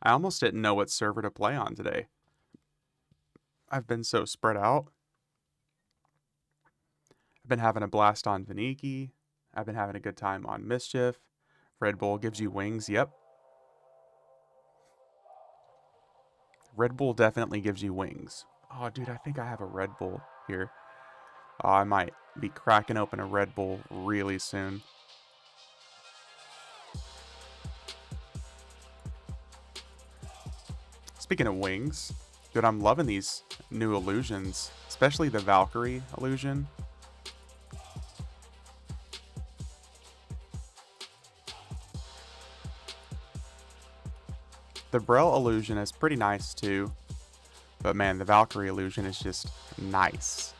I almost didn't know what server to play on today. I've been so spread out. I've been having a blast on Veniki. I've been having a good time on Mischief. Red Bull gives you wings. Yep. Red Bull definitely gives you wings. Oh, dude, I think I have a Red Bull here. Oh, I might be cracking open a Red Bull really soon. Speaking of wings, dude, I'm loving these new illusions, especially the Valkyrie illusion. The Brel illusion is pretty nice too, but man, the Valkyrie illusion is just nice.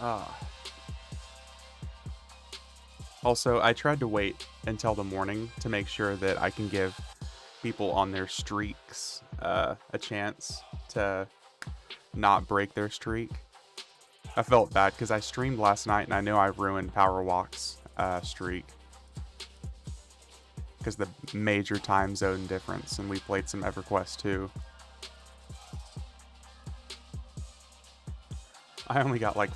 Ah. Also, I tried to wait until the morning to make sure that I can give people on their streaks a chance to not break their streak. I felt bad because I streamed last night and I knew I ruined Power Walk's streak because the major time zone difference, and we played some EverQuest too. I only got like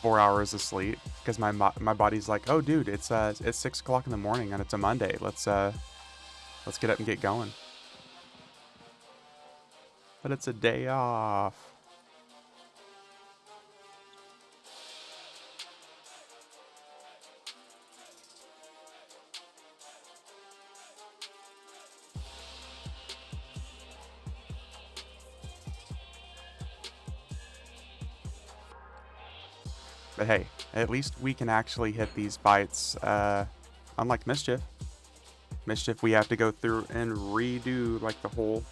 4 hours of sleep because my body's like, oh dude, it's 6 o'clock in the morning and it's a Monday. Let's get up and get going. But it's a day off. But hey, at least we can actually hit these fights, unlike Mischief. Mischief, we have to go through and redo like the whole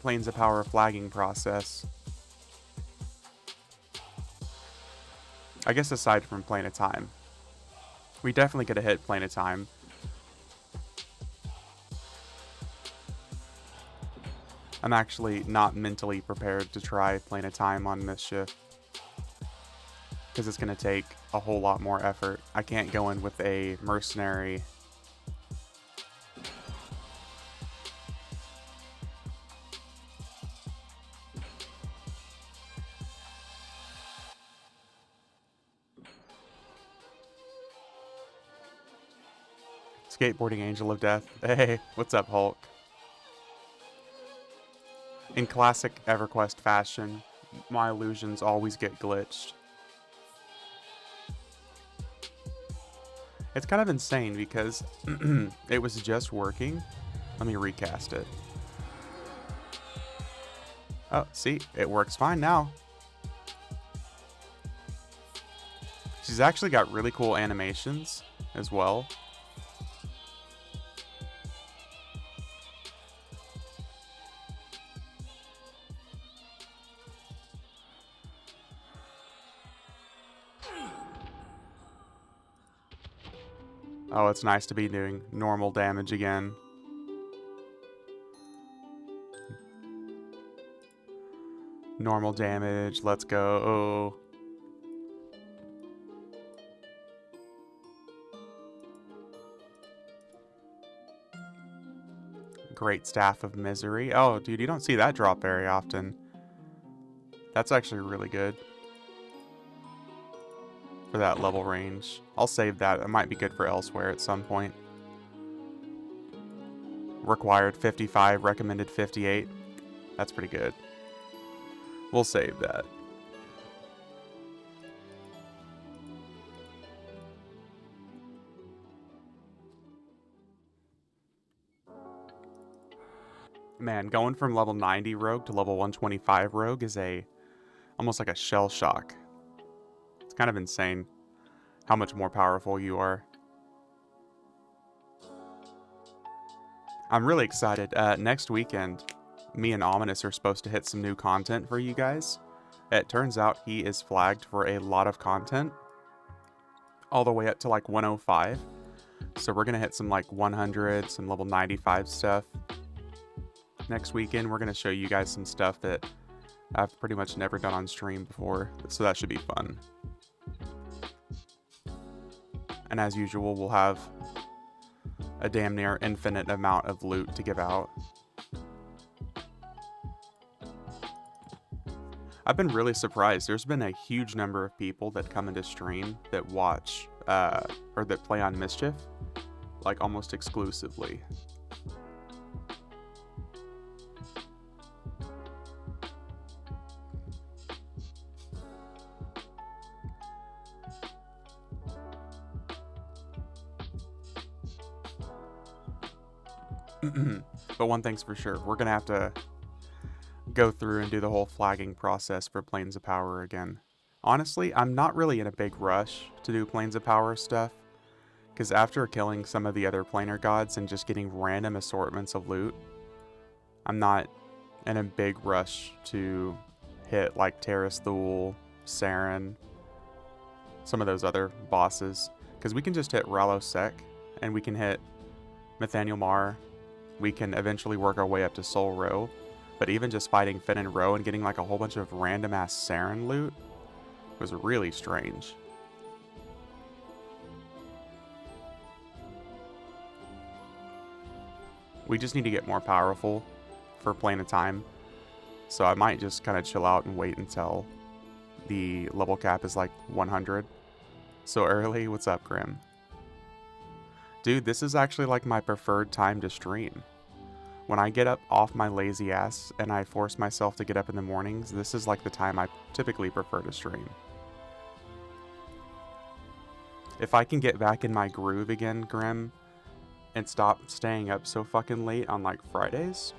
Planes of Power flagging process. I guess aside from Plane of Time. We definitely could have hit Plane of Time. I'm actually not mentally prepared to try Plane of Time on Mischief, because it's going to take a whole lot more effort. I can't go in with a mercenary. Skateboarding Angel of Death. Hey, what's up, Hulk? In classic EverQuest fashion, my illusions always get glitched. It's kind of insane because it was just working. Let me recast it. Oh, see, it works fine now. She's actually got really cool animations as well. Oh, it's nice to be doing normal damage again. Normal damage, let's go. Great Staff of Misery. Oh, dude, you don't see that drop very often. That's actually really good for that level range. I'll save that. It might be good for elsewhere at some point. Required 55, recommended 58. That's pretty good. We'll save that. Man, going from level 90 rogue to level 125 rogue is almost like a shell shock. It's kind of insane how much more powerful you are. I'm really excited. Next weekend, me and Ominous are supposed to hit some new content for you guys. It turns out he is flagged for a lot of content, all the way up to like 105. So we're going to hit some like 100, some level 95 stuff. Next weekend, we're going to show you guys some stuff that I've pretty much never done on stream before, so that should be fun. And as usual, we'll have a damn near infinite amount of loot to give out. I've been really surprised. There's been a huge number of people that come into stream that watch, or that play on Mischief, like almost exclusively. But one thing's for sure, we're gonna have to go through and do the whole flagging process for Planes of Power again. Honestly, I'm not really in a big rush to do Planes of Power stuff, because after killing some of the other planar gods and just getting random assortments of loot, I'm not in a big rush to hit like Kazic Thul, Saren, some of those other bosses, because we can just hit Rallo Sec, and we can hit Nathaniel Mar. We can eventually work our way up to Soul Row, but even just fighting Finn and Row and getting like a whole bunch of random ass Saren loot was really strange. We just need to get more powerful for Plane of Time, so I might just kind of chill out and wait until the level cap is like 100. So early, what's up, Grim? Dude, this is actually like my preferred time to stream. When I get up off my lazy ass and I force myself to get up in the mornings, this is like the time I typically prefer to stream. If I can get back in my groove again, Grim, and stop staying up so fucking late on like Fridays,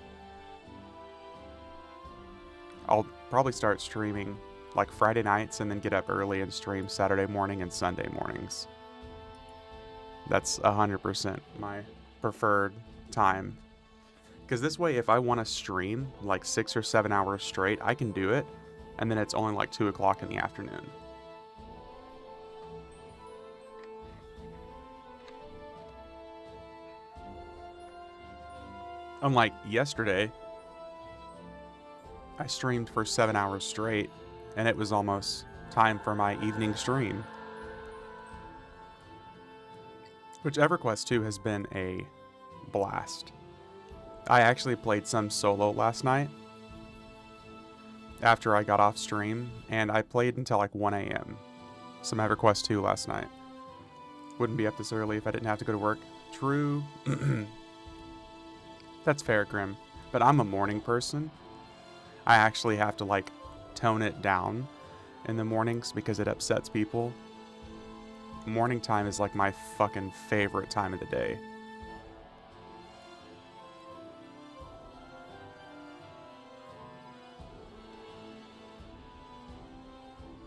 I'll probably start streaming like Friday nights and then get up early and stream Saturday morning and Sunday mornings. That's 100% my preferred time. Because this way, if I want to stream like 6 or 7 hours straight, I can do it, and then it's only like 2 o'clock in the afternoon. Unlike yesterday, I streamed for 7 hours straight, and it was almost time for my evening stream. Which EverQuest 2 has been a blast. I actually played some solo last night after I got off stream, and I played until like 1 a.m. Some EverQuest 2 last night. Wouldn't be up this early if I didn't have to go to work. True. That's fair, Grim. But I'm a morning person. I actually have to like tone it down in the mornings because it upsets people. Morning time is like my fucking favorite time of the day.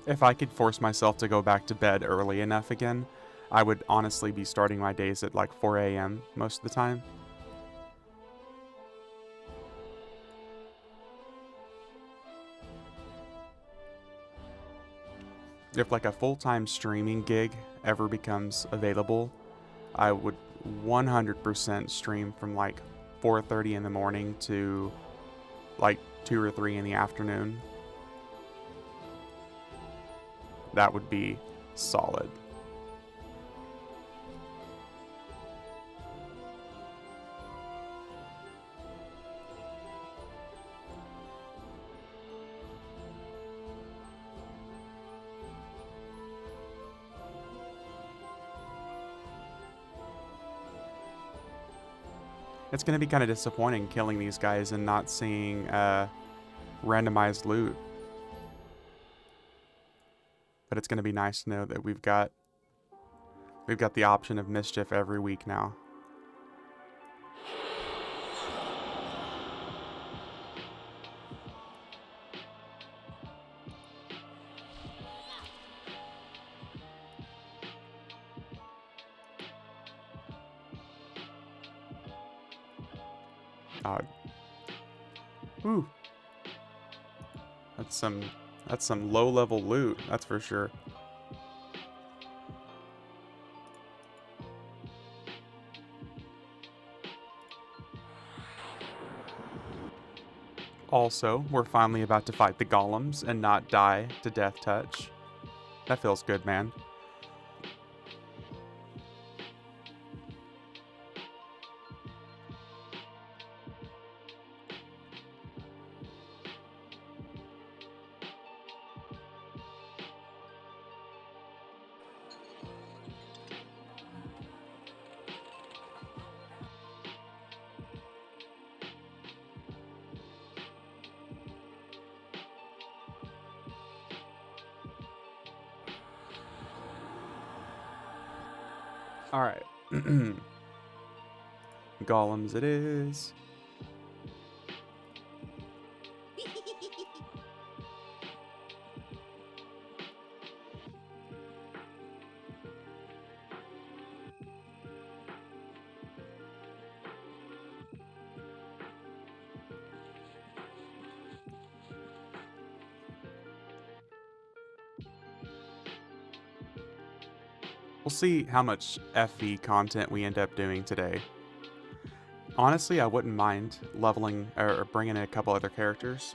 If I could force myself to go back to bed early enough again, I would honestly be starting my days at like 4 a.m. most of the time. If like a full-time streaming gig ever becomes available, I would 100% stream from like 4:30 in the morning to like 2 or 3 in the afternoon. That would be solid. It's going to be kind of disappointing killing these guys and not seeing randomized loot. But it's going to be nice to know that we've got the option of Mischief every week now. Whew. That's some low-level loot, that's for sure. Also, we're finally about to fight the golems and not die to death touch. That feels good, man. All right. Golems it is. We'll see how much FV content we end up doing today. Honestly, I wouldn't mind leveling or bringing in a couple other characters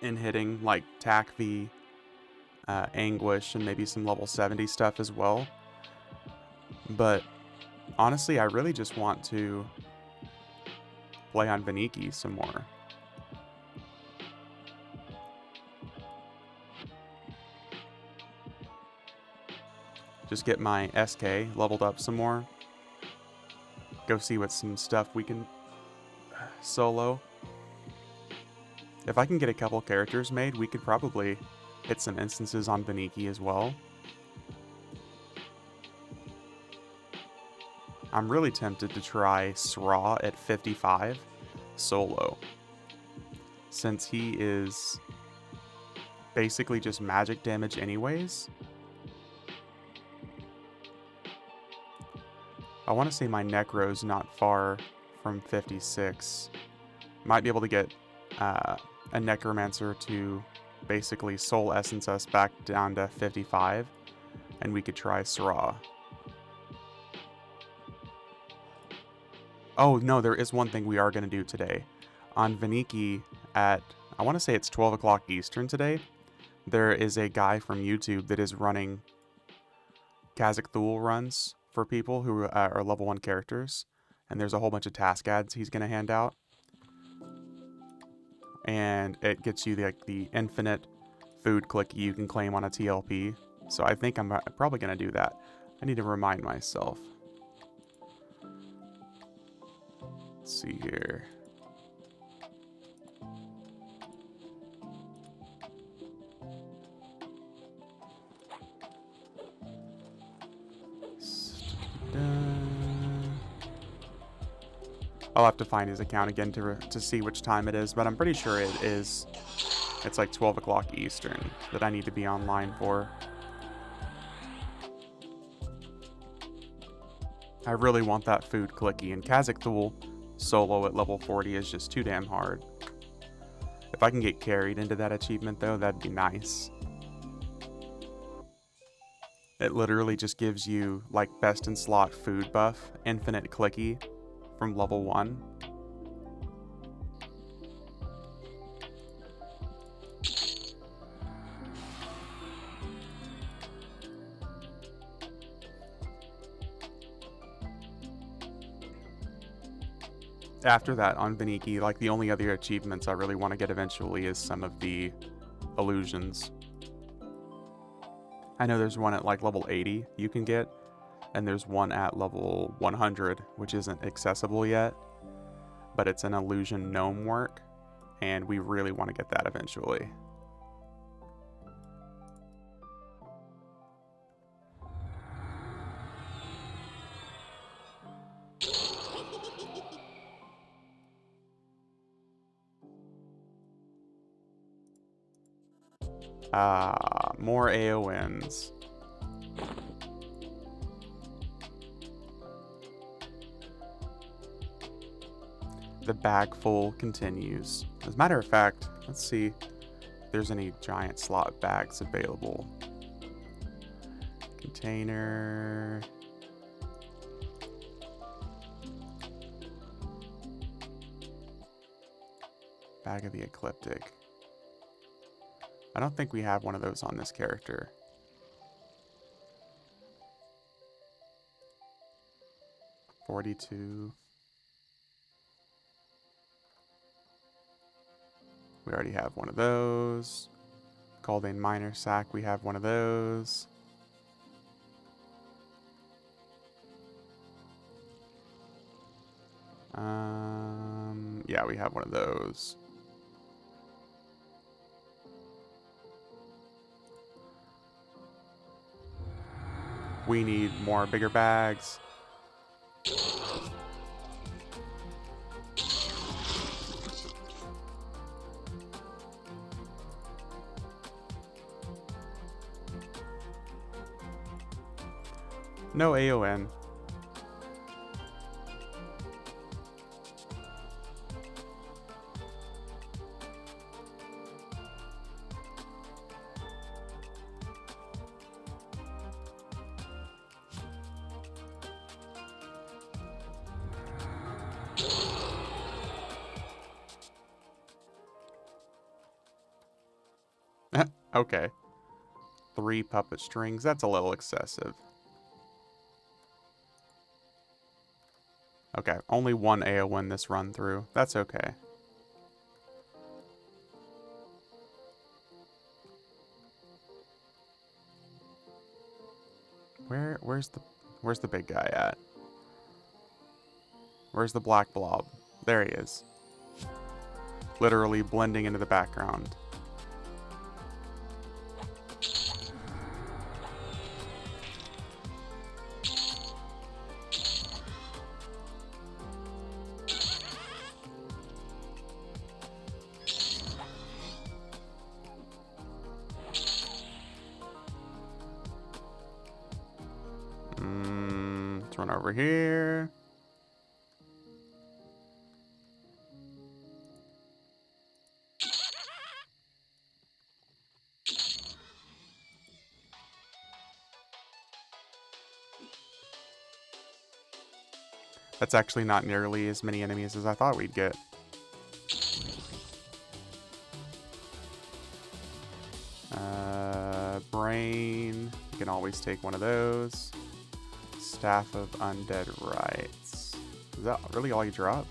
and hitting like TAC V, Anguish, and maybe some level 70 stuff as well. But honestly, I really just want to play on Veniki some more. Just get my SK leveled up some more. Go see what some stuff we can solo. If I can get a couple characters made, we could probably hit some instances on Veniki as well. I'm really tempted to try Sra at 55 solo, since he is basically just magic damage anyways. I want to say my Necro's not far from 56. Might be able to get a Necromancer to basically Soul Essence us back down to 55, and we could try Sra. Oh, no, there is one thing we are going to do today. On Veniki at, I want to say it's 12 o'clock Eastern today, there is a guy from YouTube that is running Kazic Thul runs for people who are level 1 characters. And there's a whole bunch of task ads he's going to hand out. And it gets you the infinite food click you can claim on a TLP. So I think I'm probably going to do that. I need to remind myself. Let's see here. I'll have to find his account again to see which time it is, but I'm pretty sure it is. It's like 12 o'clock Eastern that I need to be online for. I really want that food clicky, and Kazic Thul solo at level 40 is just too damn hard. If I can get carried into that achievement though, that'd be nice. It literally just gives you like best in slot food buff, infinite clicky from level 1. After that, on Veniki, like the only other achievements I really want to get eventually is some of the illusions. I know there's one at like level 80 you can get, and there's one at level 100, which isn't accessible yet, but it's an illusion gnome work, and we really want to get that eventually. More AONs. The bag full continues. As a matter of fact, let's see if there's any giant slot bags available. Container. Bag of the Ecliptic. I don't think we have one of those on this character. $42. We already have one of those. Golden Miner Sack, we have one of those. Yeah, we have one of those. We need more bigger bags. No AON. Okay. 3 puppet strings. That's a little excessive. Okay, only 1 AON this run through. That's okay. Where's the big guy at? Where's the black blob? There he is. Literally blending into the background. Let's run over here. That's actually not nearly as many enemies as I thought we'd get. Brain. You can always take one of those. Staff of Undead Rites. Is that really all you drop?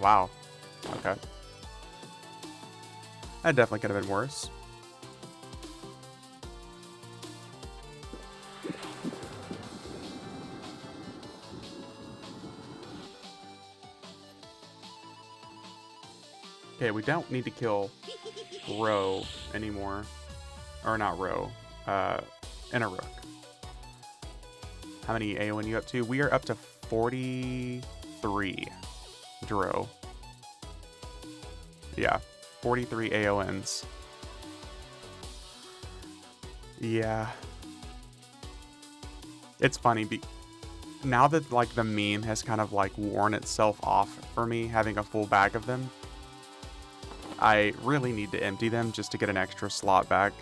Wow. Okay. That definitely could have been worse. Okay, we don't need to kill Row anymore. Or not Row. And a Rook. How many AON you up to? We are up to 43 Dro. Yeah, 43 AONs. Yeah. It's funny, now that like the meme has kind of like worn itself off for me, having a full bag of them, I really need to empty them just to get an extra slot back.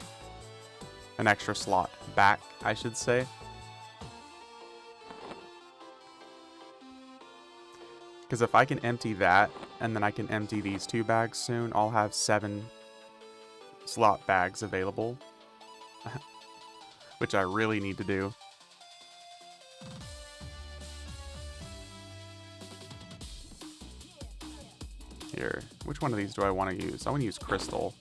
An extra slot back, I should say. Because if I can empty that, and then I can empty these 2 bags soon, I'll have 7 slot bags available. Which I really need to do. Here, which one of these do I want to use? I want to use Crystal.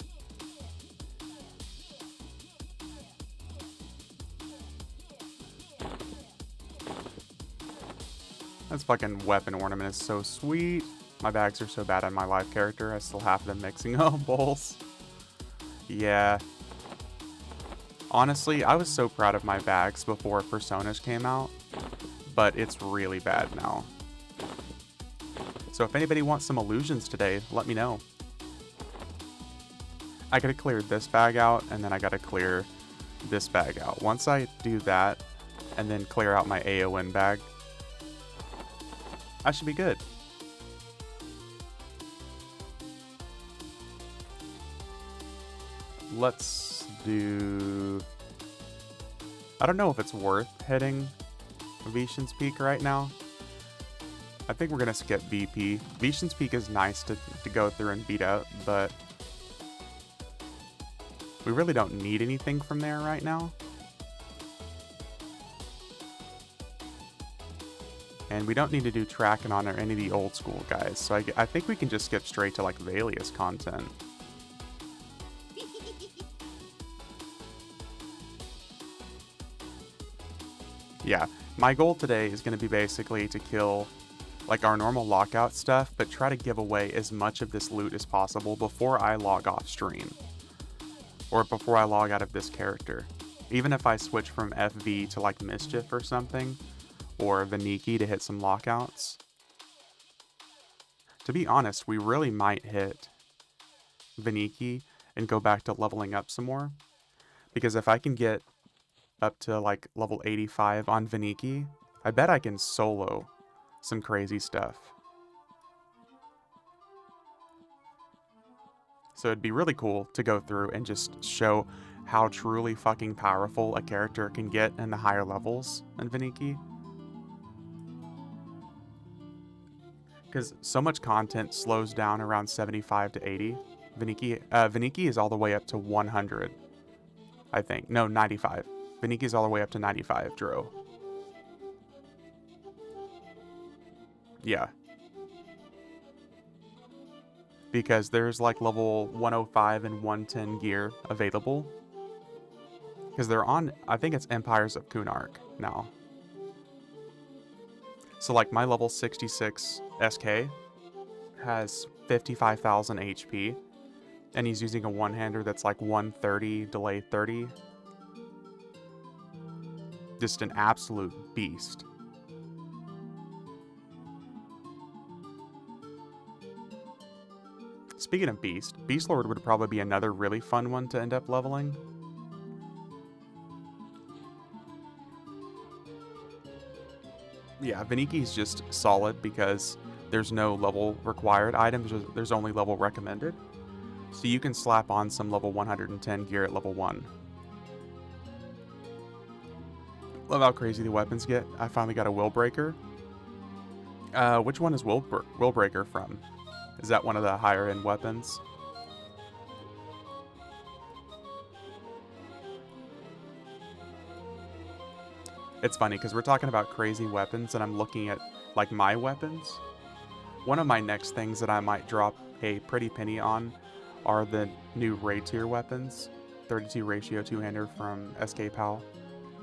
This fucking weapon ornament is so sweet. My bags are so bad on my live character. I still have them mixing up bowls. Yeah. Honestly, I was so proud of my bags before Personas came out, but it's really bad now. So if anybody wants some illusions today, let me know. I gotta clear this bag out, and then I gotta clear this bag out. Once I do that, and then clear out my AON bag, I should be good. Let's do... I don't know if it's worth hitting Vishan's Peak right now. I think we're going to skip VP. Vishan's Peak is nice to go through and beat up, but we really don't need anything from there right now. And we don't need to do tracking on or any of the old school guys. So I think we can just skip straight to like Valius content. Yeah, my goal today is going to be basically to kill like our normal lockout stuff, but try to give away as much of this loot as possible before I log off stream. Or before I log out of this character. Even if I switch from FV to like Mischief or something, or Veniki to hit some lockouts. To be honest, we really might hit Veniki and go back to leveling up some more. Because if I can get up to like level 85 on Veniki, I bet I can solo some crazy stuff. So it'd be really cool to go through and just show how truly fucking powerful a character can get in the higher levels in Veniki. Because so much content slows down around 75 to 80. Veniki is all the way up to 100, I think. No, 95. Veniki is all the way up to 95, Dro. Yeah. Because there's like level 105 and 110 gear available. Because they're on, I think it's Empires of Kunark now. So like my level 66 SK has 55,000 HP. And he's using a one-hander that's like 130, delay 30. Just an absolute beast. Speaking of Beast, Beast Lord would probably be another really fun one to end up leveling. Yeah, Veniki's just solid because there's no level required items, there's only level recommended. So you can slap on some level 110 gear at level 1. Love how crazy the weapons get. I finally got a Will Breaker. Which one is Will Breaker from? Is that one of the higher end weapons? It's funny because we're talking about crazy weapons and I'm looking at like my weapons. One of my next things that I might drop a pretty penny on are the new raid tier weapons. 32 ratio two-hander from SK Pal.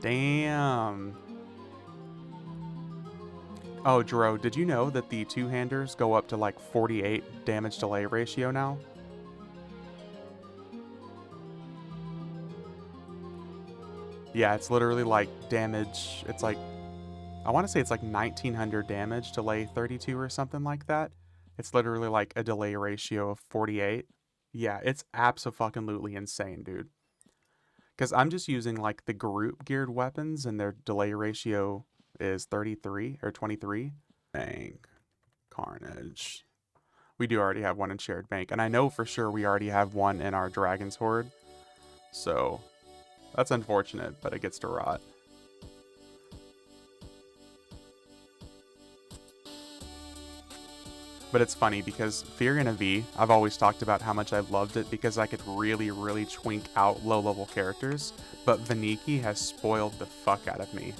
Damn. Oh, Dro, did you know that the two-handers go up to like 48 damage delay ratio now? Yeah, it's literally like damage. It's like, I want to say it's like 1900 damage delay 32 or something like that. It's literally like a delay ratio of 48. Yeah, it's abso-fucking-lutely insane, dude. Because I'm just using like the group geared weapons and their delay ratio is 33 or 23. Bank. Carnage. We do already have one in shared bank. And I know for sure we already have one in our Dragon's Horde. So that's unfortunate, but it gets to rot. But it's funny because Furion of V, I've always talked about how much I loved it because I could really, really twink out low-level characters, but Veniki has spoiled the fuck out of me.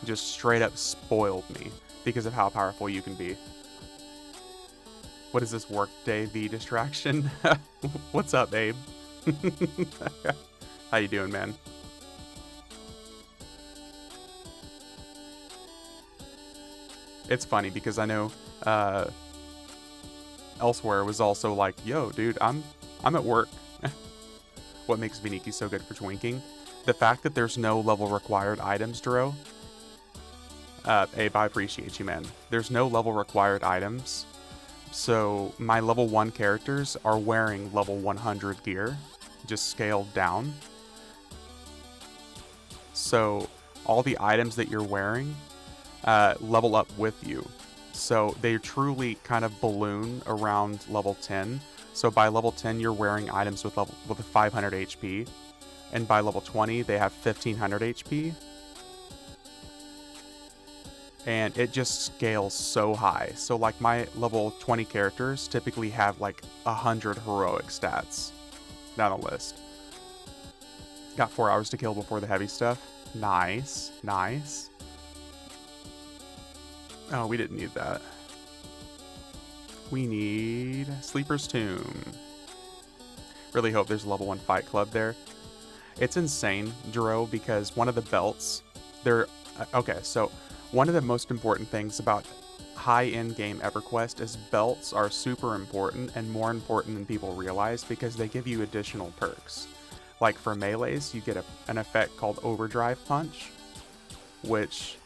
Just straight up spoiled me because of how powerful you can be. What is this workday V distraction? What's up, Abe? How you doing, man? It's funny because I know Elsewhere was also like, yo, dude, I'm at work. What makes Veniki so good for twinking? The fact that there's no level required items, Dro. Abe, I appreciate you, man. There's no level required items. So my level 1 characters are wearing level 100 gear, just scaled down. So all the items that you're wearing level up with you. So they truly kind of balloon around level 10. So by level 10, you're wearing items with 500 HP. And by level 20, they have 1500 HP. And it just scales so high. So like my level 20 characters typically have like 100 heroic stats down the list. Got 4 hours to kill before the heavy stuff. Nice, nice. Oh, we didn't need that. We need Sleeper's Tomb. Really hope there's a level 1 fight club there. It's insane, Dro, because one of the belts, okay, so one of the most important things about high-end game EverQuest is belts are super important and more important than people realize because they give you additional perks. Like for melees, you get an effect called Overdrive Punch, which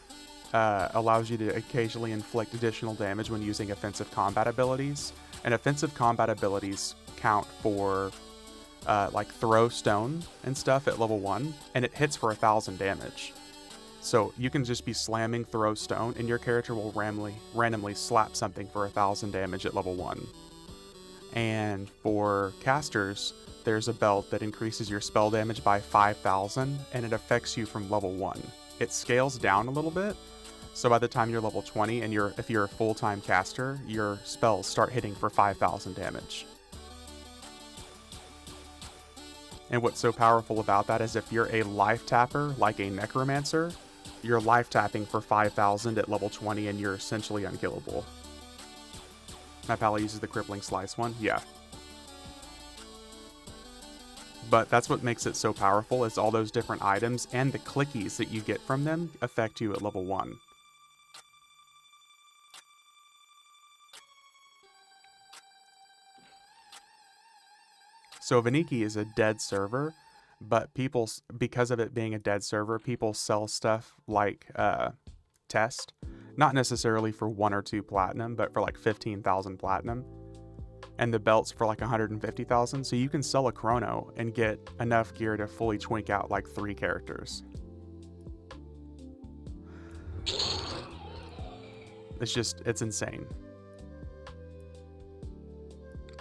allows you to occasionally inflict additional damage when using offensive combat abilities. And offensive combat abilities count for like throw stone and stuff at level 1, and it hits for 1000 damage. So you can just be slamming throw stone and your character will randomly slap something for 1000 damage at level 1. And for casters, there's a belt that increases your spell damage by 5000 and it affects you from level 1. It scales down a little bit, so by the time you're level 20 and if you're a full-time caster, your spells start hitting for 5000 damage. And what's so powerful about that is if you're a life tapper, like a necromancer, you're life tapping for 5000 at level 20 and you're essentially unkillable. My pally uses the crippling slice one? Yeah. But that's what makes it so powerful is all those different items and the clickies that you get from them affect you at level 1. So Veniki is a dead server, but because of it being a dead server, people sell stuff like Test, not necessarily for 1 or 2 platinum, but for like 15,000 platinum, and the belts for like 150,000. So you can sell a chrono and get enough gear to fully twink out like 3 characters. It's insane.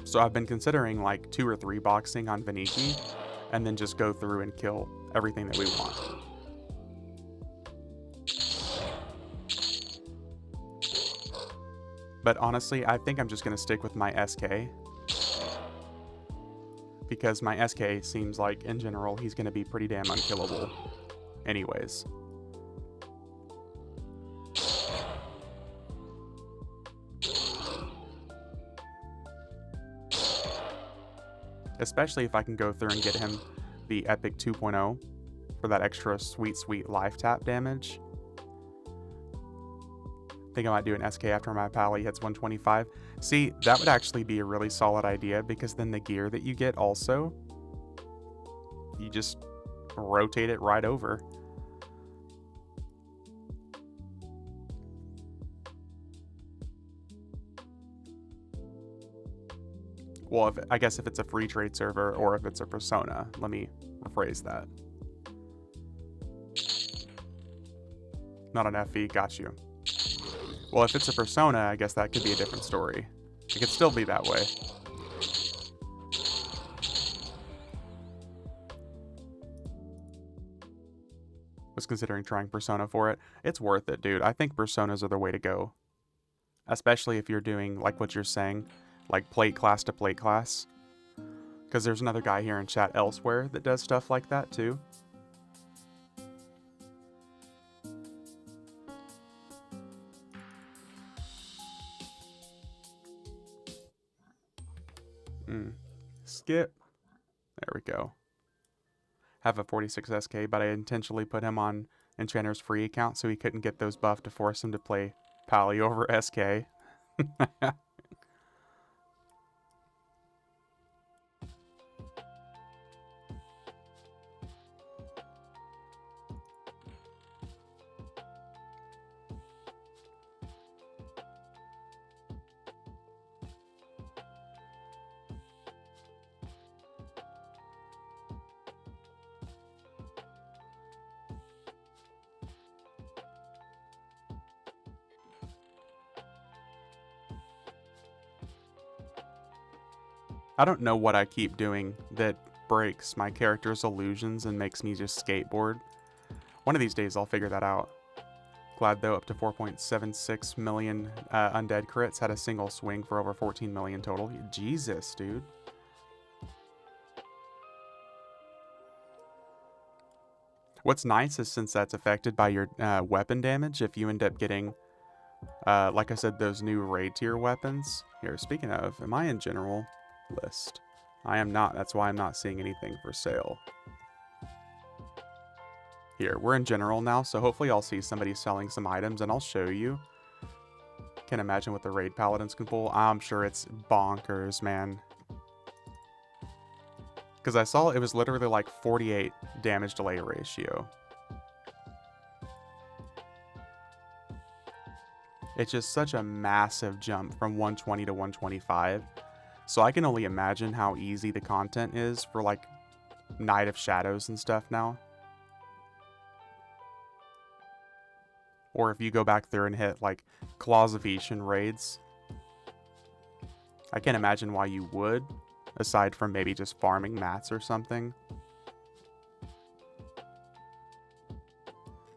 So I've been considering like 2 or 3 boxing on Veniki, and then just go through and kill everything that we want. But honestly, I think I'm just going to stick with my SK. Because my SK seems like, in general, he's going to be pretty damn unkillable anyways. Especially if I can go through and get him the Epic 2.0 for that extra sweet, sweet life tap damage. I think I might do an SK after my pally hits 125. See, that would actually be a really solid idea because then the gear that you get also, you just rotate it right over. Well, I guess if it's a free trade server or if it's a persona, let me rephrase that. Not an FE, got you. Well, if it's a persona, I guess that could be a different story. It could still be that way. Was considering trying persona for it. It's worth it, dude. I think personas are the way to go. Especially if you're doing, like what you're saying, like plate class to plate class. Because there's another guy here in chat elsewhere that does stuff like that too. Skip. There we go. Have a 46 SK, but I intentionally put him on Enchanter's free account so he couldn't get those buffed to force him to play Pally over SK. I don't know what I keep doing that breaks my character's illusions and makes me just skateboard. One of these days I'll figure that out. Glad though, up to 4.76 million undead crits, had a single swing for over 14 million total. Jesus, dude. What's nice is since that's affected by your weapon damage, if you end up getting, like I said, those new raid tier weapons. Here, speaking of, am I in general list? I am not. That's why I'm not seeing anything for sale. Here, we're in general now, so hopefully I'll see somebody selling some items and I'll show you. Can't imagine what the raid paladins can pull. I'm sure it's bonkers, man. Because I saw it was literally like 48 damage delay ratio. It's just such a massive jump from 120 to 125. So I can only imagine how easy the content is for like Night of Shadows and stuff now. Or if you go back there and hit like Claws of Ishan raids. I can't imagine why you would, aside from maybe just farming mats or something.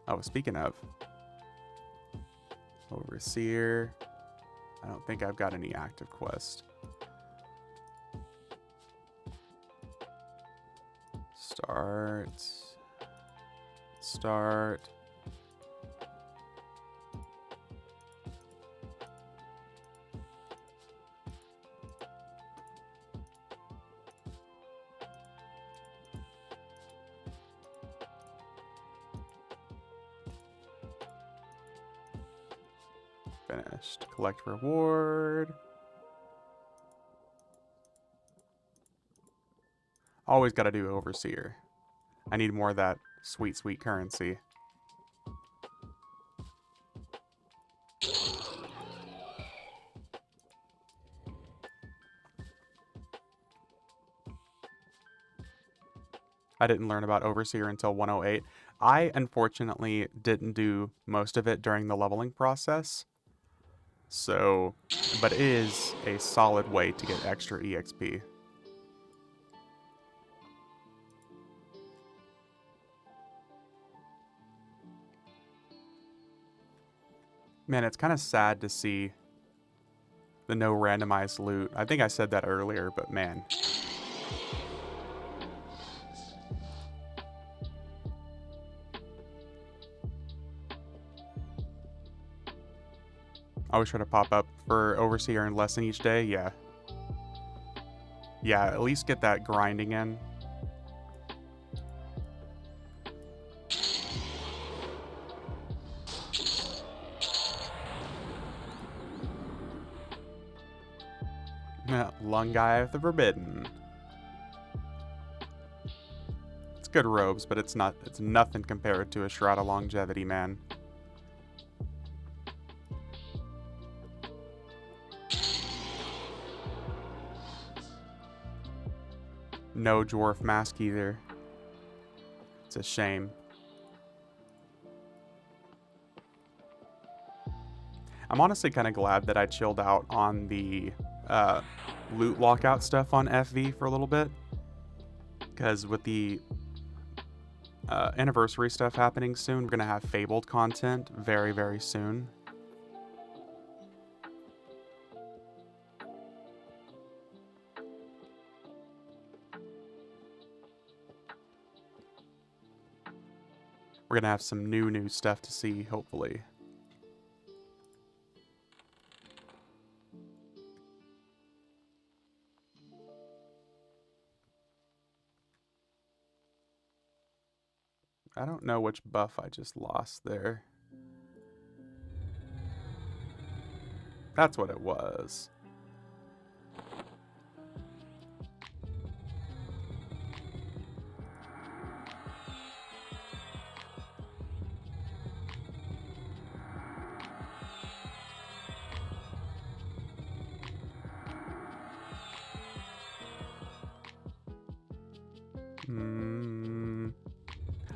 Oh, speaking of. Overseer. I don't think I've got any active quest. Start. Finished. Collect reward. Always got to do Overseer. I need more of that sweet, sweet currency. I didn't learn about Overseer until 108. I unfortunately didn't do most of it during the leveling process. So, but it is a solid way to get extra EXP. Man, it's kind of sad to see the no randomized loot. I think I said that earlier, but man. Always try to pop up for Overseer and Lesson each day, yeah. Yeah, at least get that grinding in. Lungai of the Forbidden. It's good robes, but it's nothing compared to a Shroud of Longevity, man. No dwarf mask either. It's a shame. I'm honestly kind of glad that I chilled out on the loot lockout stuff on FV for a little bit. Because with the anniversary stuff happening soon, we're going to have Fabled content very, very soon. We're going to have some new stuff to see, hopefully. I don't know which buff I just lost there. That's what it was.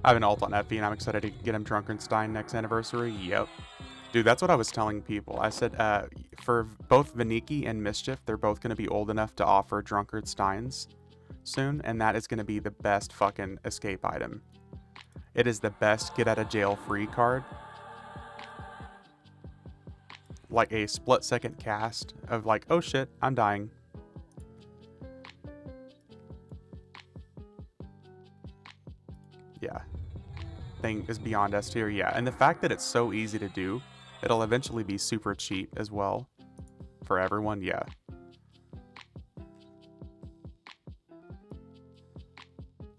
I have an alt on FV and I'm excited to get him Drunkenstein next anniversary. Yep. Dude, that's what I was telling people. I said for both Veniki and Mischief, they're both going to be old enough to offer Drunkard Steins. soon, and that is going to be the best fucking escape item. It is the best get out of jail free card. Like a split second cast of like, oh shit, I'm dying. Yeah. Thing is beyond S tier, yeah. And the fact that it's so easy to do, it'll eventually be super cheap as well. For everyone, yeah.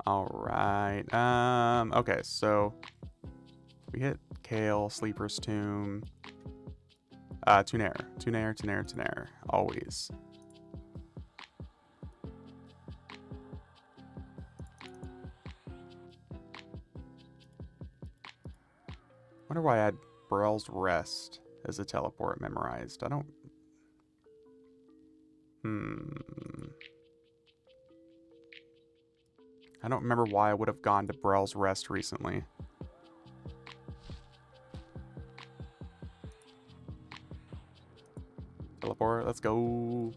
Alright. Okay, so we hit Kale, Sleeper's Tomb. Tunair. Always. Wonder why I had Burrell's Rest as a teleport memorized. I don't... I don't remember why I would have gone to Burrell's Rest recently. Teleport, let's go.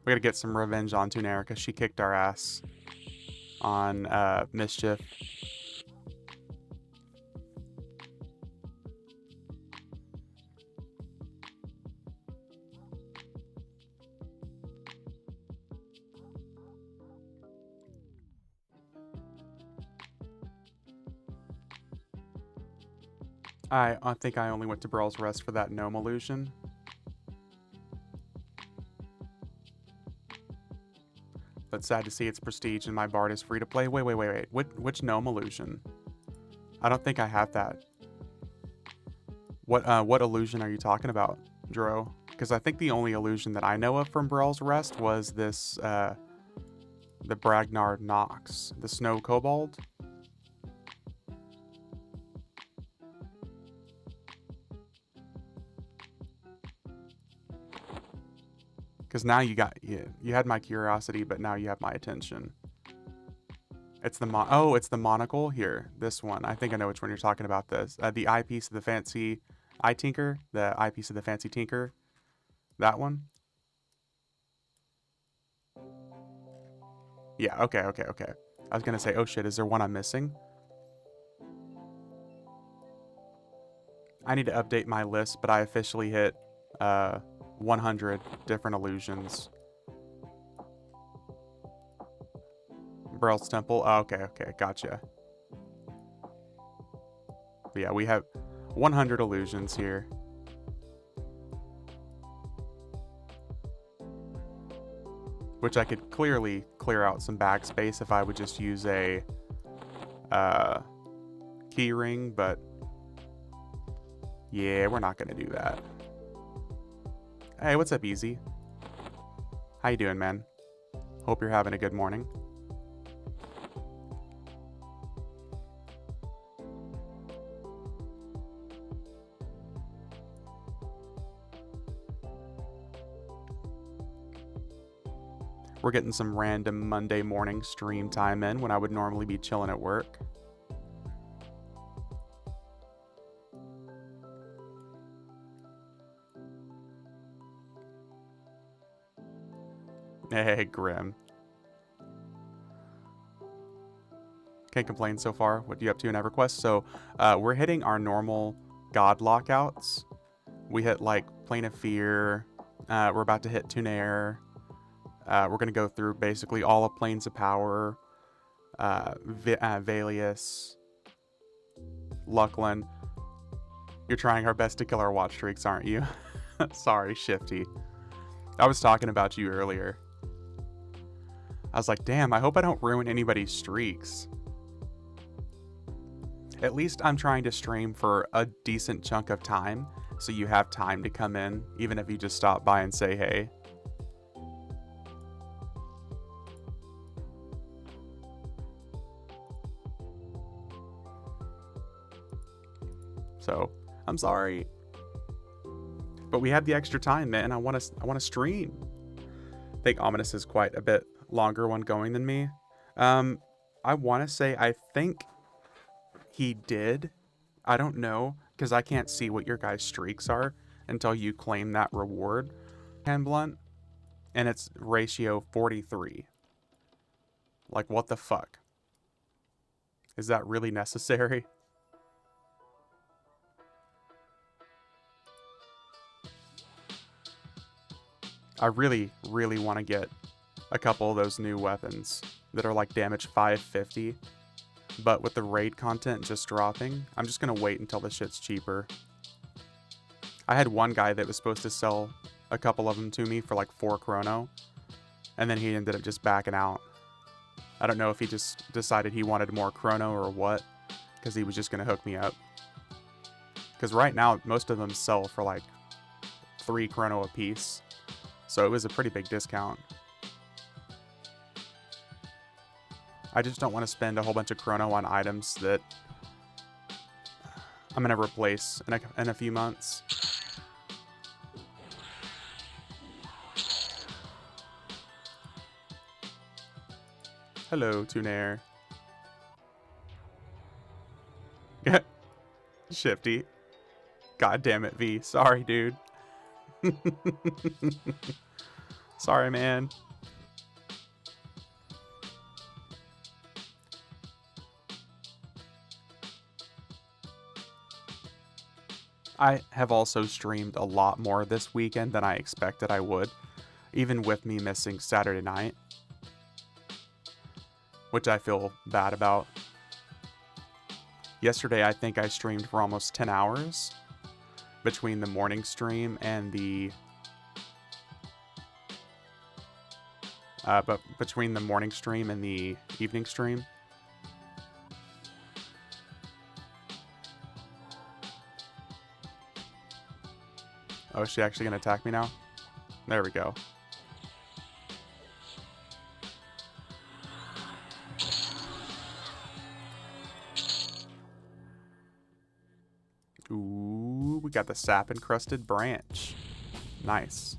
We gotta get some revenge on Tunair because she kicked our ass on Mischief. I think I only went to Burrell's Rest for that gnome illusion. But sad to see its prestige and my Bard is free to play. Wait. Which gnome illusion? I don't think I have that. What illusion are you talking about, Dro? Because I think the only illusion that I know of from Burrell's Rest was this, the Bragnar Nox, the Snow Kobold. Because now you had my curiosity, but now you have my attention. It's the it's the monocle here. This one. I think I know which one you're talking about. This the eyepiece of the fancy eye tinker. The eyepiece of the fancy tinker. That one. Yeah. Okay. I was gonna say, oh shit, is there one I'm missing? I need to update my list, but I officially hit 100 different illusions. Burrell's Temple. Oh, okay, gotcha. But yeah, we have 100 illusions here. Which I could clearly clear out some backspace if I would just use a key ring, but yeah, we're not gonna do that. Hey, what's up, Easy? How you doing, man? Hope you're having a good morning. We're getting some random Monday morning stream time in when I would normally be chilling at work. Hey, Grim. Can't complain so far. What are you up to in EverQuest? So, we're hitting our normal god lockouts. We hit, like, Plane of Fear. We're about to hit Tunair. We're going to go through basically all of Planes of Power. Valius. Luckland. You're trying our best to kill our watch streaks, aren't you? Sorry, Shifty. I was talking about you earlier. I was like, damn, I hope I don't ruin anybody's streaks. At least I'm trying to stream for a decent chunk of time, so you have time to come in, even if you just stop by and say hey. So, I'm sorry. But we have the extra time, man. I want to stream. I think Ominous is quite a bit longer one going than me. I want to say I think he did. I don't know, because I can't see what your guys' streaks are until you claim that reward. Hand blunt, and it's ratio 43. Like, what the fuck? Is that really necessary? I really, really want to get a couple of those new weapons that are like damage 550. But with the raid content just dropping, I'm just going to wait until the shit's cheaper. I had one guy that was supposed to sell a couple of them to me for like 4 chrono, and then he ended up just backing out. I don't know if he just decided he wanted more chrono or what, because he was just going to hook me up. Because right now, most of them sell for like 3 chrono a piece, so it was a pretty big discount. I just don't want to spend a whole bunch of chrono on items that I'm going to replace in a few months. Hello, Tunair. Shifty. God damn it, V. Sorry, dude. Sorry, man. I have also streamed a lot more this weekend than I expected I would, even with me missing Saturday night, which I feel bad about. Yesterday, I think I streamed for almost 10 hours between the morning stream and the evening stream. Oh, is she actually gonna attack me now? There we go. Ooh, we got the sap encrusted branch. Nice.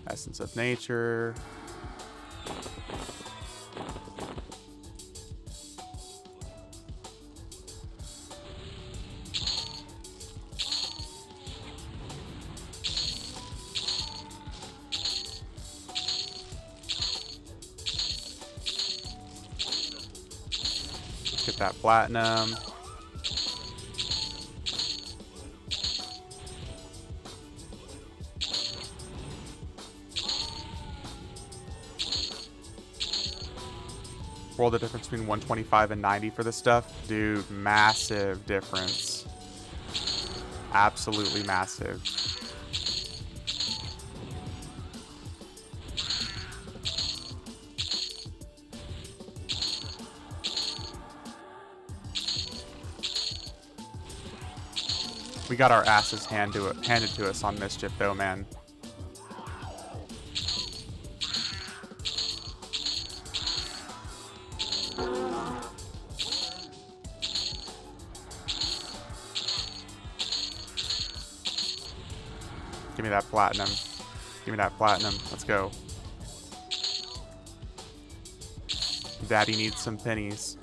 Essence of nature. Get that platinum. World the difference between 125 and 90 for this stuff? Dude, massive difference. Absolutely massive. We got our asses handed to us on Mischief though, man. Give me that platinum. Give me that platinum. Let's go. Daddy needs some pennies.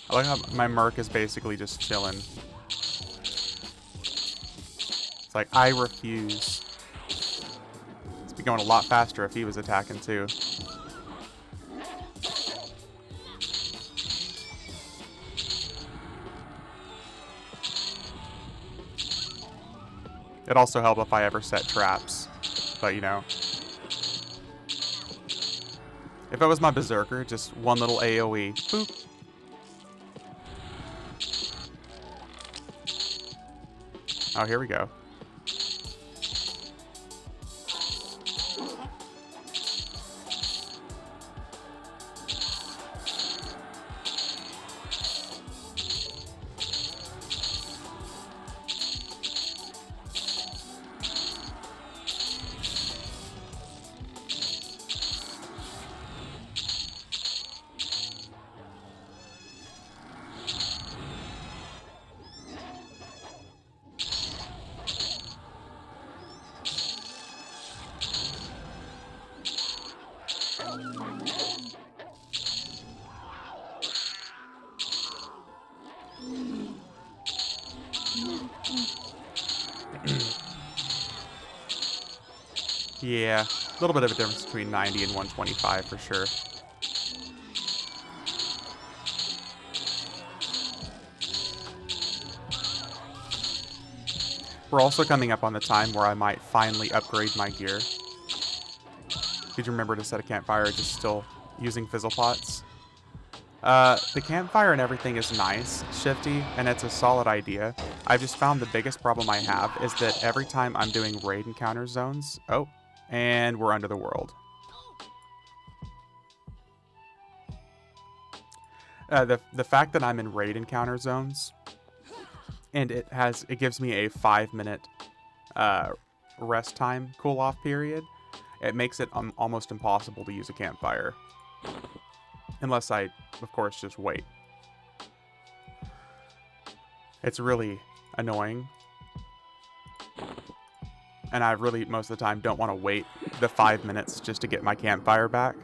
I like how my Merc is basically just chilling. It's like, I refuse. It'd be going a lot faster if he was attacking too. It'd also help if I ever set traps, but you know. If I was my Berserker, just one little AoE. Boop. Oh, here we go. Yeah, a little bit of a difference between 90 and 125 for sure. We're also coming up on the time where I might finally upgrade my gear. Did you remember to set a campfire just still using fizzle pots? The campfire and everything is nice, Shifty, and it's a solid idea. I've just found the biggest problem I have is that every time I'm doing raid encounter zones... Oh, and we're under the world. The fact that I'm in raid encounter zones, and it gives me a 5-minute rest time cool-off period, it makes it almost impossible to use a campfire. Unless I, of course, just wait. It's really annoying. And I really, most of the time, don't want to wait the 5 minutes just to get my campfire back.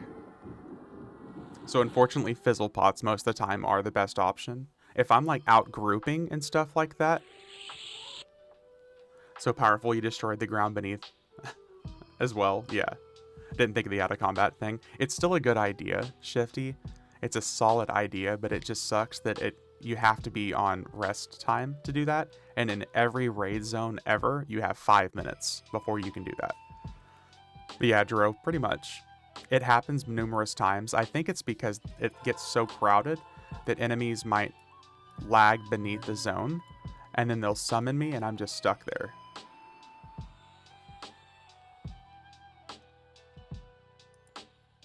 So unfortunately, fizzle pots most of the time are the best option. If I'm like out grouping and stuff like that. So powerful you destroyed the ground beneath as well. Yeah. Didn't think of the out of combat thing. It's still a good idea, Shifty. It's a solid idea, but it just sucks that you have to be on rest time to do that. And in every raid zone ever, you have 5 minutes before you can do that. But yeah, Dro, pretty much. It happens numerous times. I think it's because it gets so crowded that enemies might lag beneath the zone, and then they'll summon me and I'm just stuck there.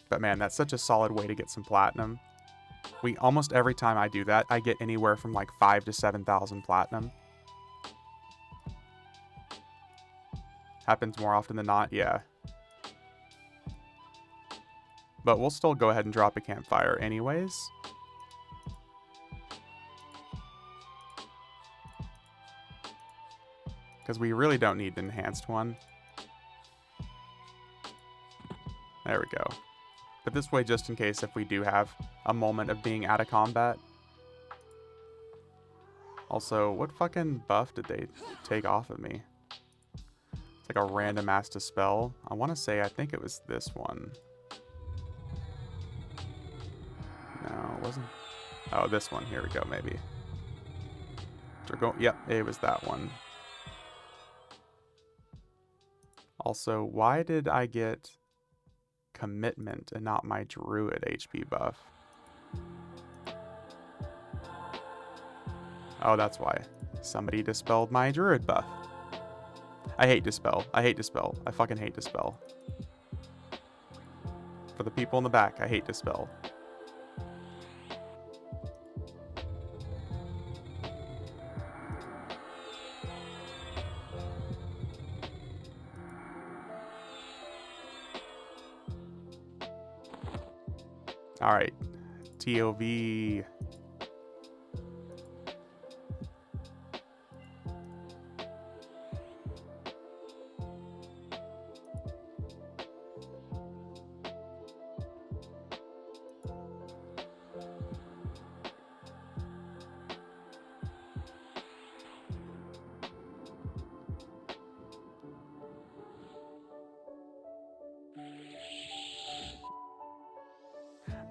But man, that's such a solid way to get some platinum. Almost every time I do that, I get anywhere from like 5,000 to 7,000 platinum. Happens more often than not, yeah. But we'll still go ahead and drop a campfire anyways. Because we really don't need an enhanced one. There we go. But this way, just in case if we do have a moment of being out of combat. Also, what fucking buff did they take off of me? It's like a random ass dispel. I want to say, I think it was this one. No, it wasn't. Oh, this one. Here we go, maybe. Yep, it was that one. Also, why did I get commitment and not my druid HP buff? Oh, that's why. Somebody dispelled my druid buff. I hate dispel. I hate dispel. I fucking hate dispel. For the people in the back, I hate dispel. Alright. TOV.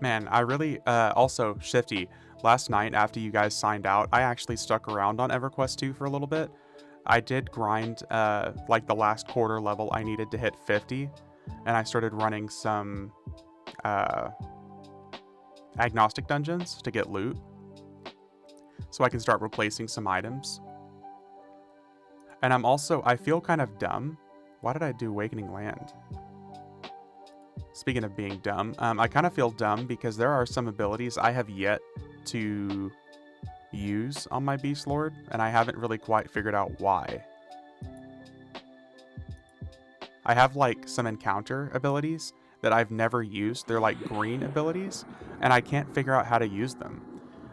Man, I really, also, Shifty, last night after you guys signed out, I actually stuck around on EverQuest 2 for a little bit. I did grind, like the last quarter level I needed to hit 50, and I started running some, agnostic dungeons to get loot, so I can start replacing some items. And I feel kind of dumb. Why did I do Awakening Land? Speaking of being dumb, I kind of feel dumb because there are some abilities I have yet to use on my Beast Lord, and I haven't really quite figured out why. I have like some encounter abilities that I've never used. They're like green abilities, and I can't figure out how to use them.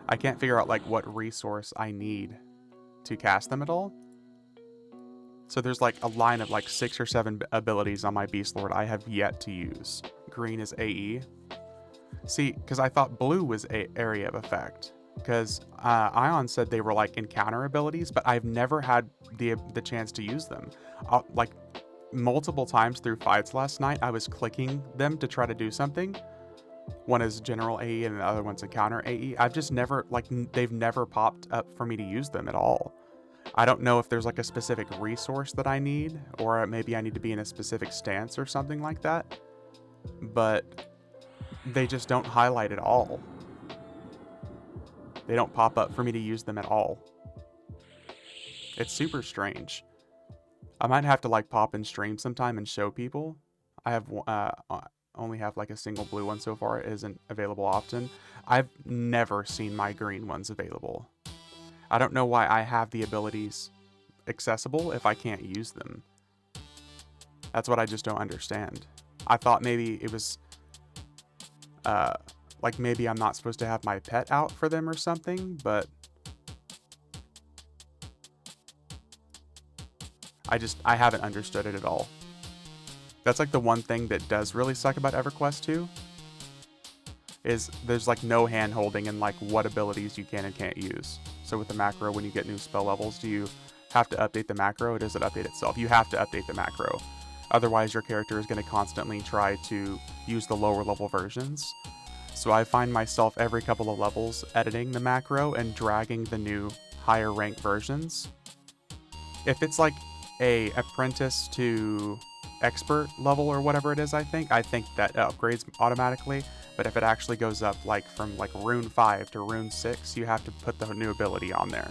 I can't figure out like what resource I need to cast them at all. So there's like a line of like 6 or 7 abilities on my Beast Lord I have yet to use. Green is AE. See, because I thought blue was area of effect. Because Ion said they were like encounter abilities, but I've never had the chance to use them. Like, multiple times through fights last night, I was clicking them to try to do something. One is general AE and the other one's a counter AE. I've just never, like, they've never popped up for me to use them at all. I don't know if there's like a specific resource that I need, or maybe I need to be in a specific stance or something like that. But they just don't highlight at all. They don't pop up for me to use them at all. It's super strange. I might have to like pop in stream sometime and show people. I have only have like a single blue one so far. It isn't available often. I've never seen my green ones available. I don't know why I have the abilities accessible if I can't use them. That's what I just don't understand. I thought maybe it was like maybe I'm not supposed to have my pet out for them or something, but I haven't understood it at all. That's like the one thing that does really suck about EverQuest 2, is there's like no hand holding in like what abilities you can and can't use. So with the macro, when you get new spell levels, do you have to update the macro, or does it update itself? You have to update the macro. Otherwise, your character is going to constantly try to use the lower level versions. So I find myself every couple of levels editing the macro and dragging the new higher rank versions. If it's like a apprentice to expert level or whatever it is, I think that upgrades automatically. But if it actually goes up like from like rune 5 to rune 6, you have to put the new ability on there.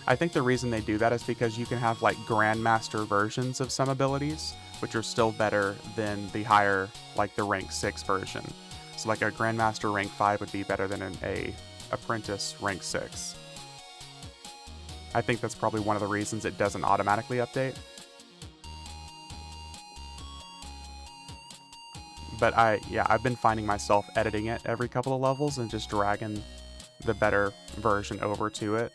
I think the reason they do that is because you can have like grandmaster versions of some abilities, which are still better than the higher, like the rank 6 version. So like a grandmaster rank 5 would be better than a apprentice rank 6. I think that's probably one of the reasons it doesn't automatically update. But I've been finding myself editing it every couple of levels and just dragging the better version over to it.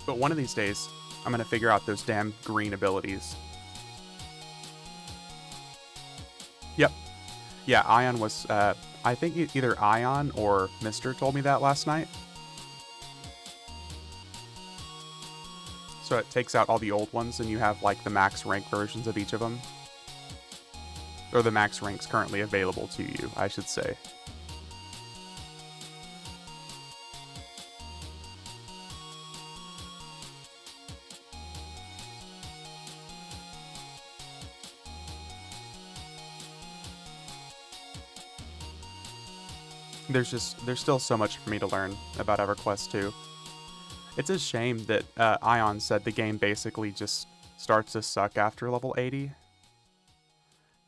But one of these days, I'm going to figure out those damn green abilities. Yep. Yeah, Ion was, I think either Ion or Mr. told me that last night. So it takes out all the old ones and you have like the max rank versions of each of them. Or the max ranks currently available to you, I should say. There's still so much for me to learn about EverQuest 2. It's a shame that Ion said the game basically just starts to suck after level 80.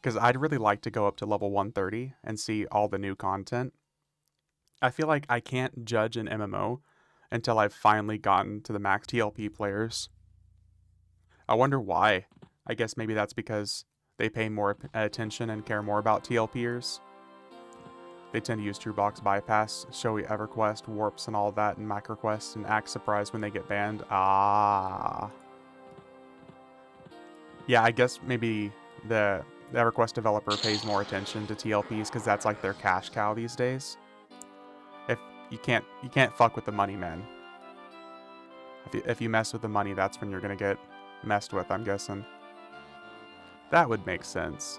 Because I'd really like to go up to level 130 and see all the new content. I feel like I can't judge an MMO until I've finally gotten to the max TLP players. I wonder why. I guess maybe that's because they pay more attention and care more about TLPers. They tend to use TrueBox bypass, showy EverQuest, warps and all that in MicroQuest, and act surprised when they get banned. Ah. Yeah, I guess maybe the EverQuest developer pays more attention to TLPs because that's like their cash cow these days. If you can't fuck with the money, man. If you mess with the money, that's when you're gonna get messed with, I'm guessing. That would make sense.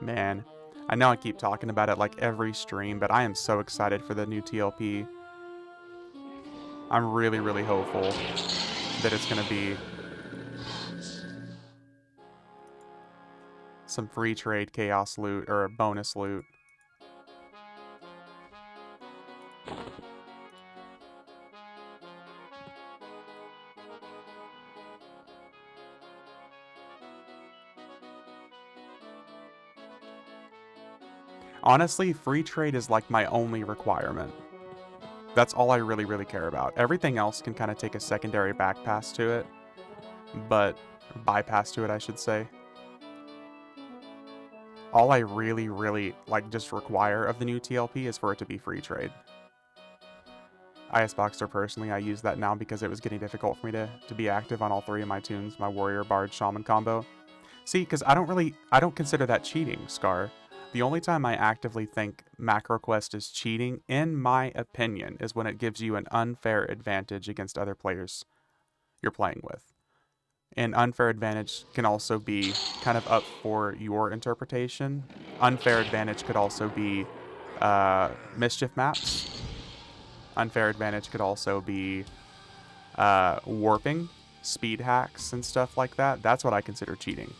Man, I know I keep talking about it like every stream, but I am so excited for the new TLP. I'm really, really hopeful that it's going to be some free trade chaos loot or bonus loot. Honestly, free trade is like my only requirement. That's all I really, really care about. Everything else can kind of take a secondary back pass to it. But bypass to it, I should say. All I really, really like just require of the new TLP is for it to be free trade. IS Boxer personally, I use that now because it was getting difficult for me to be active on all three of my tunes, my Warrior, Bard, Shaman combo. See, because I don't consider that cheating, Scar. The only time I actively think MacroQuest is cheating, in my opinion, is when it gives you an unfair advantage against other players you're playing with. And unfair advantage can also be kind of up for your interpretation. Unfair advantage could also be mischief maps. Unfair advantage could also be warping, speed hacks, and stuff like that. That's what I consider cheating.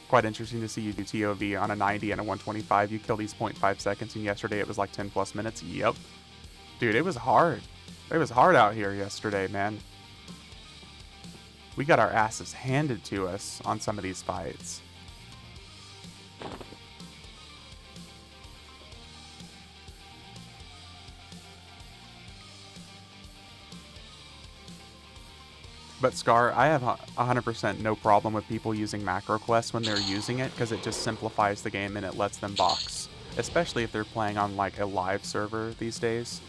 Quite interesting to see you do TOV on a 90 and a 125. You kill these 0.5 seconds, and yesterday it was like 10 plus minutes. Yep. Dude, it was hard. It was hard out here yesterday, man. We got our asses handed to us on some of these fights. But Scar, I have 100% no problem with people using MacroQuest when they're using it, because it just simplifies the game and it lets them box. Especially if they're playing on like a live server these days.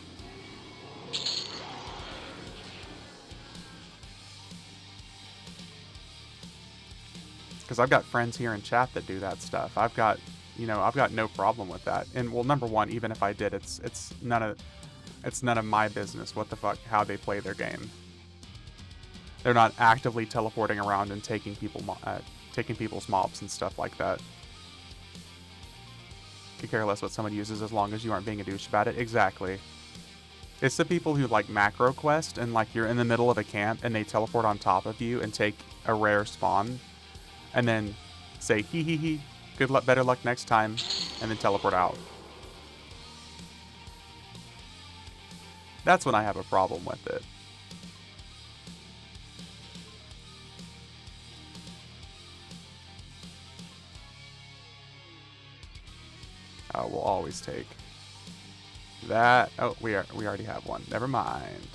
Because I've got friends here in chat that do that stuff. I've got no problem with that. And well, number one, even if I did, it's none of my business what the fuck how they play their game. They're not actively teleporting around and taking people's mobs and stuff like that. Could care less what someone uses as long as you aren't being a douche about it. Exactly. It's the people who like MacroQuest and like you're in the middle of a camp and they teleport on top of you and take a rare spawn and then say hee hee hee, good luck, better luck next time, and then teleport out. That's when I have a problem with it. We'll always take that. Oh, we already have one. Never mind.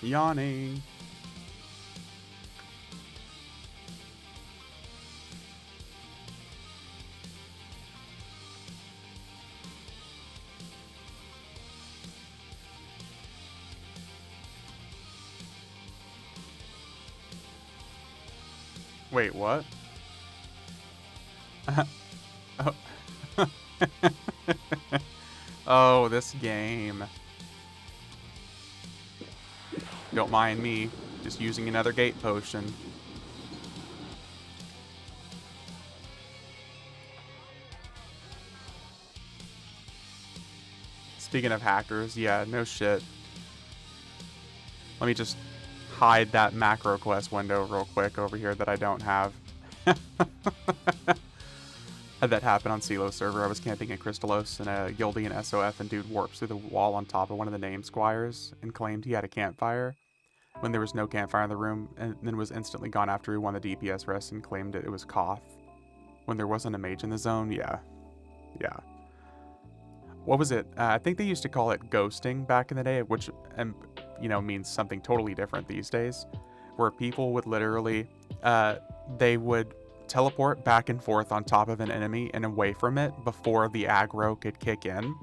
Yawning. Wait, what? Oh. Oh, this game. Don't mind me, just using another gate potion. Speaking of hackers, yeah, no shit. Let me just hide that MacroQuest window real quick over here that I don't have. Had that happen on CeeLo server. I was camping at Crystallos and a Gildian SOF, and dude warped through the wall on top of one of the name squires and claimed he had a campfire when there was no campfire in the room, and then was instantly gone after he won the DPS rest and claimed it was Koth when there wasn't a mage in the zone. Yeah. What was it? I think they used to call it ghosting back in the day, which means something totally different these days, where people would literally they would teleport back and forth on top of an enemy and away from it before the aggro could kick in.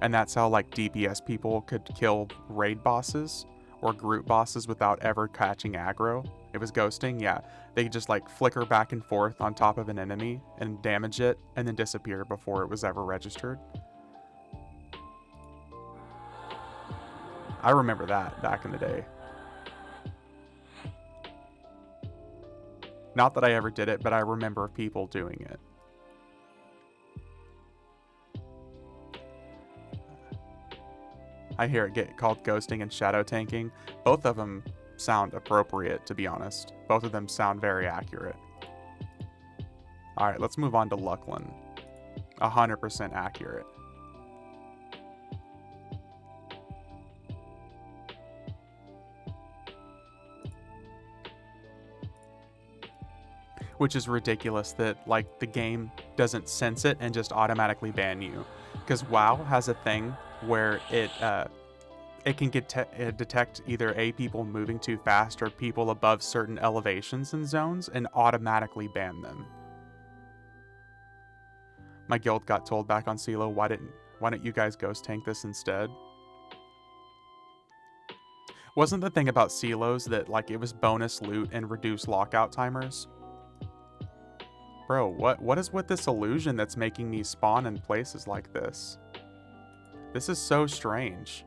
And that's how like DPS people could kill raid bosses or group bosses without ever catching aggro. It was ghosting, yeah. They just like flicker back and forth on top of an enemy and damage it and then disappear before it was ever registered. I remember that back in the day. Not that I ever did it, but I remember people doing it. I hear it get called ghosting and shadow tanking. Both of them sound appropriate, to be honest. Both of them sound very accurate. All right, let's move on to Lucklin. 100% accurate. Which is ridiculous that like the game doesn't sense it and just automatically ban you. Because WoW has a thing where it can detect either people moving too fast or people above certain elevations and zones and automatically ban them. My guild got told back on CeeLo, why don't you guys ghost tank this instead? Wasn't the thing about CeeLos that like it was bonus loot and reduced lockout timers? Bro, what is with this illusion that's making me spawn in places like this? This is so strange.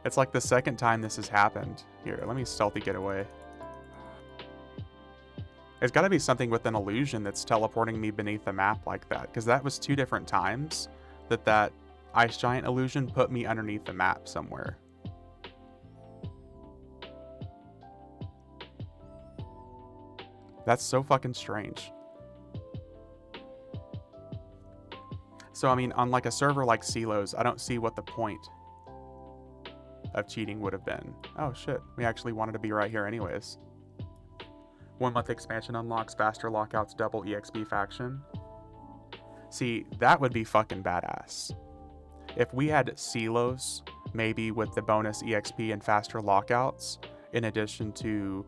It's like the second time this has happened. Here, let me stealthy get away. There's got to be something with an illusion that's teleporting me beneath the map like that, because that was 2 different times that ice giant illusion put me underneath the map somewhere. That's so fucking strange. So, I mean, on like a server like CeeLo's, I don't see what the point of cheating would have been. Oh shit, we actually wanted to be right here anyways. 1 month expansion unlocks faster lockouts, double EXP faction. See, that would be fucking badass. If we had CeeLos, maybe with the bonus EXP and faster lockouts, in addition to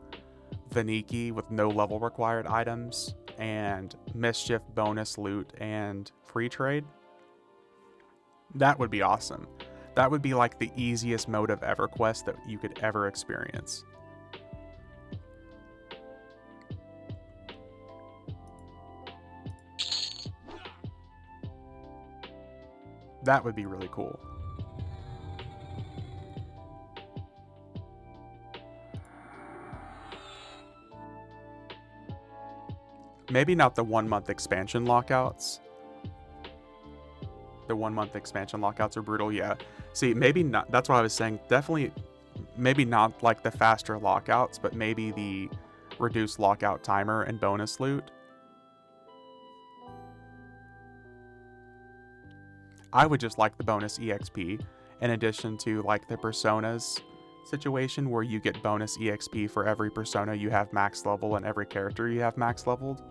Veniki with no level required items, and Mischief bonus loot and free trade, that would be awesome. That would be like the easiest mode of EverQuest that you could ever experience. That would be really cool. Maybe not the 1 month expansion lockouts. The 1 month expansion lockouts are brutal, yeah. See, maybe not, that's what I was saying. Definitely, maybe not like the faster lockouts, but maybe the reduced lockout timer and bonus loot. I would just like the bonus EXP, in addition to like the personas situation where you get bonus EXP for every persona you have max level and every character you have max leveled.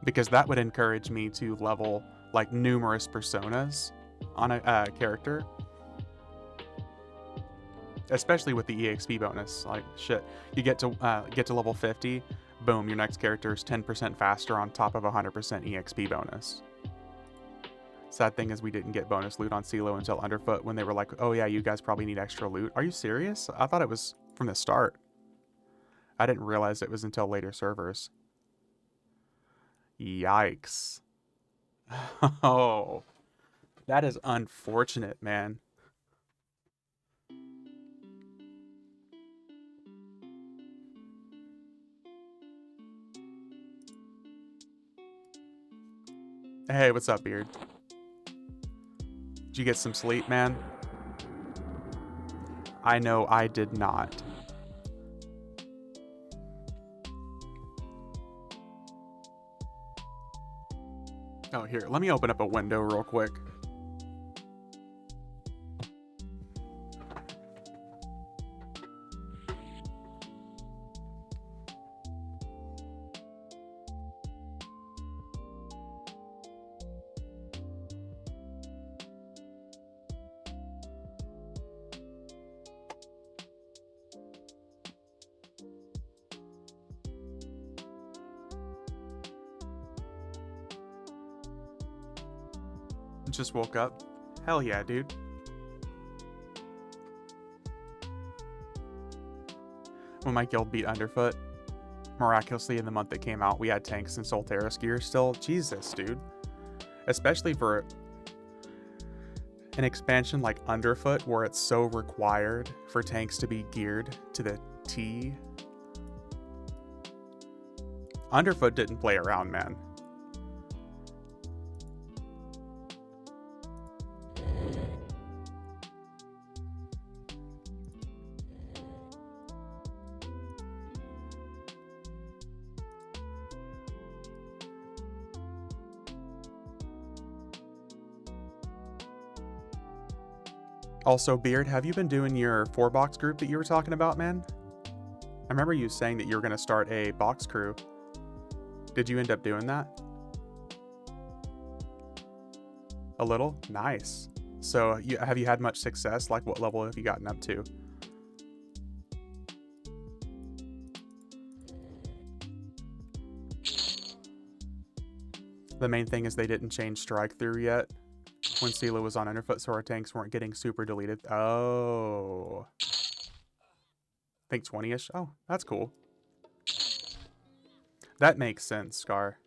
Because that would encourage me to level like numerous personas on a character. Especially with the EXP bonus. Like shit, you get to level 50, boom, your next character is 10% faster on top of 100% EXP bonus. Sad thing is we didn't get bonus loot on CeeLo until Underfoot when they were like, oh yeah, you guys probably need extra loot. Are you serious? I thought it was from the start. I didn't realize it was until later servers. Yikes. Oh, that is unfortunate, man. Hey, what's up, Beard? Did you get some sleep, man? I know I did not. Oh, here, let me open up a window real quick. Just woke up. Hell yeah, dude. When my guild beat Underfoot, miraculously in the month that came out, we had tanks and Solteris gear still. Jesus, dude. Especially for an expansion like Underfoot, where it's so required for tanks to be geared to the T. Underfoot didn't play around, man. Also, Beard, have you been doing your 4-box group that you were talking about, man? I remember you saying that you were going to start a box crew. Did you end up doing that? A little? Nice. So, have you had much success? Like, what level have you gotten up to? The main thing is they didn't change strike through yet. When Sela was on underfoot, so our tanks weren't getting super deleted. Oh. I think 20-ish. Oh, that's cool. That makes sense, Scar.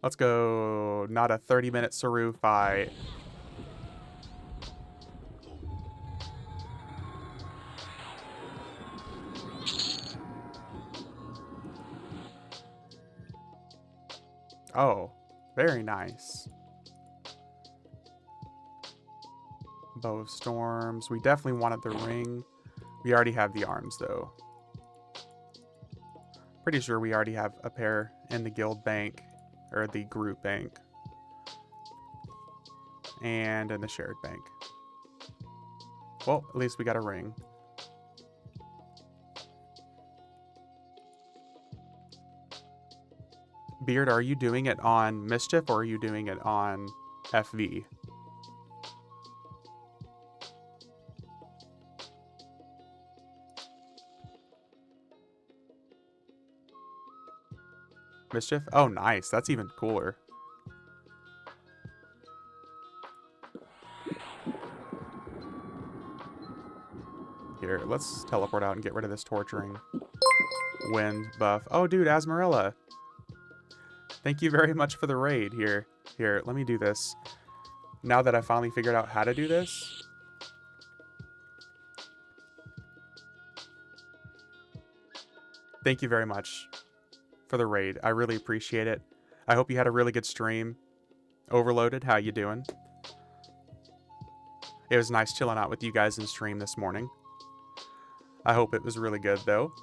Let's go. Not a 30-minute Saru fight. Oh, very nice. Bow of Storms. We definitely wanted the ring. We already have the arms, though. Pretty sure we already have a pair in the guild bank, or the group bank. And in the shared bank. Well, at least we got a ring. Beard, are you doing it on Mischief or are you doing it on FV? Mischief? Oh, nice. That's even cooler. Here, let's teleport out and get rid of this torturing wind buff. Oh, dude, Asmarilla. Thank you very much for the raid here. Here, let me do this. Now that I finally figured out how to do this. Thank you very much for the raid. I really appreciate it. I hope you had a really good stream. Overloaded, how you doing? It was nice chilling out with you guys in stream this morning. I hope it was really good, though.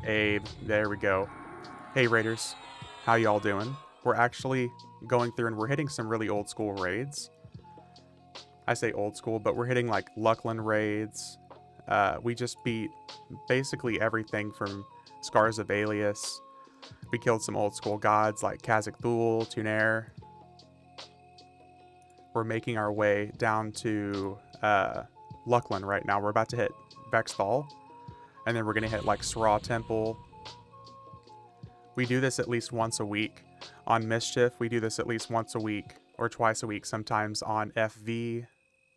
Abe, there we go. Hey Raiders, how y'all doing? We're actually going through and we're hitting some really old school raids. I say old school, but we're hitting like Luckland raids. We just beat basically everything from Scars of Alias. We killed some old school gods like Kazic Thul, Tunair. We're making our way down to Luckland right now. We're about to hit Vexthal. And then we're going to hit like Sra Temple. We do this at least once a week. On Mischief, we do this at least once a week or twice a week. Sometimes on FV,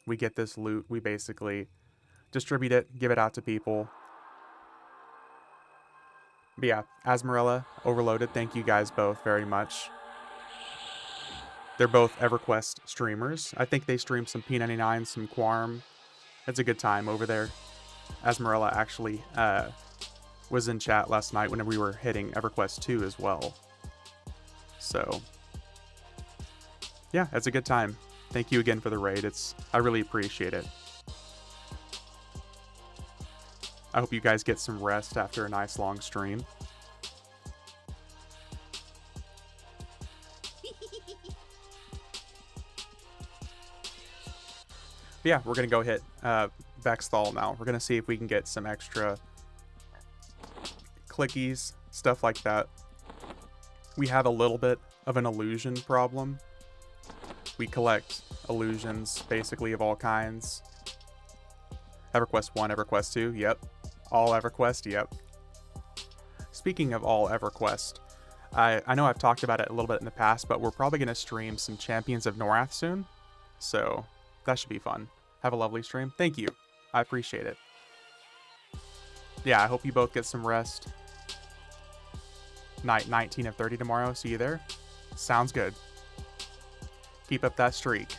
we get this loot. We basically distribute it, give it out to people. But yeah, Asmarilla, Overloaded, thank you guys both very much. They're both EverQuest streamers. I think they stream some P99, some Quarm. It's a good time over there. Asmarilla actually was in chat last night when we were hitting EverQuest 2 as well. So, yeah, it's a good time. Thank you again for the raid. I really appreciate it. I hope you guys get some rest after a nice long stream. But yeah, we're going to go hit Vexthal now. We're going to see if we can get some extra clickies, stuff like that. We have a little bit of an illusion problem. We collect illusions basically of all kinds. EverQuest 1, EverQuest 2, yep. All EverQuest, yep. Speaking of all EverQuest, I know I've talked about it a little bit in the past, but we're probably going to stream some Champions of Norrath soon. So that should be fun. Have a lovely stream. Thank you. I appreciate it. Yeah, I hope you both get some rest. Night 19 of 30 tomorrow. See you there. Sounds good. Keep up that streak.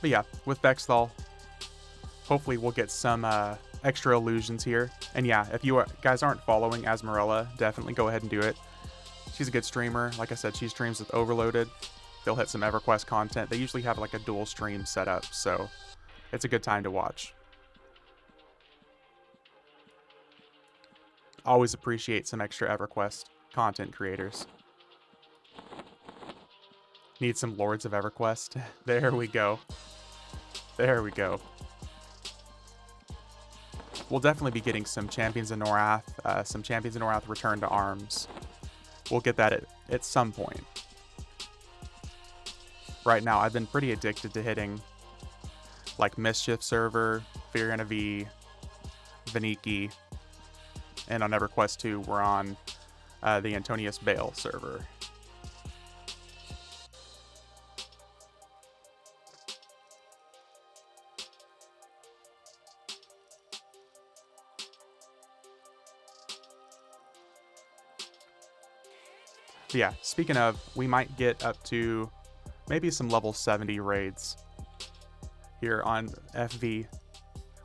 But yeah, with Vexthal, hopefully we'll get some extra illusions here. And yeah, if you guys aren't following Asmarilla, definitely go ahead and do it. She's a good streamer. Like I said, she streams with Overloaded. they'll hit some EverQuest content. They usually have like a dual stream set up, so it's a good time to watch. Always appreciate some extra EverQuest content creators. Need some Lords of EverQuest. There we go. There we go. We'll definitely be getting some Champions of Norrath, some Champions of Norrath Return to Arms. We'll get that at some point. Right now, I've been pretty addicted to hitting like Mischief server, Fear V, Veniki, and on EverQuest 2, we're on the Antonius Bale server. Yeah, speaking of, we might get up to maybe some level 70 raids here on FV.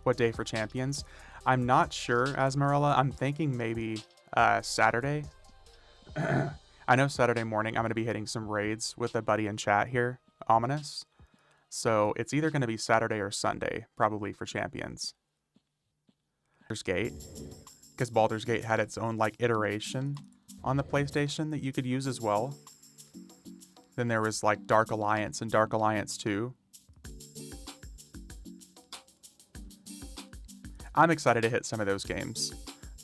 What day for champions? I'm not sure, Asmarella. I'm thinking maybe Saturday. I know Saturday morning I'm going to be hitting some raids with a buddy in chat here, Ominous. So it's either going to be Saturday or Sunday, probably for champions. Baldur's Gate, because Baldur's Gate had its own like iteration on the PlayStation that you could use as well. Then there was like Dark Alliance and Dark Alliance 2. I'm excited to hit some of those games.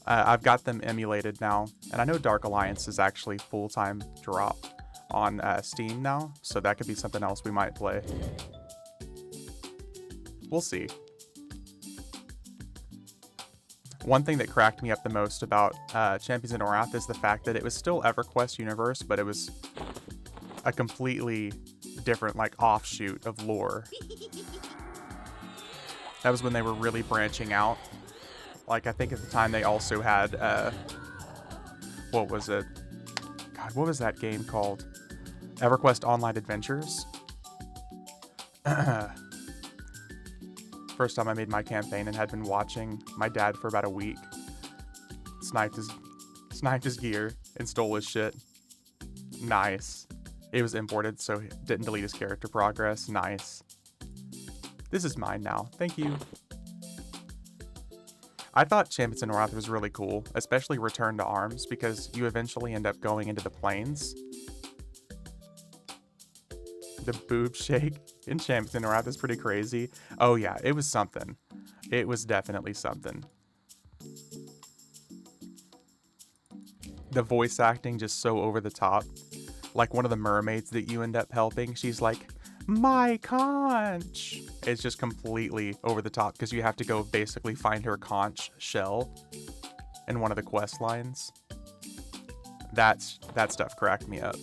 I've got them emulated now, and I know Dark Alliance is actually full-time drop on Steam now, so that could be something else we might play. We'll see. One thing that cracked me up the most about Champions of Norrath is the fact that it was still EverQuest universe, but it was a completely different, like, offshoot of lore. That was when they were really branching out. Like, I think at the time they also had, what was it? God, what was that game called? EverQuest Online Adventures? First time I made my campaign and had been watching my dad for about a week. Sniped his gear and stole his shit. Nice. It was imported, so he didn't delete his character progress. Nice. This is mine now. Thank you. I thought Champions of Norrath was really cool, especially Return to Arms, because you eventually end up going into the plains. The boob shake in Champions of Norrath is pretty crazy. Oh yeah, it was something. It was definitely something. The voice acting just so over the top. Like one of the mermaids that you end up helping, she's like, "My conch." It's just completely over the top because you have to go basically find her conch shell in one of the quest lines. That stuff cracked me up.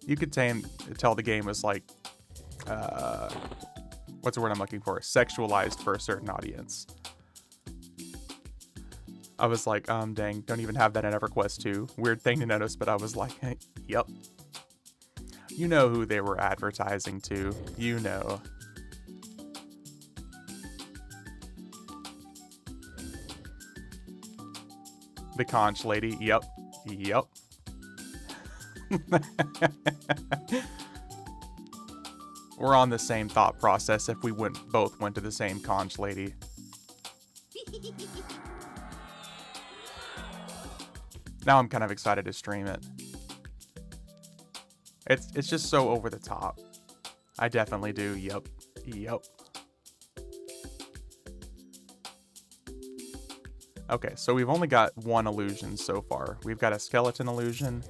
You could tell the game was like, what's the word I'm looking for? Sexualized for a certain audience. I was like, dang, don't even have that in EverQuest 2. Weird thing to notice, but I was like, hey, yep. You know who they were advertising to. You know. The conch lady. Yep. Yep. We're on the same thought process if we both went to the same conch lady. Now I'm kind of excited to stream it. It's just so over the top. I definitely do. Yep. Yep. Okay, so we've only got one illusion so far. We've got a skeleton illusion.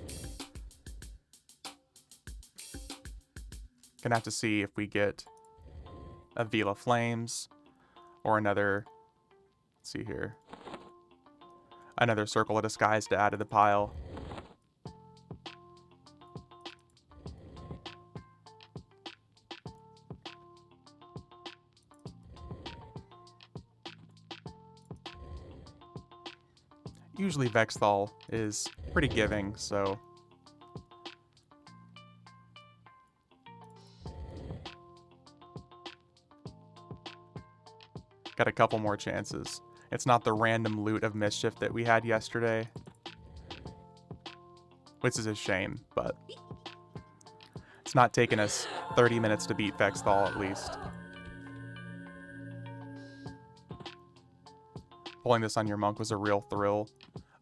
Gonna have to see if we get a Vila Flames or another, let's see here, another Circle of Disguise to add to the pile. Usually Vexthal is pretty giving, so got a couple more chances. It's not the random loot of mischief that we had yesterday, which is a shame, but It's not taking us 30 minutes to beat Vex Thul, at least. Pulling this on your monk was a real thrill.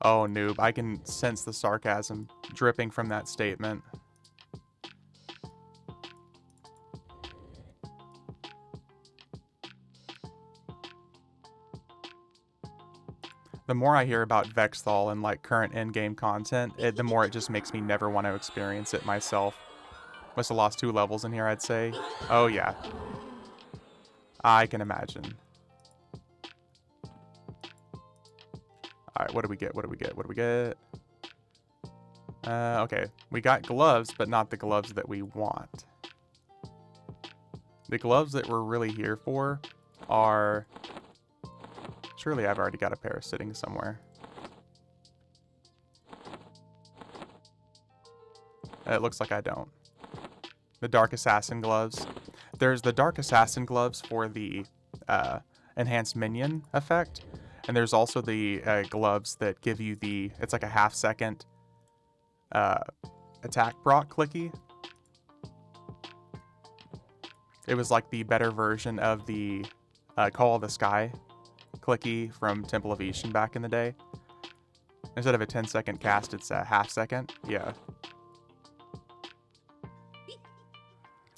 Oh, noob. I can sense the sarcasm dripping from that statement. The more I hear about Vex Thul and like current in-game content, the more it just makes me never want to experience it myself. Must have lost 2 levels in here, I'd say. Oh yeah. I can imagine. Alright, what do we get? What do we get? What do we get? Okay. We got gloves, but not the gloves that we want. The gloves that we're really here for are... Surely I've already got a pair sitting somewhere. It looks like I don't. The Dark Assassin gloves. There's the Dark Assassin gloves for the enhanced minion effect. And there's also the gloves that give you the... It's like a half-second attack proc clicky. It was like the better version of the Call of the Sky clicky from Temple of Ishin back in the day. Instead of a 10-second cast, it's a half-second. Yeah.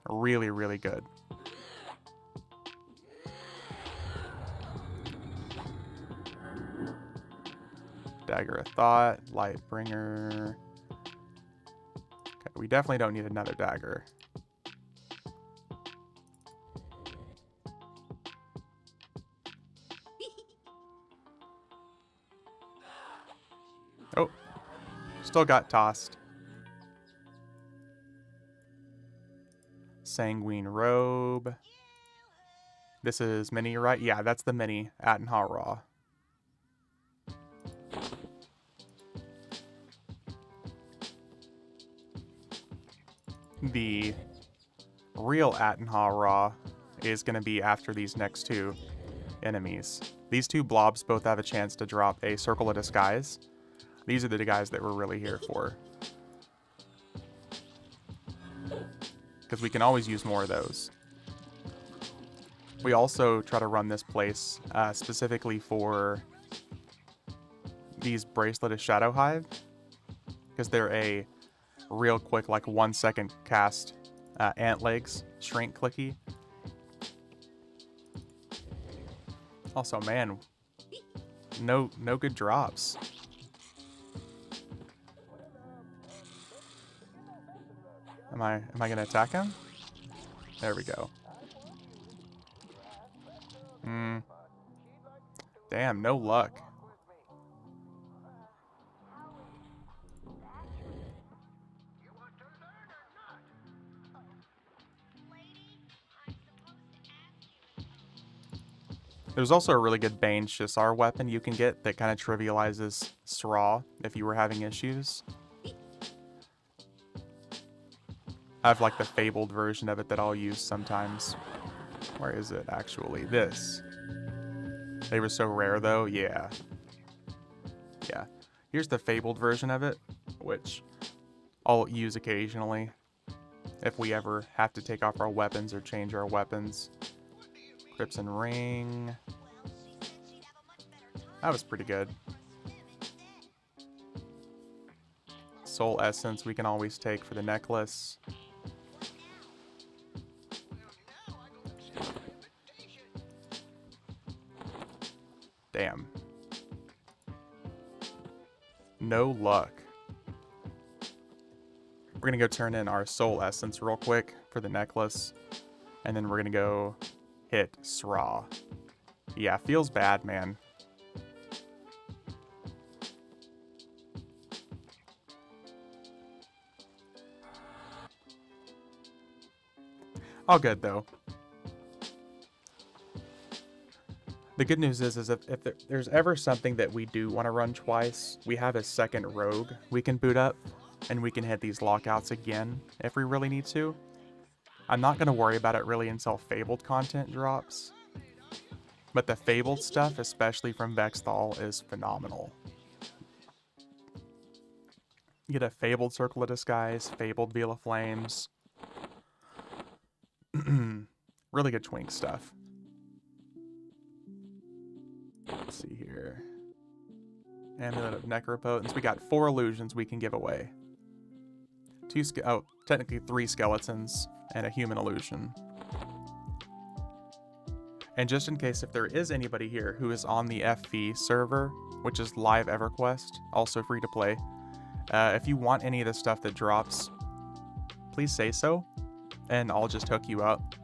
Really, really good. Dagger of Thought, Lightbringer. Okay, we definitely don't need another dagger. Oh, still got tossed. Sanguine Robe. This is mini, right? Yeah, that's the mini Atenha Raw. The real Atenha Raw is going to be after these next 2 enemies. These 2 blobs both have a chance to drop a Circle of Disguise. These are the guys that we're really here for. Because we can always use more of those. We also try to run this place specifically for these Bracelet of Shadow Hive. Because they're a real quick, like 1-second cast ant legs shrink clicky. Also, man, no good drops. Am I gonna attack him? There we go. Damn, no luck. There's also a really good Bane Shisar weapon you can get that kind of trivializes Straw if you were having issues. I have like the fabled version of it that I'll use sometimes. Where is it actually? This. They were so rare though, yeah. Yeah. Here's the fabled version of it, which I'll use occasionally if we ever have to take off our weapons or change our weapons. Crimson Ring. That was pretty good. Soul Essence we can always take for the necklace. Damn. No luck. We're gonna go turn in our Soul Essence real quick for the necklace. And then we're gonna go hit Sra. Yeah, feels bad, man. All good, though. The good news is if there's ever something that we do want to run twice, we have a second rogue we can boot up, and we can hit these lockouts again if we really need to. I'm not going to worry about it really until Fabled content drops. But the Fabled stuff, especially from Vex Thul, is phenomenal. You get a Fabled Circle of Disguise, Fabled Veil of Flames, Really good twink stuff. Let's see here. Amulet of Necropotence. We got 4 illusions we can give away. Technically 3 skeletons and a human illusion. And just in case if there is anybody here who is on the FV server, which is live EverQuest, also free to play, if you want any of the stuff that drops, please say so, and I'll just hook you up.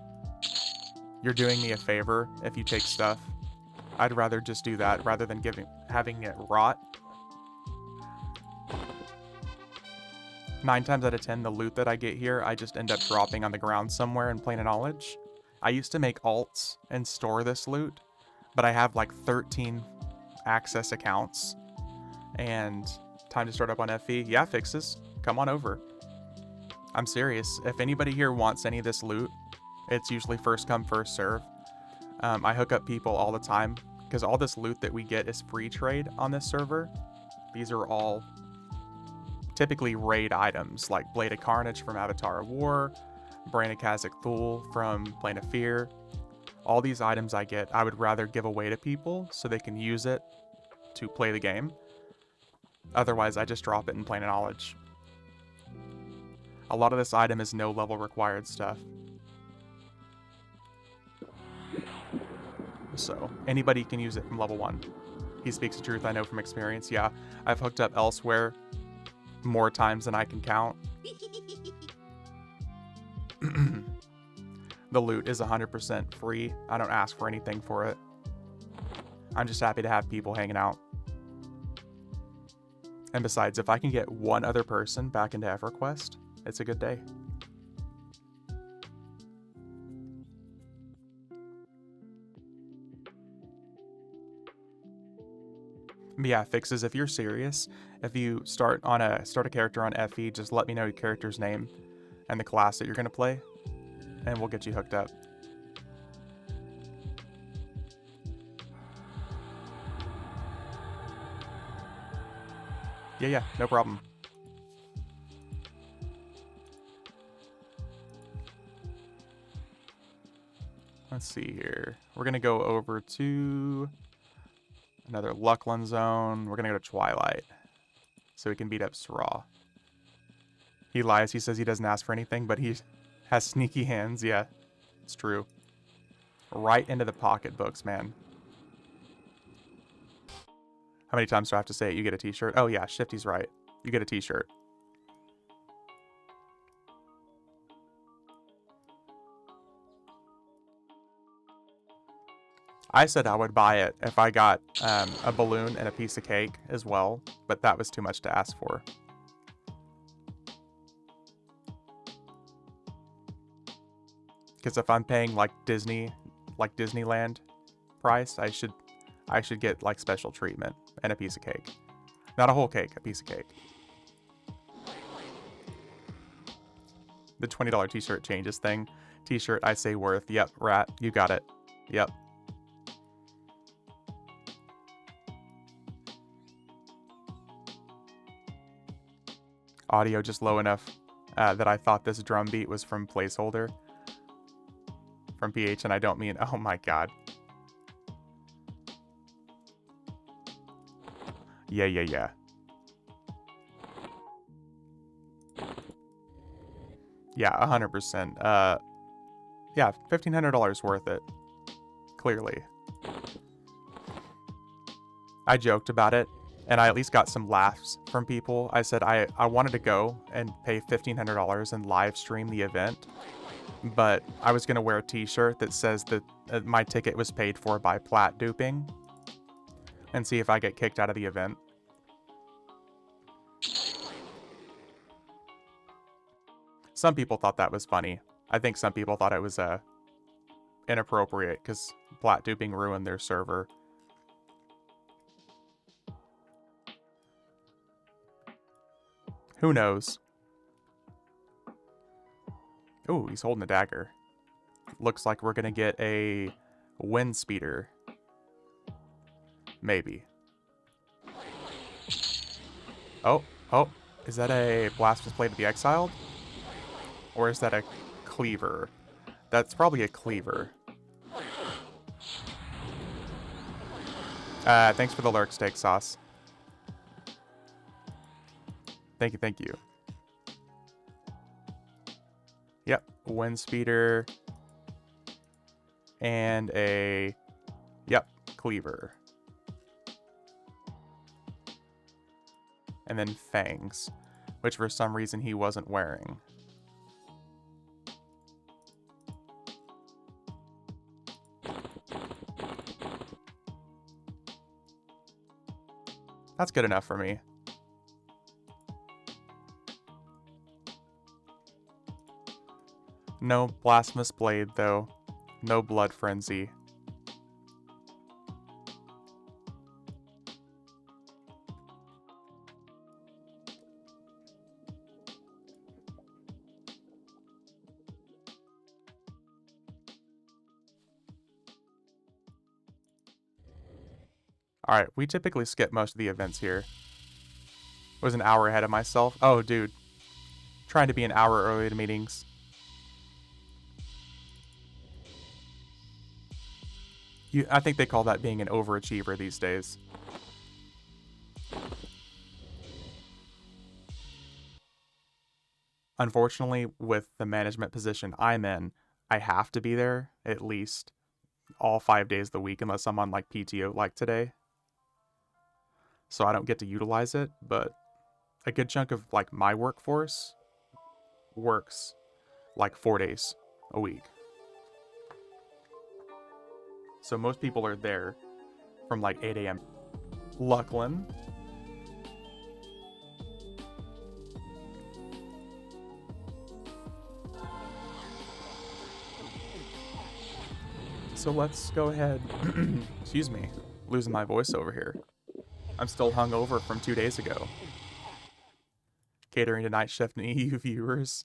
You're doing me a favor if you take stuff. I'd rather just do that rather than having it rot. 9 times out of 10, the loot that I get here, I just end up dropping on the ground somewhere in plain knowledge. I used to make alts and store this loot, but I have like 13 access accounts. And time to start up on FE. Yeah, fixes. Come on over. I'm serious. If anybody here wants any of this loot, it's usually first come, first serve. I hook up people all the time because all this loot that we get is free trade on this server. These are all typically raid items like Blade of Carnage from Avatar of War, Brain of Kazic Thul from Plane of Fear. All these items I get, I would rather give away to people so they can use it to play the game. Otherwise, I just drop it in plain knowledge. A lot of this item is no level required stuff. So, anybody can use it from level 1. He speaks the truth, I know from experience. Yeah, I've hooked up elsewhere more times than I can count. The loot is 100% free. I don't ask for anything for it. I'm just happy to have people hanging out. And besides, if I can get one other person back into EverQuest, it's a good day. But yeah, fixes, if you're serious, if you start a character on FE, just let me know your character's name and the class that you're going to play, and we'll get you hooked up. Yeah, no problem. Let's see here. We're going to go over to another Luckland zone. We're going to go to Twilight so we can beat up Sraw. He lies. He says he doesn't ask for anything, but he has sneaky hands. Yeah, it's true. Right into the pocketbooks, man. How many times do I have to say it? You get a t-shirt? Oh yeah, Shifty's right. You get a t-shirt. I said I would buy it if I got a balloon and a piece of cake as well, but that was too much to ask for. Because if I'm paying like Disneyland price, I should get like special treatment and a piece of cake. Not a whole cake, a piece of cake. The $20 t-shirt changes thing. T-shirt, I say worth. Yep, rat, you got it. Yep. Audio just low enough that I thought this drum beat was from Placeholder. From PH, and I don't mean, oh my god. Yeah. Yeah, 100%. Yeah, $1,500 worth it. Clearly. I joked about it, and I at least got some laughs from people. I said I wanted to go and pay $1,500 and live stream the event, but I was going to wear a t-shirt that says that my ticket was paid for by plat duping and see if I get kicked out of the event. Some people thought that was funny. I think some people thought it was inappropriate because plat duping ruined their server. Who knows? Ooh, he's holding a dagger. Looks like we're gonna get a wind speeder. Maybe. Oh, is that a Blasphemous Blade of the Exiled? Or is that a cleaver? That's probably a cleaver. Thanks for the lurk steak sauce. Thank you, thank you. Yep, wind speeder. And a, yep, cleaver. And then fangs, which for some reason he wasn't wearing. That's good enough for me. No blasphemous blade, though. No blood frenzy. Alright, we typically skip most of the events here. Was an hour ahead of myself. Oh, dude. Trying to be an hour early to meetings. I think they call that being an overachiever these days. Unfortunately, with the management position I'm in, I have to be there at least all 5 days of the week unless I'm on like PTO like today. So I don't get to utilize it, but a good chunk of like my workforce works like 4 days a week. So most people are there from like 8 a.m. Lucklin. So let's go ahead. Excuse me, losing my voice over here. I'm still hungover from 2 days ago. Catering to night shift and EU viewers.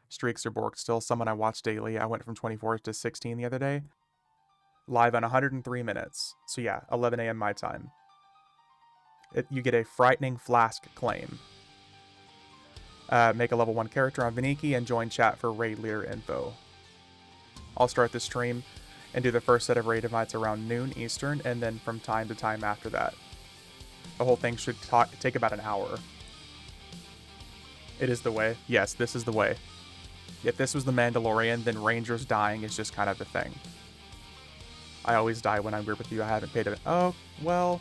Streaks are Bork still someone I watch daily. I went from 24 to 16 the other day. Live on 103 minutes. So yeah, 11 a.m. my time. You get a frightening flask claim. Make a level 1 character on Veniki and join chat for raid leader info. I'll start the stream and do the first set of raid invites around noon Eastern, and then from time to time after that. The whole thing should take about an hour. It is the way. Yes, this is the way. If this was the Mandalorian, then Rangers dying is just kind of the thing. I always die when I'm group with you. I haven't paid it. Oh, well.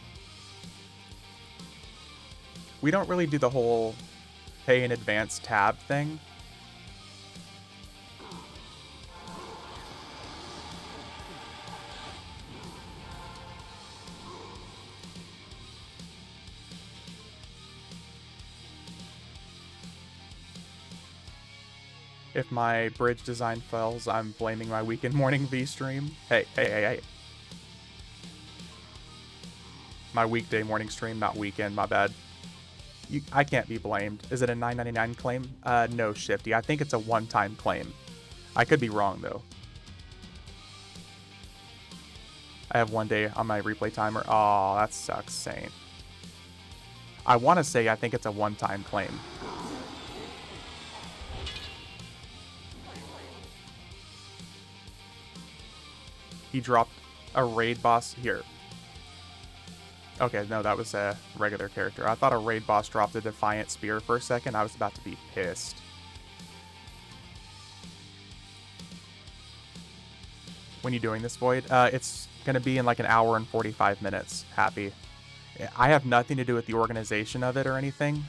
We don't really do the whole pay in advance tab thing. If my bridge design fails, I'm blaming my weekend morning V stream. Hey. My weekday morning stream, not weekend, my bad. I can't be blamed. Is it a $9.99 claim? No, Shifty. I think it's a one-time claim. I could be wrong, though. I have 1 day on my replay timer. Oh, that sucks, Saint. I want to say I think it's a one-time claim. He dropped a raid boss here. Okay, no, that was a regular character. I thought a raid boss dropped a Defiant Spear for a second. I was about to be pissed. When you doing this, Void? It's going to be in like an hour and 45 minutes. Happy. I have nothing to do with the organization of it or anything.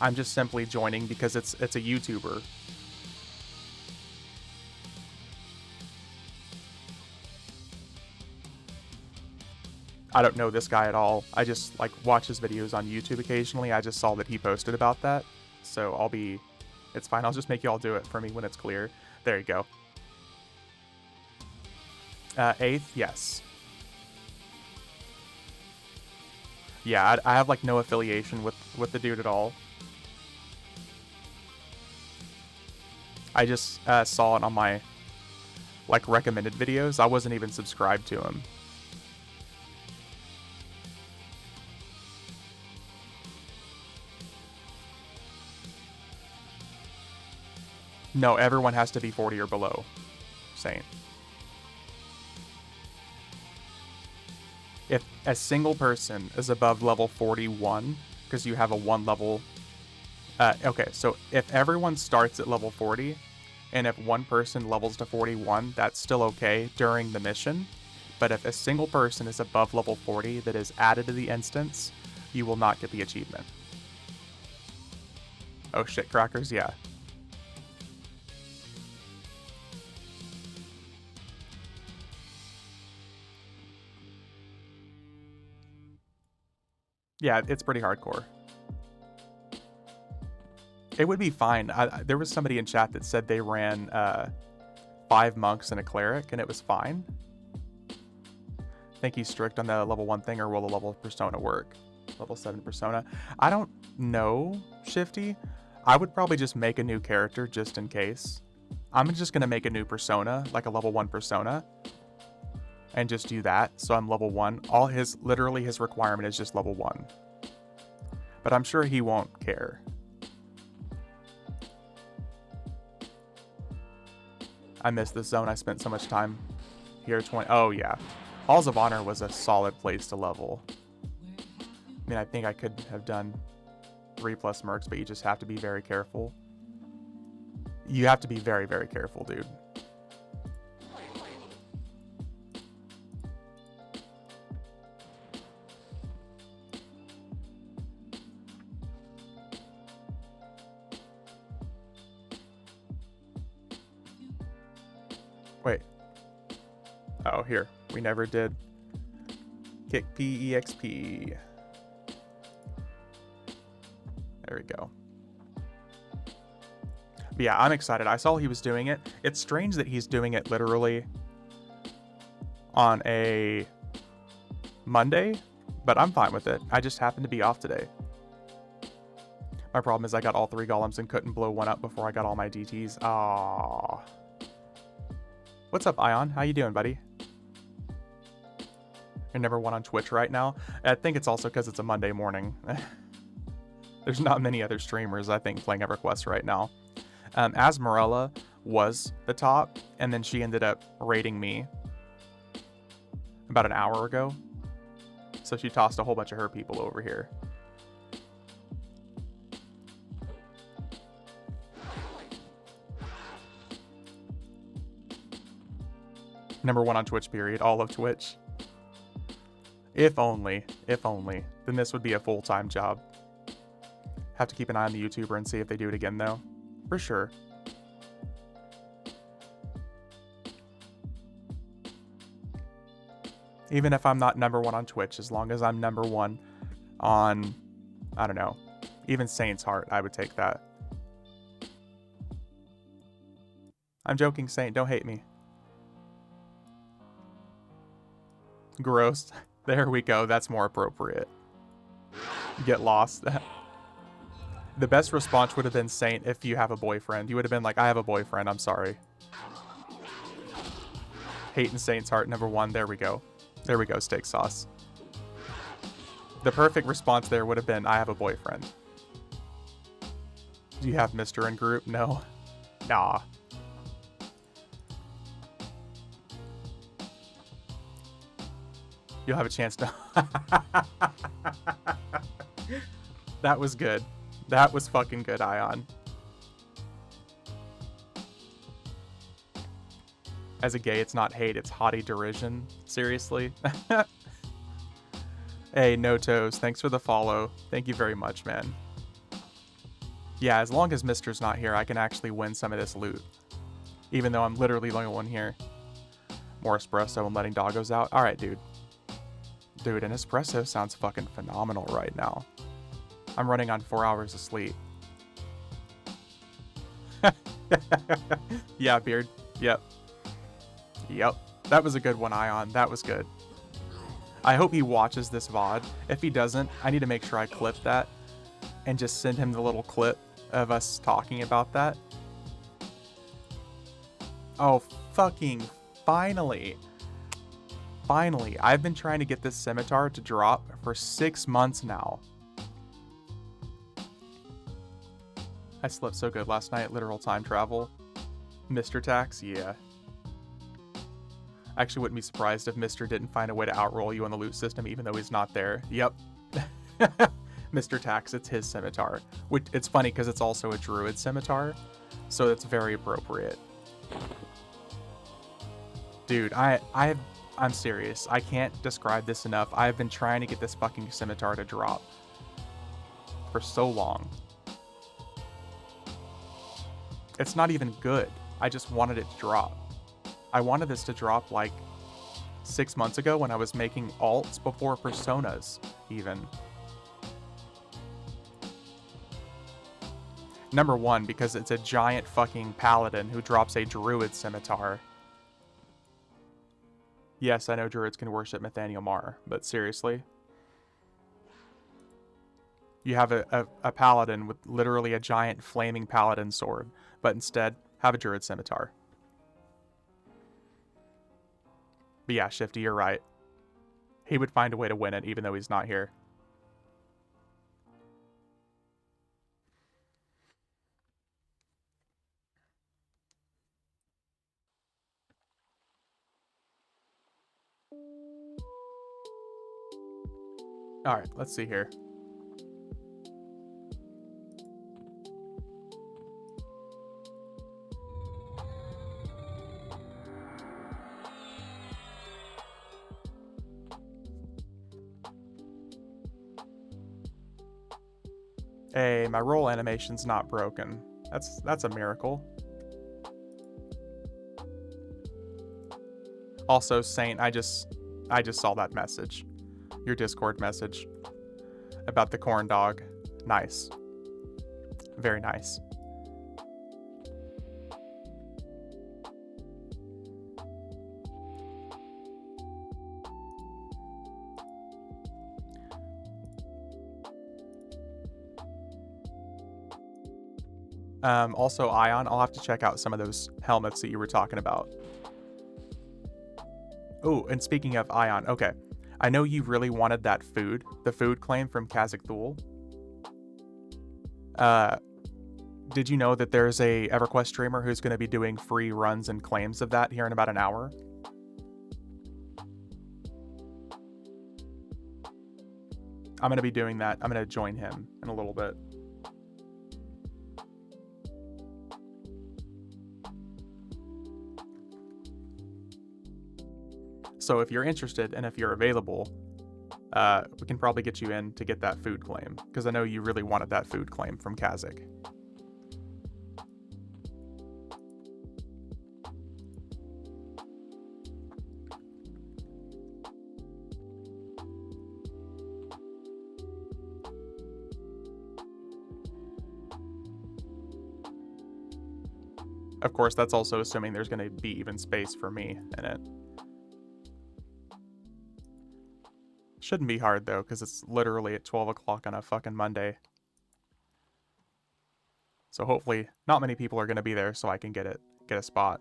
I'm just simply joining because it's a YouTuber. I don't know this guy at all. I just like watch his videos on YouTube occasionally. I just saw that he posted about that. So it's fine. I'll just make you all do it for me when it's clear. There you go. 8th, yes. Yeah, I have like no affiliation with the dude at all. I just saw it on my like recommended videos. I wasn't even subscribed to him. No, everyone has to be 40 or below. Saint. If a single person is above level 41, because you have a 1 level... okay, so if everyone starts at level 40, and if one person levels to 41, that's still okay during the mission. But if a single person is above level 40 that is added to the instance, you will not get the achievement. Oh shit, crackers, yeah. Yeah, it's pretty hardcore. It would be fine. There was somebody in chat that said they ran 5 monks and a cleric, and it was fine. Think he's strict on the level 1 thing, or will the level persona work? Level 7 persona. I don't know, Shifty. I would probably just make a new character just in case. I'm just going to make a new persona, like a level 1 persona, and just do that. So I'm level 1. Literally his requirement is just level 1. But I'm sure he won't care. I missed this zone. I spent so much time here. Oh, yeah. Halls of Honor was a solid place to level. I mean, I think I could have done 3+ mercs, but you just have to be very careful. You have to be very, very careful, dude. Wait. Oh, here. We never did. Kick PEXP. There we go. But yeah, I'm excited. I saw he was doing it. It's strange that he's doing it literally on a Monday, but I'm fine with it. I just happened to be off today. My problem is I got all 3 golems and couldn't blow one up before I got all my DTs. Aww. What's up, Ion? How you doing, buddy? You're number 1 on Twitch right now. I think it's also because it's a Monday morning. There's not many other streamers, I think, playing EverQuest right now. Asmarella was the top, and then she ended up raiding me about an hour ago. So she tossed a whole bunch of her people over here. Number 1 on Twitch, period. All of Twitch. If only. If only. Then this would be a full-time job. Have to keep an eye on the YouTuber and see if they do it again, though. For sure. Even if I'm not number 1 on Twitch, as long as I'm number 1 on, I don't know, even Saint's Heart, I would take that. I'm joking, Saint. Don't hate me. Gross. There we go. That's more appropriate. Get lost. The best response would have been, Saint, if you have a boyfriend. You would have been like, I have a boyfriend. I'm sorry. Hate and Saint's Heart, number 1. There we go. There we go, steak sauce. The perfect response there would have been, I have a boyfriend. Do you have Mr. in group? No. Nah. You'll have a chance to... That was good. That was fucking good, Ion. As a gay, it's not hate, it's haughty derision. Seriously? Hey, No Toes, thanks for the follow. Thank you very much, man. Yeah, as long as Mister's not here, I can actually win some of this loot. Even though I'm literally the only one here. More espresso and letting doggos out. Alright, dude. Dude, an espresso sounds fucking phenomenal right now. I'm running on 4 hours of sleep. Yeah, Beard. Yep. Yep. That was a good one, Ion. That was good. I hope he watches this VOD. If he doesn't, I need to make sure I clip that and just send him the little clip of us talking about that. Oh, fucking finally. Finally. I've been trying to get this scimitar to drop for 6 months now. I slept so good last night, literal time travel. Mr. Tax, yeah. I actually wouldn't be surprised if Mr. didn't find a way to outroll you on the loot system even though he's not there. Yep. Mr. Tax, it's his scimitar. Which, it's funny because it's also a druid scimitar, so it's very appropriate. Dude, I'm serious. I can't describe this enough. I've been trying to get this fucking scimitar to drop for so long. It's not even good. I just wanted it to drop. I wanted this to drop like 6 months ago when I was making alts before personas, even. Number one, because it's a giant fucking paladin who drops a druid scimitar. Yes, I know druids can worship Nathaniel Marr, but seriously? You have a paladin with literally a giant flaming paladin sword, but instead, have a druid scimitar. But yeah, Shifty, you're right. He would find a way to win it even though he's not here. Alright, let's see here. Hey, my roll animation's not broken. That's a miracle. Also, Saint, I just saw that message. Your Discord message about the corn dog. Nice. Very nice. Also, Ion, I'll have to check out some of those helmets that you were talking about. Oh, and speaking of Ion, okay. I know you really wanted that food, the food claim from Kazic Thul. Did you know that there's a EverQuest streamer who's going to be doing free runs and claims of that here in about an hour? I'm going to be doing that. I'm going to join him in a little bit. So if you're interested and if you're available, we can probably get you in to get that food claim, because I know you really wanted that food claim from Kazic. Of course, that's also assuming there's going to be even space for me in it. Shouldn't be hard, though, because it's literally at 12 o'clock on a fucking Monday. So hopefully, not many people are going to be there so I can get a spot.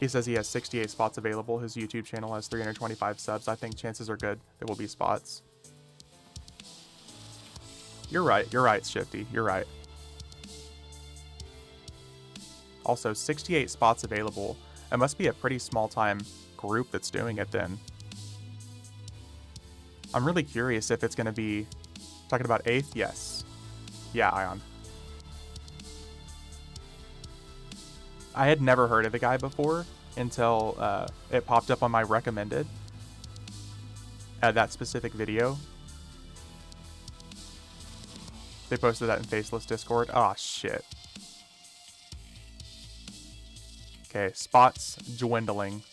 He says he has 68 spots available. His YouTube channel has 325 subs. I think chances are good there will be spots. You're right, Shifty. You're right. Also, 68 spots available. It must be a pretty small time group that's doing it then. I'm really curious if it's going to be... Talking about 8th? Yes. Yeah, Ion. I had never heard of the guy before until it popped up on my recommended. That specific video. They posted that in Faceless Discord. Oh, shit. Okay, spots dwindling.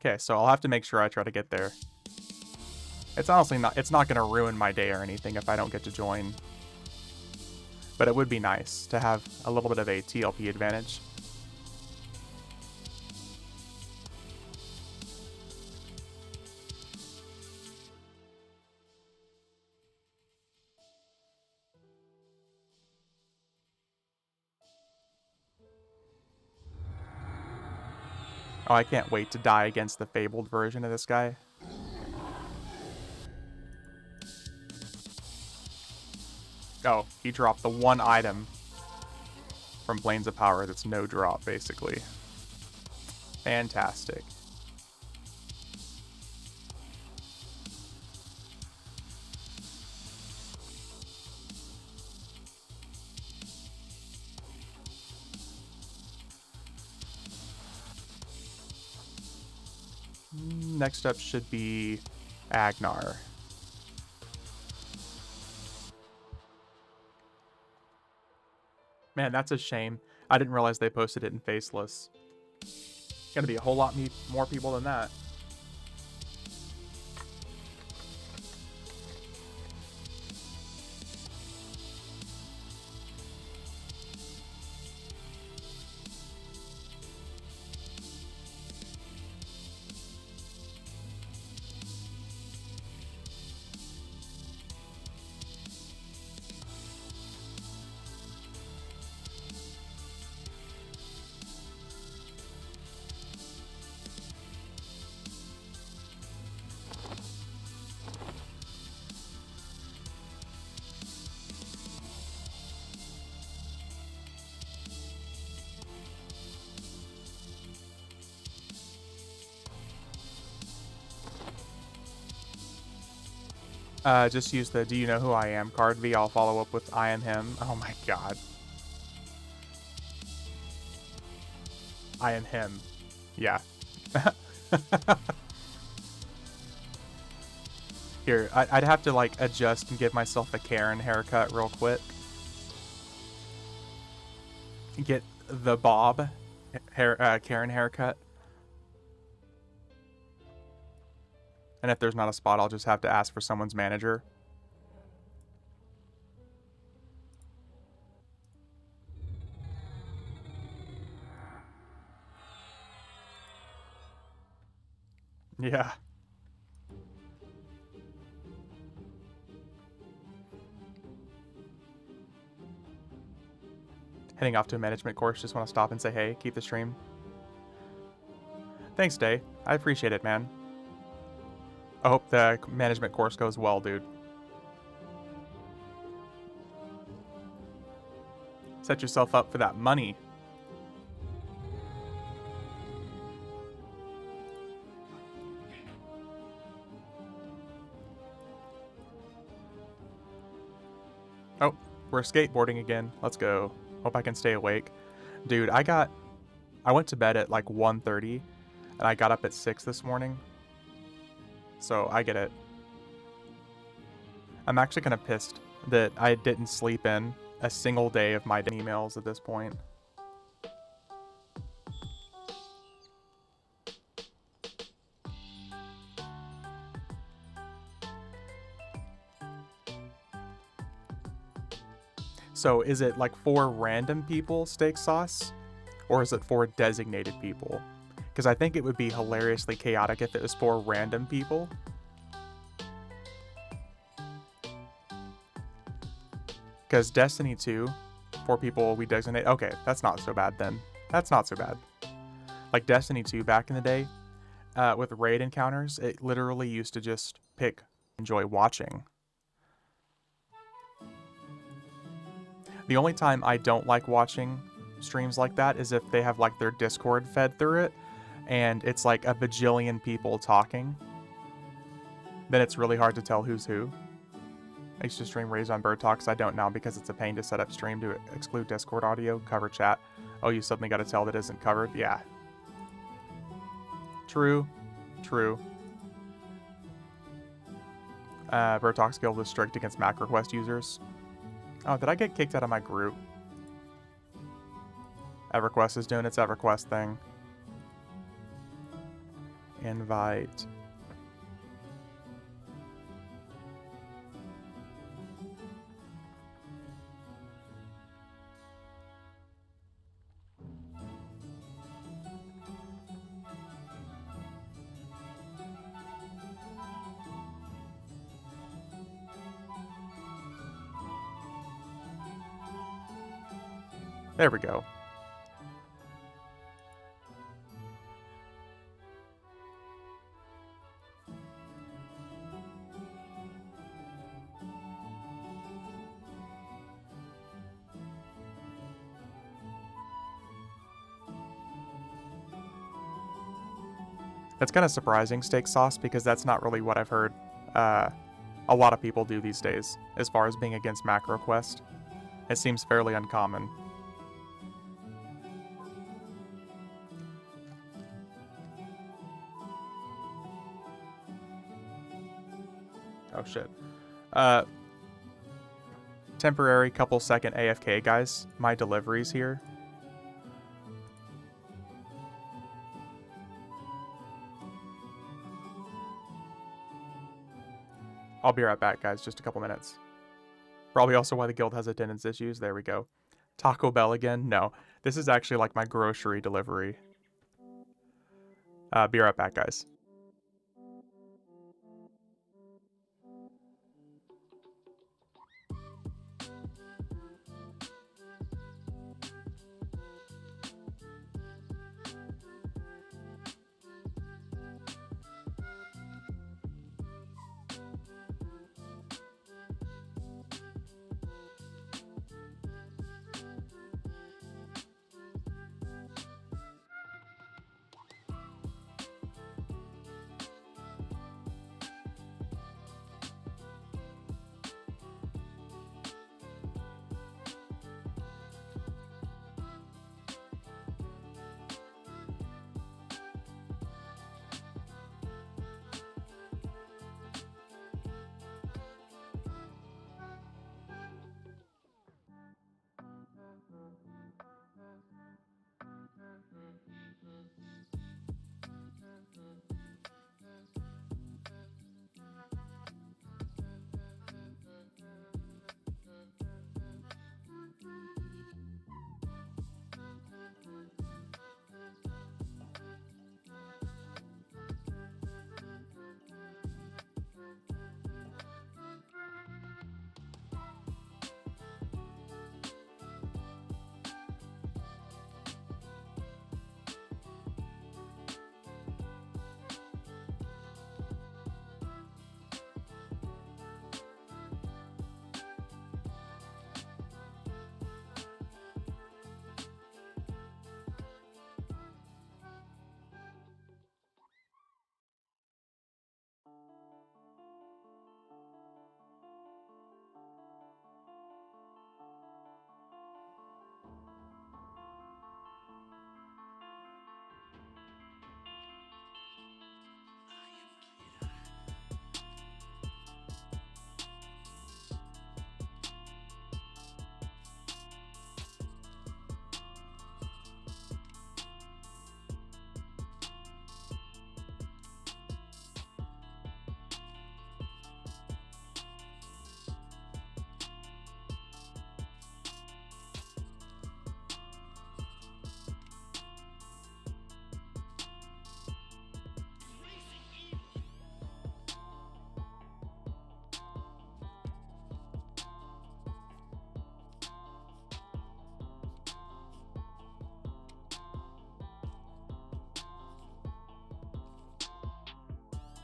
Okay, so I'll have to make sure I try to get there. It's honestly not, it's not going to ruin my day or anything if I don't get to join. but it would be nice to have a little bit of a TLP advantage. Oh, I can't wait to die against the fabled version of this guy. Oh, he dropped the one item from Planes of Power that's no drop, basically. Fantastic. Next up should be Agnar. Man, that's a shame. I didn't realize they posted it in Faceless. Gonna be a whole lot more people than that. Just use the "Do you know who I am" card V. I'll follow up with "I am him." Oh my god. I am him. Yeah. Here, I'd have to like adjust and give myself a Karen haircut real quick. Get the Bob Karen haircut. And if there's not a spot, I'll just have to ask for someone's manager. Yeah. Heading off to a management course, just want to stop and say hey, keep the stream. Thanks, Day. I appreciate it, man. I hope the management course goes well, dude. Set yourself up for that money. Oh, we're skateboarding again. Let's go. Hope I can stay awake. Dude, I went to bed at like 1:30 and I got up at 6 this morning. So I get it. I'm actually kind of pissed that I didn't sleep in a single day of my emails at this point. So is it like for random people, steak sauce? Or is it for designated people? Because I think it would be hilariously chaotic if it was for random people. Because Destiny 2, for people we designate... Okay, that's not so bad then. That's not so bad. Like Destiny 2 back in the day, with raid encounters, it literally used to just pick enjoy watching. The only time I don't like watching streams like that is if they have like their Discord fed through it, and it's like a bajillion people talking. Then it's really hard to tell who's who. I used to stream Raised on Bird Talks. I don't now because it's a pain to set up stream to exclude Discord audio, cover chat. Oh, you suddenly got to tell that isn't covered? Yeah. True. True. Bird Talks Guild is strict against Mac request users. Oh, did I get kicked out of my group? EverQuest is doing its EverQuest thing. Invite. There we go. That's kind of surprising, steak sauce, because that's not really what I've heard a lot of people do these days, as far as being against macro quest. It seems fairly uncommon. Oh shit. Temporary couple second AFK, guys. My delivery's here. I'll be right back, guys. Just a couple minutes. Probably also why the guild has attendance issues. There we go. Taco Bell again? No. This is actually like my grocery delivery. Be right back, guys.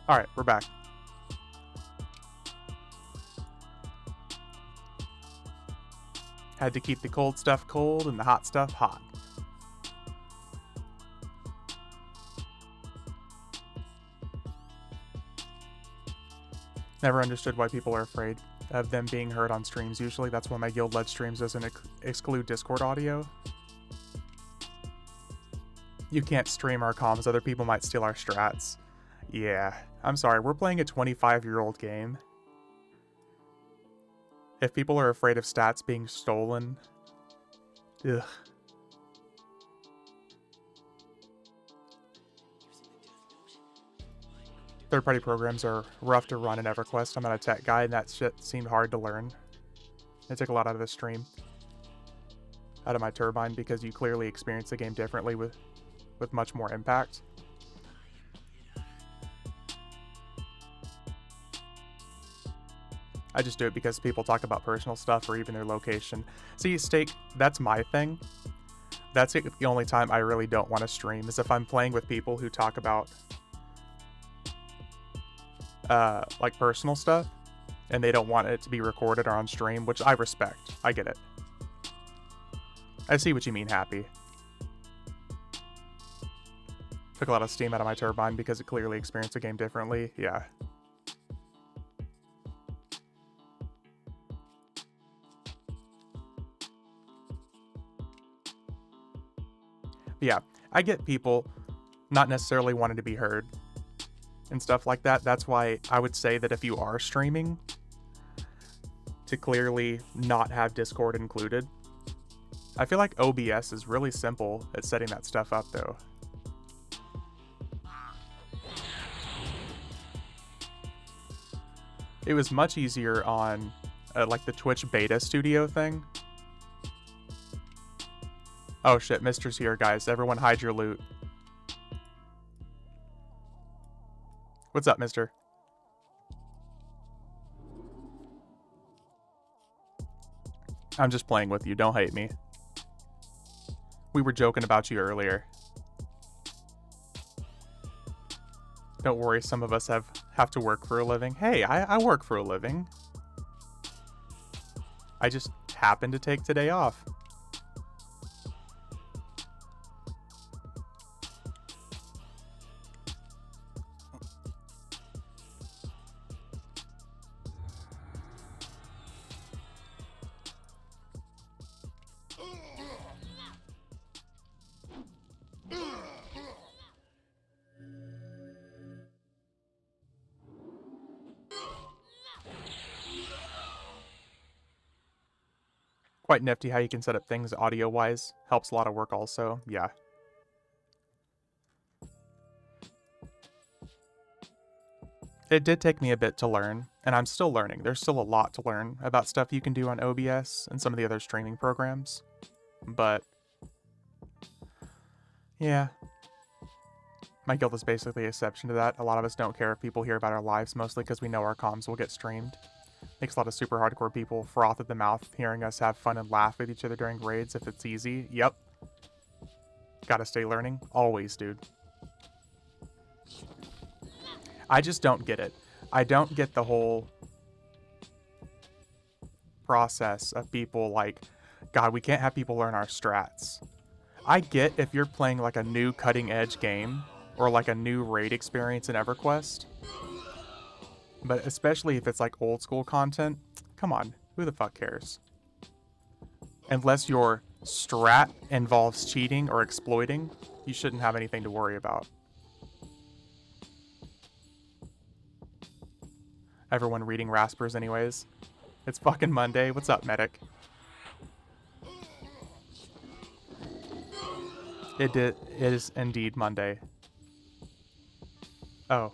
Alright, we're back. Had to keep the cold stuff cold and the hot stuff hot. Never understood why people are afraid of them being heard on streams. Usually that's why my guild-led streams doesn't exclude Discord audio. You can't stream our comms, other people might steal our strats. Yeah, I'm sorry, we're playing a 25-year-old game. If people are afraid of stats being stolen, ugh. Third-party programs are rough to run in EverQuest. I'm not a tech guy, and that shit seemed hard to learn. It took a lot out of the stream. Out of my turbine, because you clearly experience the game differently with much more impact. I just do it because people talk about personal stuff or even their location. See, Steak, that's my thing. That's the only time I really don't want to stream, is if I'm playing with people who talk about like personal stuff and they don't want it to be recorded or on stream, which I respect. I get it. I see what you mean, Happy. Took a lot of steam out of my turbine because it clearly experienced the game differently. Yeah. Yeah, I get people not necessarily wanting to be heard and stuff like that. That's why I would say that if you are streaming, to clearly not have Discord included. I feel like OBS is really simple at setting that stuff up, though. It was much easier on like the Twitch beta studio thing. Oh shit, Mister's here, guys. Everyone hide your loot. What's up, Mister? I'm just playing with you. Don't hate me. We were joking about you earlier. Don't worry, some of us have to work for a living. Hey, I work for a living. I just happened to take today off. Quite nifty how you can set up things audio-wise. Helps a lot of work also. Yeah. It did take me a bit to learn, and I'm still learning. There's still a lot to learn about stuff you can do on OBS and some of the other streaming programs. But yeah. My guild is basically the exception to that. A lot of us don't care if people hear about our lives, mostly because we know our comms will get streamed. Makes a lot of super hardcore people froth at the mouth hearing us have fun and laugh with each other during raids if it's easy. Yep. Gotta stay learning. Always, dude. I just don't get it. I don't get the whole process of people like, God, we can't have people learn our strats. I get if you're playing like a new cutting edge game or like a new raid experience in EverQuest. But especially if it's like old school content, come on, who the fuck cares? Unless your strat involves cheating or exploiting, you shouldn't have anything to worry about. Everyone reading Raspers anyways. It's fucking Monday. What's up, medic? It is indeed Monday. Oh.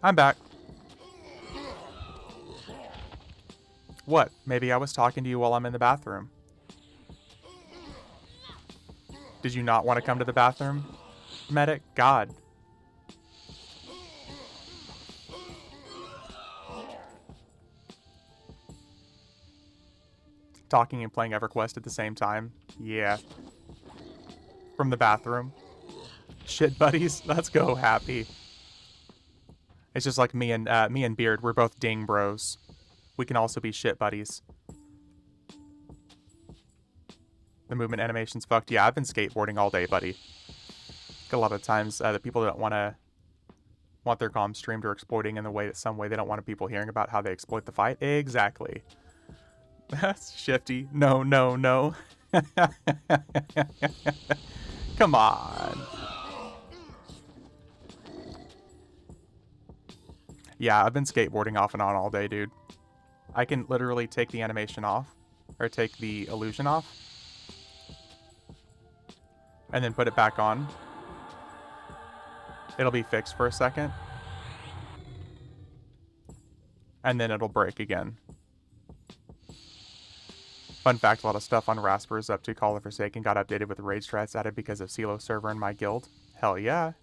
I'm back. What? Maybe I was talking to you while I'm in the bathroom. Did you not want to come to the bathroom, medic? God. Talking and playing EverQuest at the same time? Yeah. From the bathroom. Shit buddies, let's go, Happy. It's just like me and Beard, we're both ding bros. We can also be shit buddies. The movement animation's fucked. Yeah, I've been skateboarding all day, buddy. A lot of times, the people that don't want their comms streamed or exploiting in the way that some way they don't want people hearing about how they exploit the fight. Exactly. That's shifty. No, no, no. Come on. Yeah, I've been skateboarding off and on all day, dude. I can literally take the animation off, or take the illusion off, and then put it back on. It'll be fixed for a second, and then it'll break again. Fun fact, a lot of stuff on Raspers up to Call of Forsaken got updated with raid strats added because of CeeLo server in my guild. Hell yeah.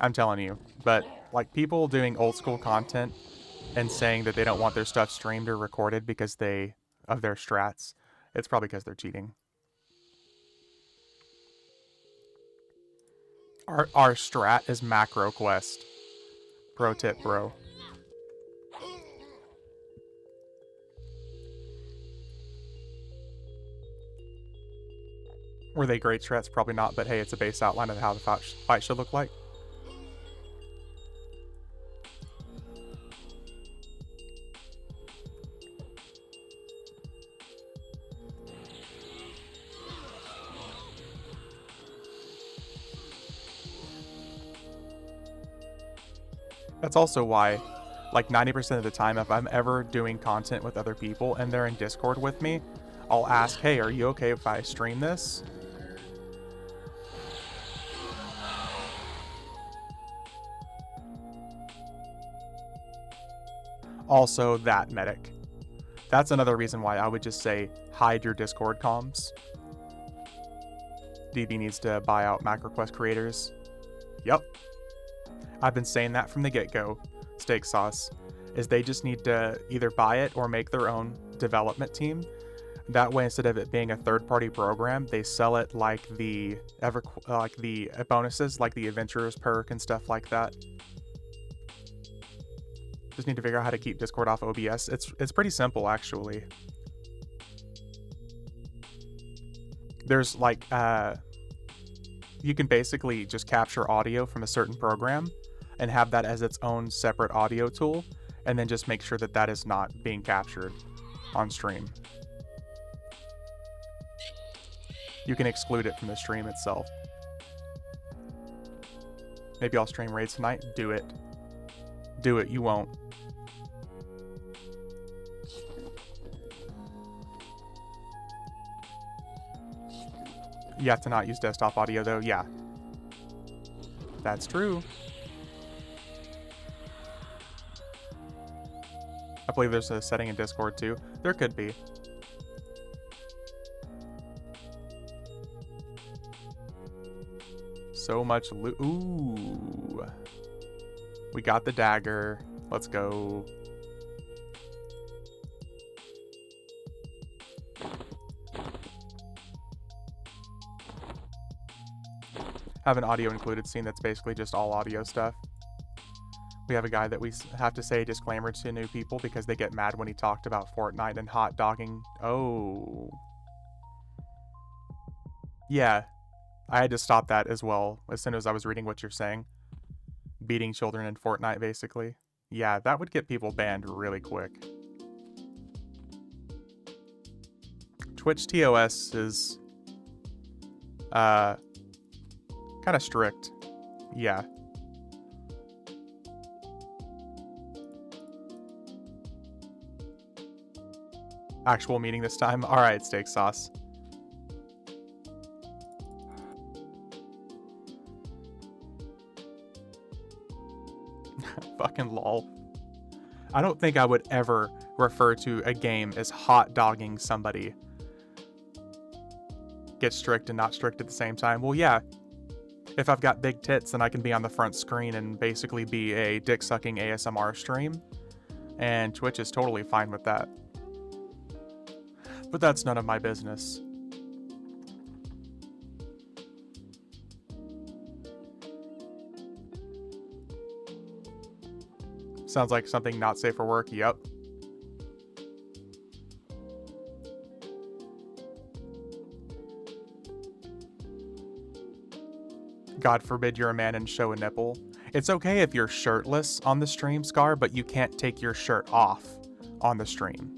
I'm telling you. But like people doing old school content and saying that they don't want their stuff streamed or recorded because of their strats, it's probably because they're cheating. Our strat is macro quest. Pro tip, bro. Were they great strats? Probably not, but hey, it's a base outline of how the fight should look like. That's also why, like 90% of the time, if I'm ever doing content with other people and they're in Discord with me, I'll ask, hey, are you okay if I stream this? Also, that medic. That's another reason why I would just say hide your Discord comms. DB needs to buy out MacroQuest creators. Yep. I've been saying that from the get-go, Steak Sauce, is they just need to either buy it or make their own development team. That way, instead of it being a third-party program, they sell it like the bonuses, like the Adventurers perk and stuff like that. Just need to figure out how to keep Discord off OBS. It's pretty simple, actually. There's like you can basically just capture audio from a certain program and have that as its own separate audio tool, and then just make sure that that is not being captured on stream. You can exclude it from the stream itself. Maybe I'll stream raids tonight. Do it. Do it. You won't. You have to not use desktop audio though. Yeah. That's true. I believe there's a setting in Discord too. There could be. So much loot. Ooh. We got the dagger. Let's go. Have an audio included scene that's basically just all audio stuff. We have a guy that we have to say disclaimer to new people because they get mad when he talked about Fortnite and hot dogging. Oh. Yeah. I had to stop that as well as soon as I was reading what you're saying. Beating children in Fortnite, basically. Yeah, that would get people banned really quick. Twitch TOS is kind of strict. Yeah. Actual meeting this time? Alright, Steak Sauce. Fucking lol. I don't think I would ever refer to a game as hot dogging somebody. Get strict and not strict at the same time. Well, yeah. If I've got big tits, then I can be on the front screen and basically be a dick-sucking ASMR stream. And Twitch is totally fine with that. But that's none of my business. Sounds like something not safe for work. Yep. God forbid you're a man and show a nipple. It's okay if you're shirtless on the stream, Scar, but you can't take your shirt off on the stream.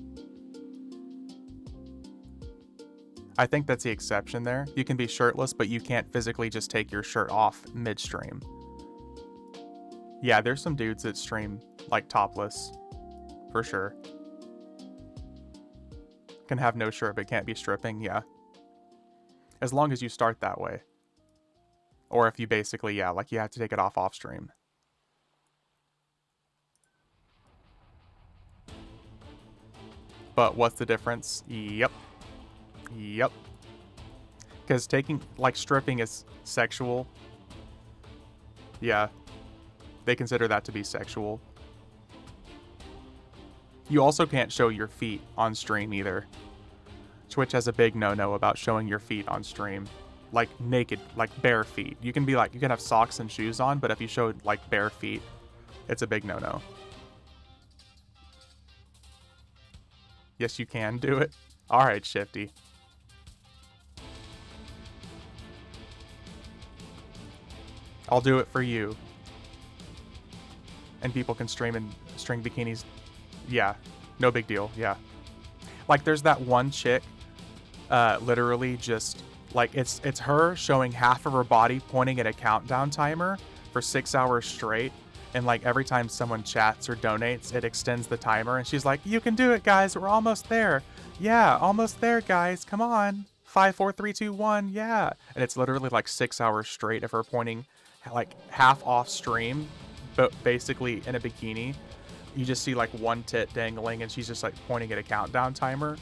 I think that's the exception there. You can be shirtless, but you can't physically just take your shirt off mid-stream. Yeah, there's some dudes that stream, like, topless. For sure. Can have no shirt, but can't be stripping, yeah. As long as you start that way. Or if you basically, yeah, like you have to take it off stream. But what's the difference? Yep. Yep. Because taking, like, stripping is sexual. Yeah. They consider that to be sexual. You also can't show your feet on stream either. Twitch has a big no-no about showing your feet on stream. Like naked, like bare feet. You can have socks and shoes on, but if you show like bare feet, it's a big no-no. Yes, you can do it. Alright, Shifty. I'll do it for you. And people can stream in string bikinis. Yeah, no big deal, yeah. Like, there's that one chick, literally just, like, it's her showing half of her body pointing at a countdown timer for 6 hours straight, and, like, every time someone chats or donates, it extends the timer, and she's like, you can do it, guys, we're almost there. Yeah, almost there, guys, come on. 5, 4, 3, 2, 1, yeah. And it's literally, like, 6 hours straight of her pointing, like, half off stream, but basically in a bikini. You just see like one tit dangling and she's just like pointing at a countdown timer.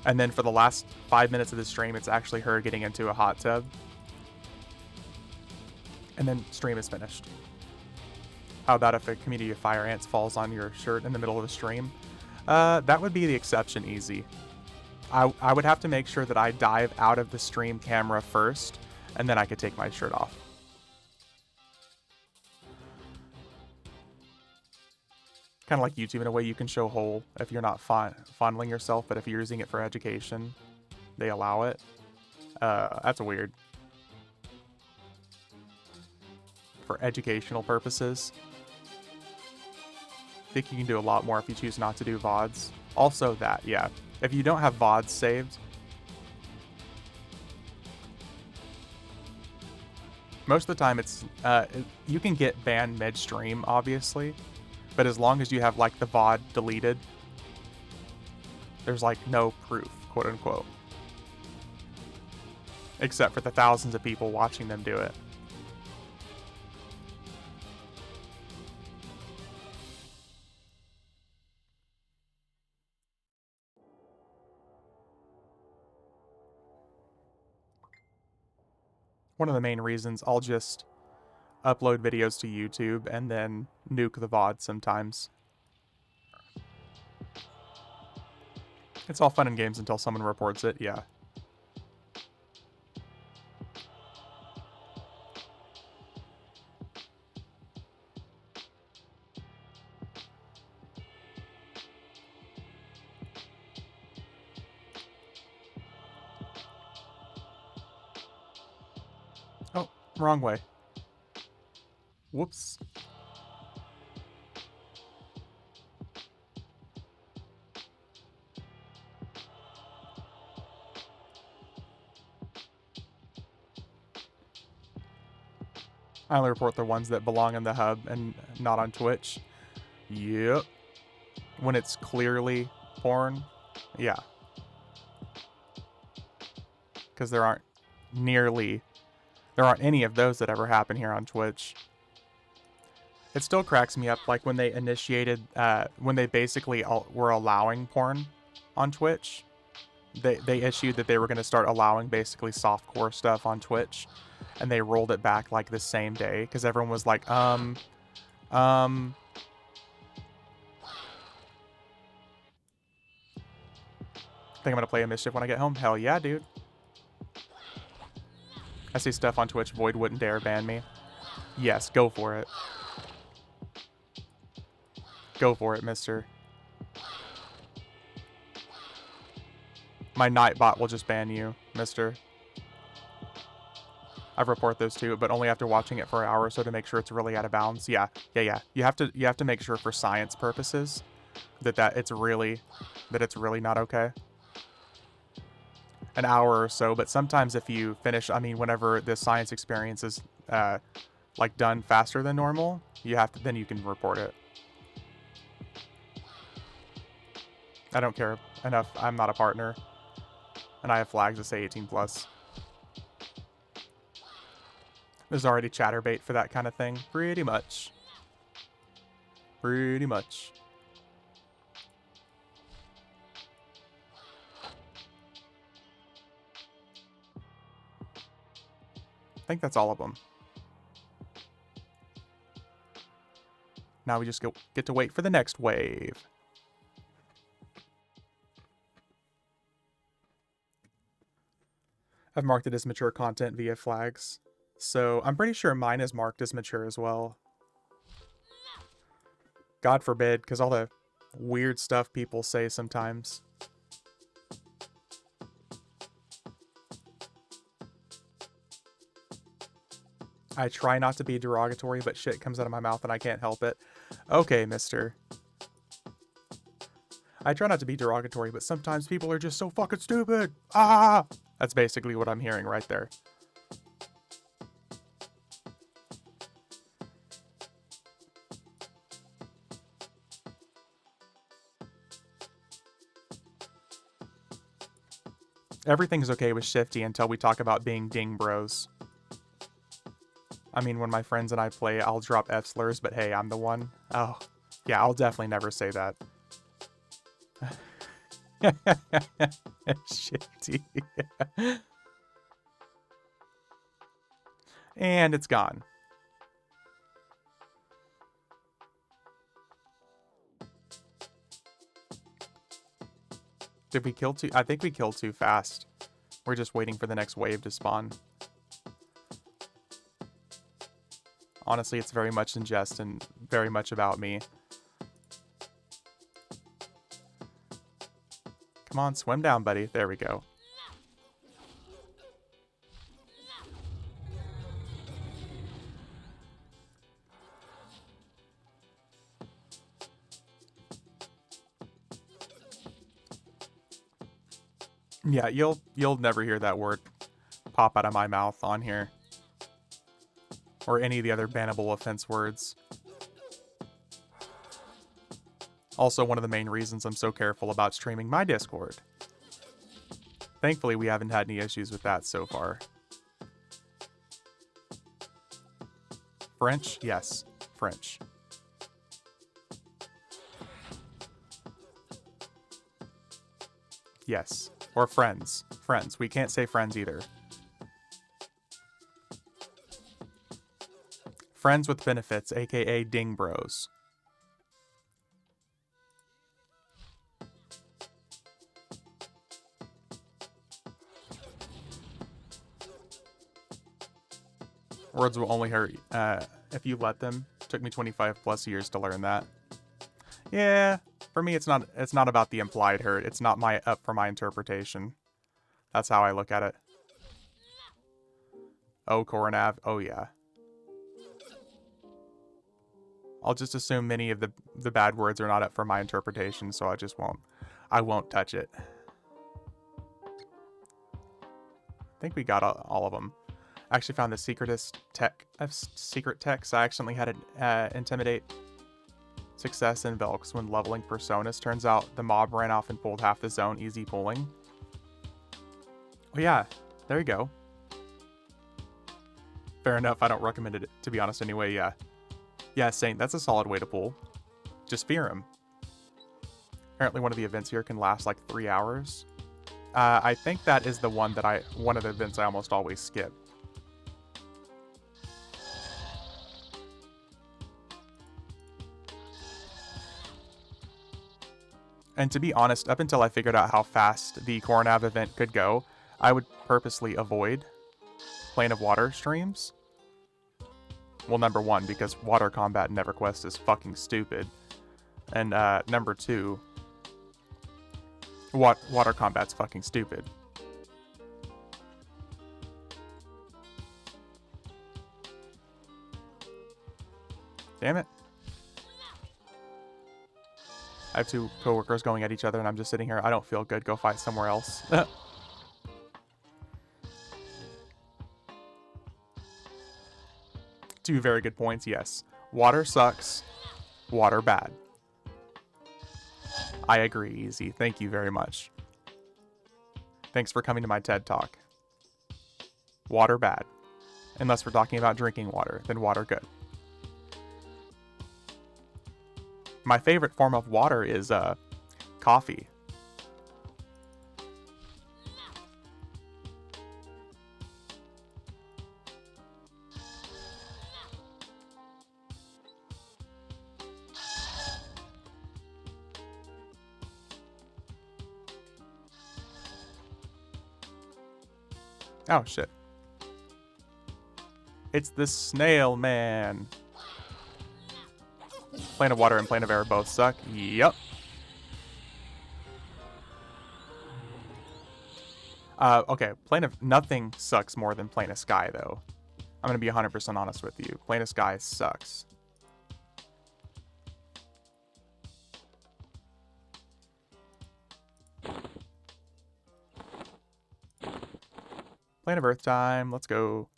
And then for the last 5 minutes of the stream, it's actually her getting into a hot tub. And then stream is finished. How about if a community of fire ants falls on your shirt in the middle of the stream? That would be the exception easy. I would have to make sure that I dive out of the stream camera first, and then I could take my shirt off. Kind of like YouTube in a way. You can show whole if you're not fondling yourself, but if you're using it for education, they allow it. That's weird. For educational purposes. I think you can do a lot more if you choose not to do VODs. Also that, yeah. If you don't have VODs saved, most of the time it's, you can get banned midstream, obviously. But as long as you have, like, the VOD deleted, there's, like, no proof, quote-unquote. Except for the thousands of people watching them do it. One of the main reasons I'll just upload videos to YouTube and then nuke the VOD sometimes. It's all fun and games until someone reports it, yeah. Oh, wrong way. Whoops. I only report the ones that belong in the hub and not on Twitch. Yep. When it's clearly porn, yeah. Because there aren't any of those that ever happen here on Twitch. It still cracks me up, like when they initiated, when they basically were allowing porn on Twitch. They issued that they were going to start allowing basically softcore stuff on Twitch. And they rolled it back like the same day because everyone was like, think I'm gonna play a Mischief when I get home. Hell yeah, dude. I see stuff on Twitch. Void wouldn't dare ban me. Yes, go for it. Go for it, mister. My Nightbot will just ban you, mister. I report those too, but only after watching it for an hour or so to make sure it's really out of bounds. Yeah. You have to make sure for science purposes that it's really not okay. An hour or so, but sometimes if you finish, I mean, whenever the science experience is like done faster than normal, then you can report it. I don't care enough. I'm not a partner, and I have flags that say 18+. There's already chatterbait for that kind of thing. Pretty much. Pretty much. I think that's all of them. Now we just get to wait for the next wave. I've marked it as mature content via flags. So I'm pretty sure mine is marked as mature as well. God forbid, because all the weird stuff people say sometimes. I try not to be derogatory, but shit comes out of my mouth and I can't help it. Okay, mister. I try not to be derogatory, but sometimes people are just so fucking stupid. Ah! That's basically what I'm hearing right there. Everything's okay with Shifty until we talk about being ding bros. I mean, when my friends and I play, I'll drop F slurs, but hey, I'm the one. Oh, yeah, I'll definitely never say that. Shifty. And it's gone. Did we kill too? I think we killed too fast. We're just waiting for the next wave to spawn. Honestly, it's very much in jest and very much about me. Come on, swim down, buddy. There we go. Yeah, you'll never hear that word pop out of my mouth on here. Or any of the other bannable offense words. Also, one of the main reasons I'm so careful about streaming my Discord. Thankfully, we haven't had any issues with that so far. French? Yes, French. Yes. Or friends. Friends. We can't say friends either. Friends with benefits, aka ding bros. Words will only hurt if you let them. Took me 25 plus years to learn that. Yeah, for me it's not about the implied hurt. It's not up for my interpretation. That's how I look at it. Oh, Coronav. Oh yeah. I'll just assume many of the bad words are not up for my interpretation, so I won't touch it. I think we got all of them. I actually found the secret text. I accidentally had an intimidate success in Velks when leveling personas. Turns out the mob ran off and pulled half the zone, easy pulling. Oh yeah, there you go. Fair enough, I don't recommend it, to be honest anyway, yeah. Yeah, Saint, that's a solid way to pull. Just fear him. Apparently one of the events here can last like 3 hours. I think that is the one of the events I almost always skip. And to be honest, up until I figured out how fast the Coronav event could go, I would purposely avoid Plane of Water streams. Well, number one, because water combat in EverQuest is fucking stupid. And number two, water combat's fucking stupid. Damn it. I have two coworkers going at each other and I'm just sitting here. I don't feel good. Go fight somewhere else. Two very good points, yes. Water sucks. Water bad. I agree, Easy. Thank you very much. Thanks for coming to my TED Talk. Water bad. Unless we're talking about drinking water, then water good. My favorite form of water is coffee. Oh, shit. It's the snail man. Plane of water and plane of air both suck. Yep. Okay, plane of nothing sucks more than plane of sky, though. I'm gonna be 100% honest with you. Plane of sky sucks. Plane of earth time. Let's go.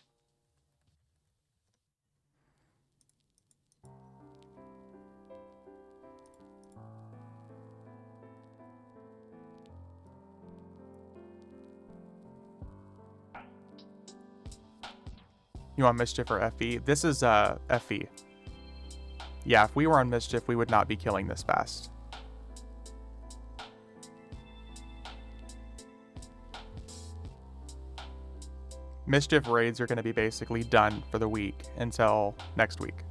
You want mischief or FE? This is FE. Yeah, if we were on mischief, we would not be killing this fast. Mischief raids are going to be basically done for the week until next week.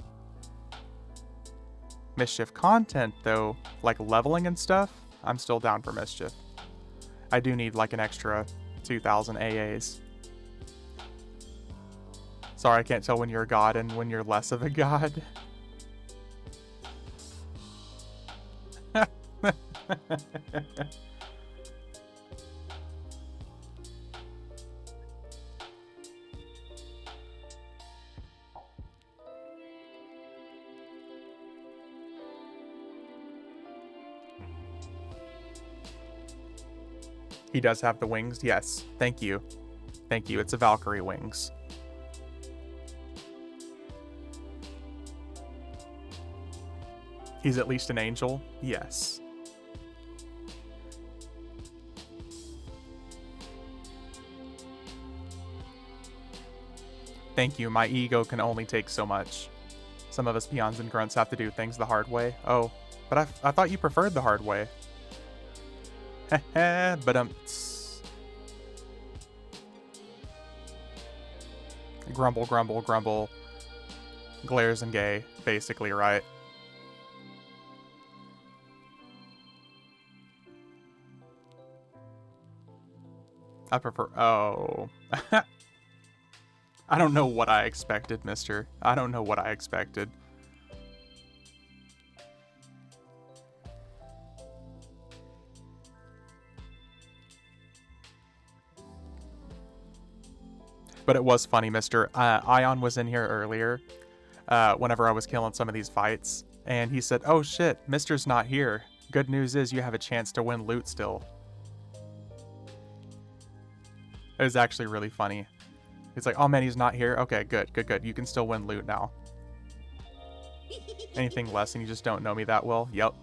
Mischief content, though, like leveling and stuff, I'm still down for mischief. I do need like an extra 2,000 AAs. Sorry, I can't tell when you're a god and when you're less of a god. He does have the wings, yes. Thank you. Thank you, it's a Valkyrie wings. He's at least an angel? Yes. Thank you, my ego can only take so much. Some of us peons and grunts have to do things the hard way. Oh, but I thought you preferred the hard way. Heh but grumble, grumble, grumble. Glares and gay, basically, right? I prefer... Oh. I don't know what I expected, mister. I don't know what I expected. But it was funny, mister. Ion was in here earlier, whenever I was killing some of these fights, and he said, "Oh shit, mister's not here. Good news is you have a chance to win loot still." It was actually really funny. It's like, oh man, he's not here? Okay, good, good, good. You can still win loot now. Anything less and you just don't know me that well? Yep.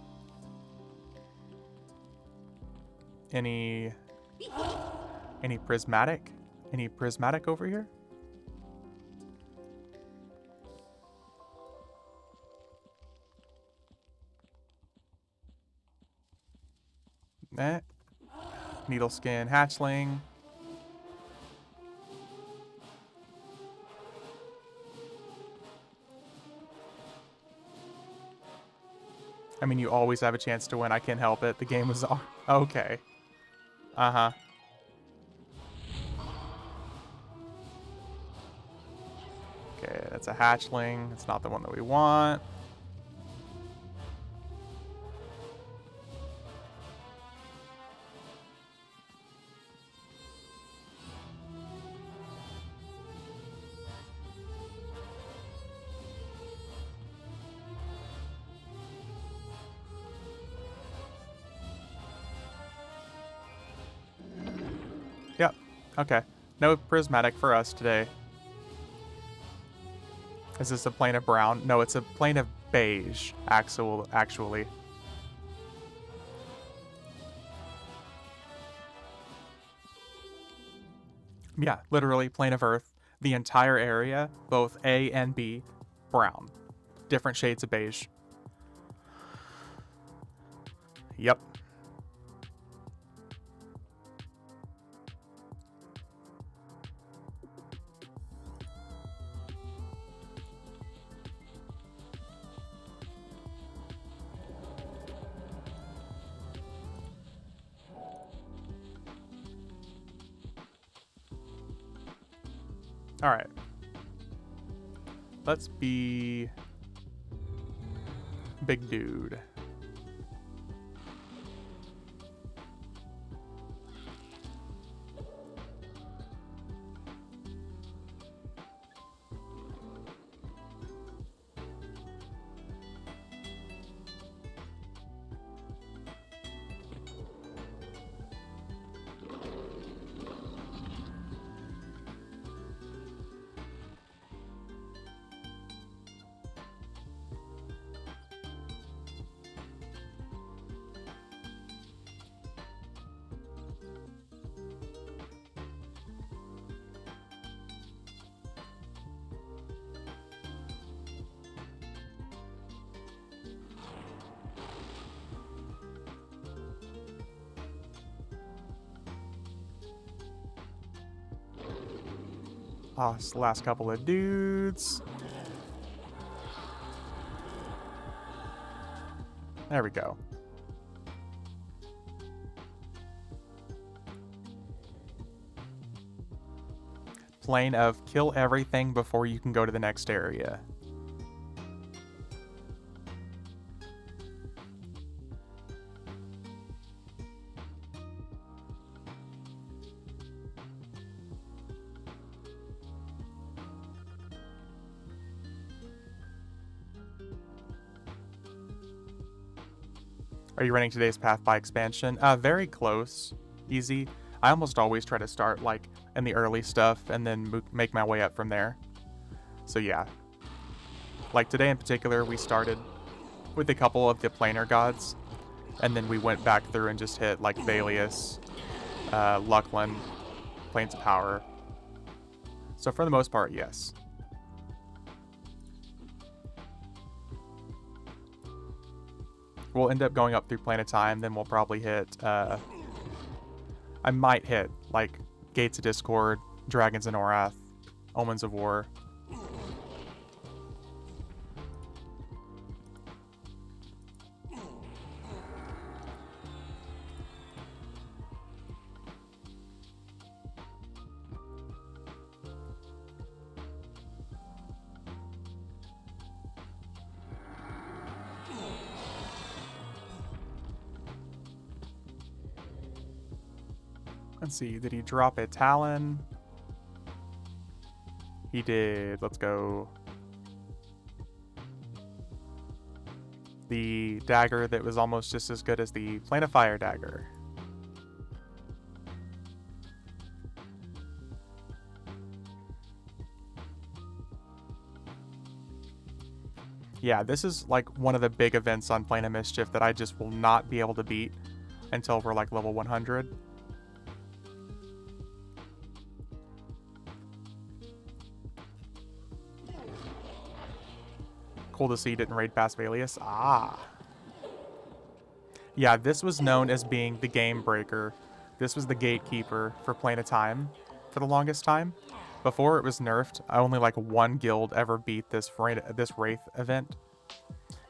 Any prismatic? Any prismatic over here? Eh. Needle skin hatchling. I mean, you always have a chance to win. I can't help it. The game was... Okay. Uh-huh. Okay, that's a hatchling. It's not the one that we want. Yep. Okay. No prismatic for us today. Is this a plane of brown? No, it's a plane of beige, actually. Yeah, literally plane of earth. The entire area, both A and B, brown. Different shades of beige. Yep. All right. Let's be big dude. Oh, it's the last couple of dudes. There we go. Plane of kill everything before you can go to the next area. Are you running today's path by expansion? Very close. Easy. I almost always try to start like in the early stuff and then make my way up from there. So yeah. Like today in particular, we started with a couple of the planar gods, and then we went back through and just hit like Valius, Luckland, Plains of Power. So for the most part, yes. We'll end up going up through Plane of Time, then we'll probably hit, I might hit, like, Gates of Discord, Dragons of Norrath, Omens of War. Let's see, did he drop a Talon? He did. Let's go. The dagger that was almost just as good as the Plane of Fire dagger. Yeah, this is like one of the big events on Plane of Mischief that I just will not be able to beat until we're like level 100. Cool to see you didn't raid past Valius. Ah. Yeah, this was known as being the game breaker. This was the gatekeeper for Plane of Time for the longest time. Before it was nerfed, only like one guild ever beat this Wraith event,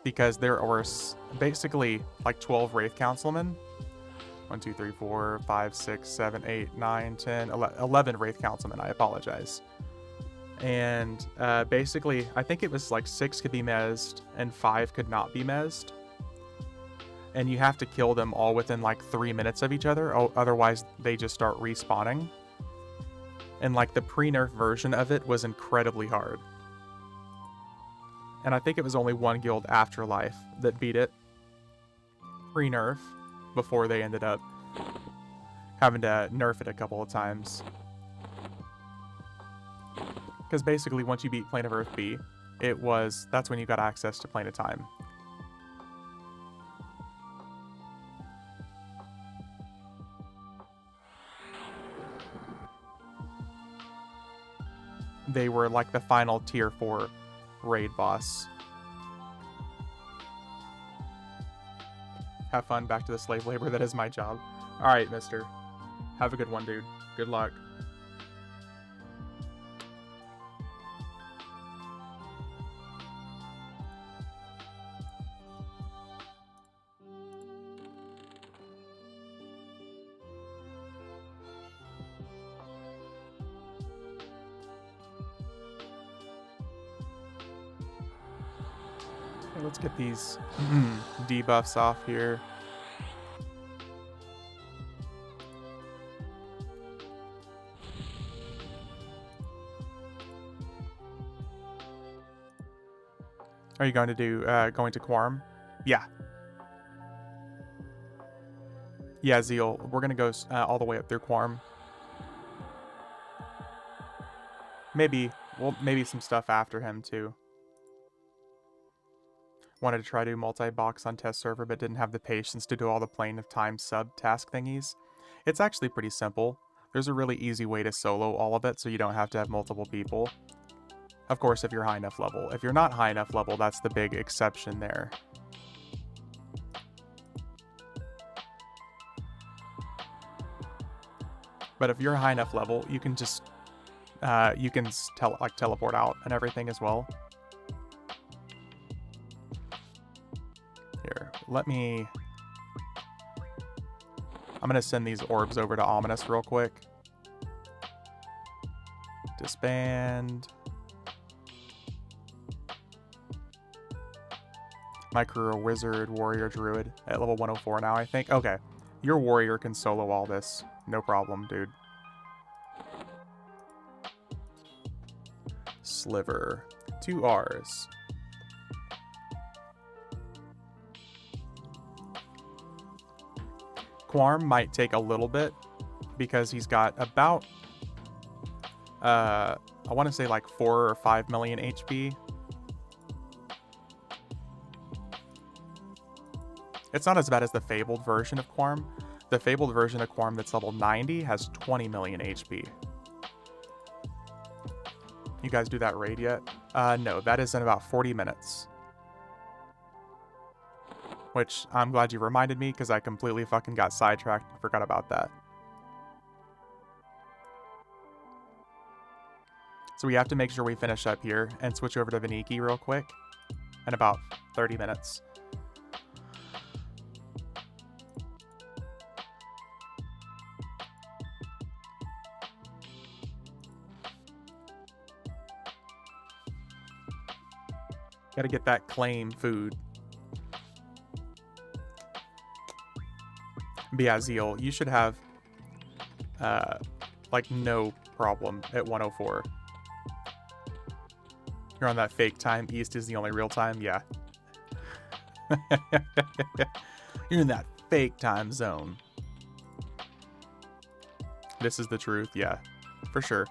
because there were basically like 12 Wraith Councilmen. 1, 2, 3, 4, 5, 6, 7, 8, 9, 10, 11 Wraith Councilmen, I apologize. And basically, I think it was like 6 could be mezzed and 5 could not be mezzed. And you have to kill them all within like 3 minutes of each other, otherwise they just start respawning. And like the pre-nerf version of it was incredibly hard. And I think it was only one guild, Afterlife, that beat it pre-nerf before they ended up having to nerf it a couple of times. Because basically, once you beat Plane of Earth B, that's when you got access to Plane of Time. They were like the final tier 4 raid boss. Have fun, back to the slave labor, that is my job. Alright, mister. Have a good one, dude. Good luck. Okay, let's get these debuffs off here. Are you going to do going to Quorum? Yeah. Yeah, Zeal. We're gonna go all the way up through Quorum. Maybe some stuff after him too. Wanted to try to do multi-box on test server, but didn't have the patience to do all the plane of time sub task thingies. It's actually pretty simple. There's a really easy way to solo all of it so you don't have to have multiple people. Of course, if you're high enough level. If you're not high enough level, that's the big exception there. But if you're high enough level, you can just teleport out and everything as well. Here, I'm gonna send these orbs over to Ominous real quick. Disband. My crew are wizard, warrior, druid at level 104 now, I think. Okay, your warrior can solo all this. No problem, dude. Sliver. 2 R's. Quarm might take a little bit because he's got about I want to say like 4 or 5 million HP. It's not as bad as the fabled version of Quarm. The fabled version of Quarm that's level 90 has 20 million HP. You guys do that raid yet? No, that is in about 40 minutes. Which, I'm glad you reminded me, because I completely fucking got sidetracked and forgot about that. So we have to make sure we finish up here and switch over to Veniki real quick. In about 30 minutes. Gotta get that claim food. But yeah, Zeal, you should have, like, no problem at 104. You're on that fake time. East is the only real time. Yeah. You're in that fake time zone. This is the truth. Yeah, for sure.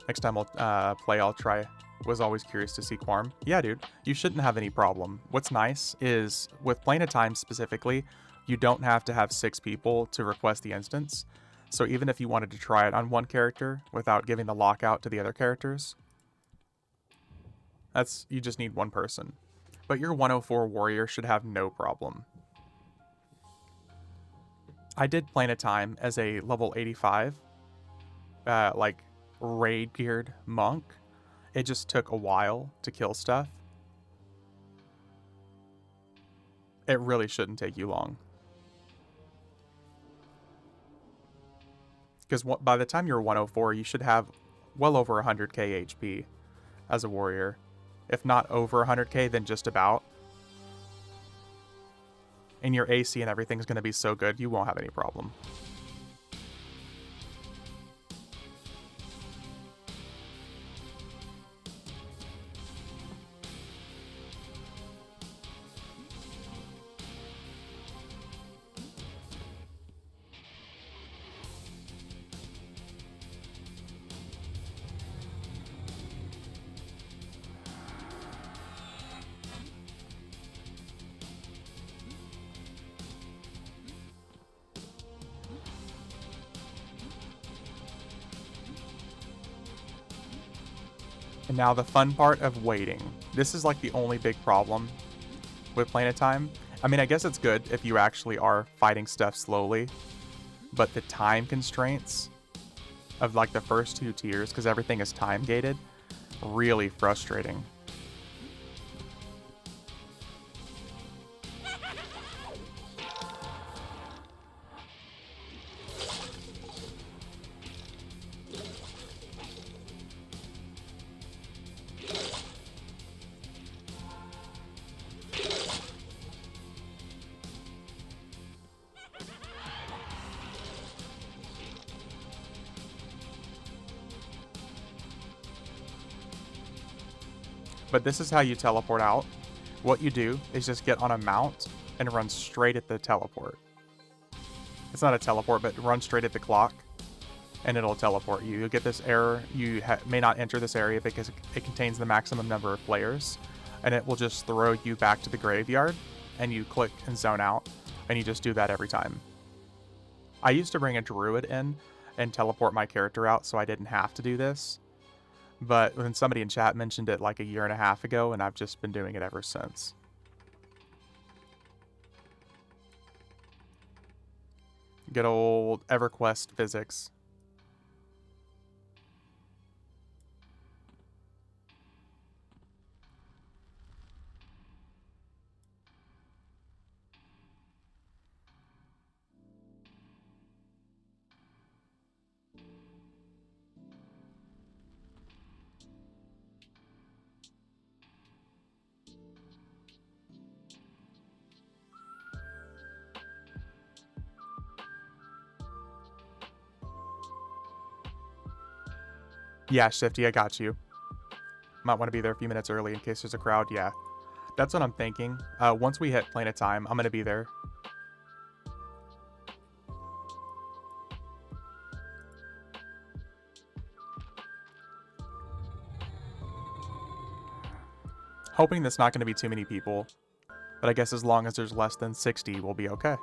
Next time I'll play, I'll try. Was always curious to see Quarm. Yeah, dude, you shouldn't have any problem. What's nice is, with Plane of Time specifically, you don't have to have 6 people to request the instance. So even if you wanted to try it on one character without giving the lockout to the other characters, you just need one person. But your 104 warrior should have no problem. I did Plane of Time as a level 85, like, raid geared monk. It just took a while to kill stuff. It really shouldn't take you long. Because by the time you're 104, you should have well over 100k HP as a warrior. If not over 100k, then just about. And your AC and everything's going to be so good, you won't have any problem. And now the fun part of waiting. This is like the only big problem with Plane of Time. I mean, I guess it's good if you actually are fighting stuff slowly, but the time constraints of like the first 2 tiers, because everything is time gated, really frustrating. But this is how you teleport out. What you do is just get on a mount and run straight at the teleport. It's not a teleport, but run straight at the clock, and it'll teleport you. You'll get this error. You may not enter this area because it contains the maximum number of players, and it will just throw you back to the graveyard, and you click and zone out, and you just do that every time. I used to bring a druid in and teleport my character out so I didn't have to do this, but when somebody in chat mentioned it like a year and a half ago, and I've just been doing it ever since. Good old EverQuest physics. Yeah, Shifty, I got you. Might want to be there a few minutes early in case there's a crowd. Yeah, that's what I'm thinking. Once we hit Planet Time, I'm going to be there. Hoping there's not going to be too many people, but I guess as long as there's less than 60, we'll be okay.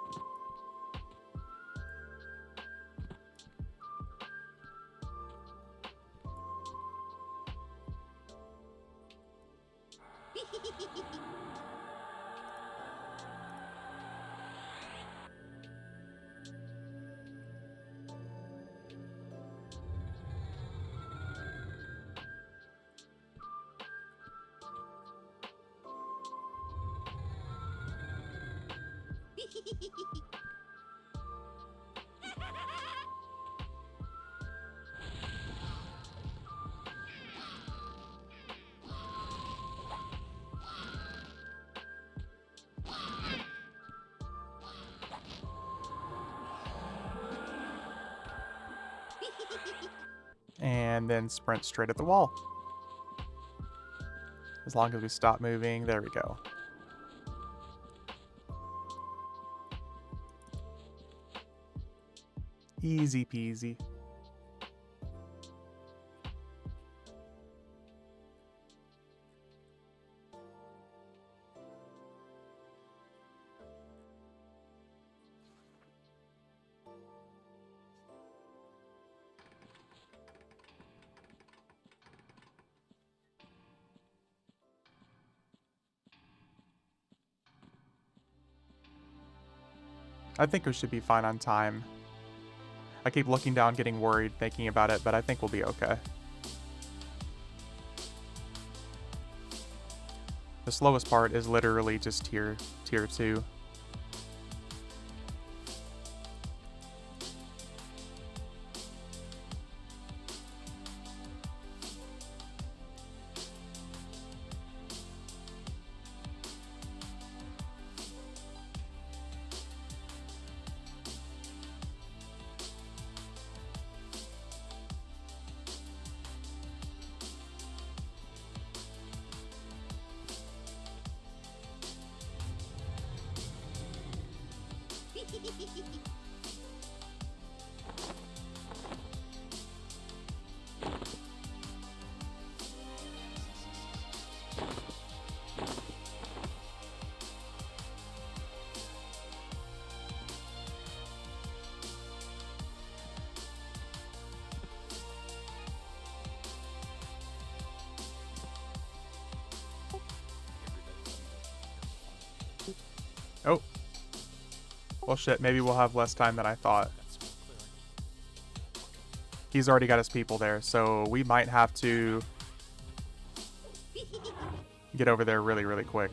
And then sprint straight at the wall. As long as we stop moving, there we go. Easy peasy. I think we should be fine on time. I keep looking down, getting worried, thinking about it, but I think we'll be okay. The slowest part is literally just tier 2. Oh. Well, shit, maybe we'll have less time than I thought. He's already got his people there, so we might have to get over there really, really quick.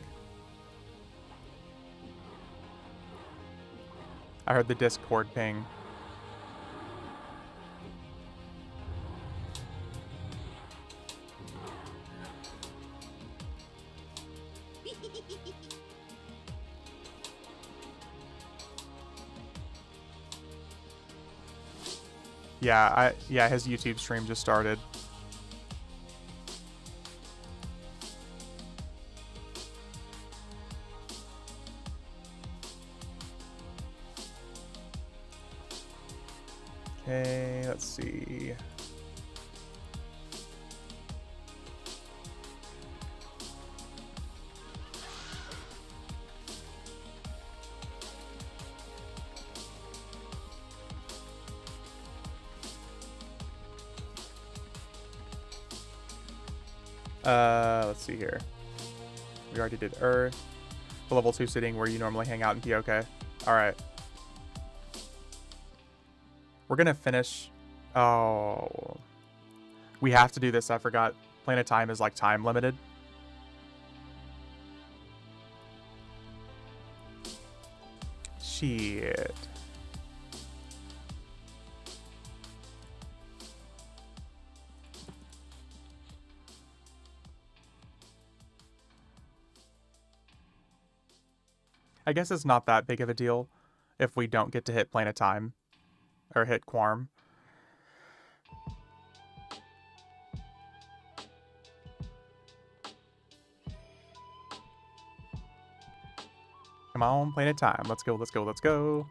I heard the Discord ping. Yeah, his YouTube stream just started. Okay, let's see. Let's see here. We already did Earth. The level 2 sitting where you normally hang out and be okay. Alright. We're gonna finish. Oh. We have to do this, I forgot. Planet Time is like time limited. Shit. I guess it's not that big of a deal if we don't get to hit Planet Time. Or hit Quarm. Come on, Planet Time. Let's go, let's go, let's go.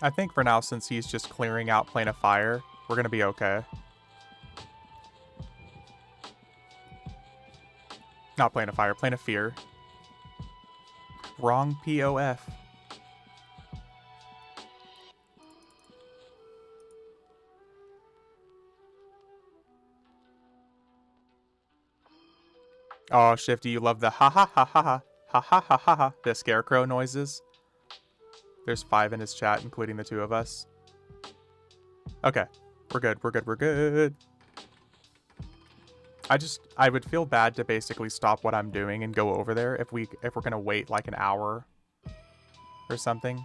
I think for now, since he's just clearing out Plane of Fire, we're gonna be okay. Not Plane of Fire, Plane of Fear. Wrong POF. Oh, Shifty, you love the ha ha ha ha ha ha ha ha ha ha, the scarecrow noises. There's 5 in his chat, including the 2 of us. Okay, we're good, we're good, we're good. I would feel bad to basically stop what I'm doing and go over there if we're gonna wait like an hour or something.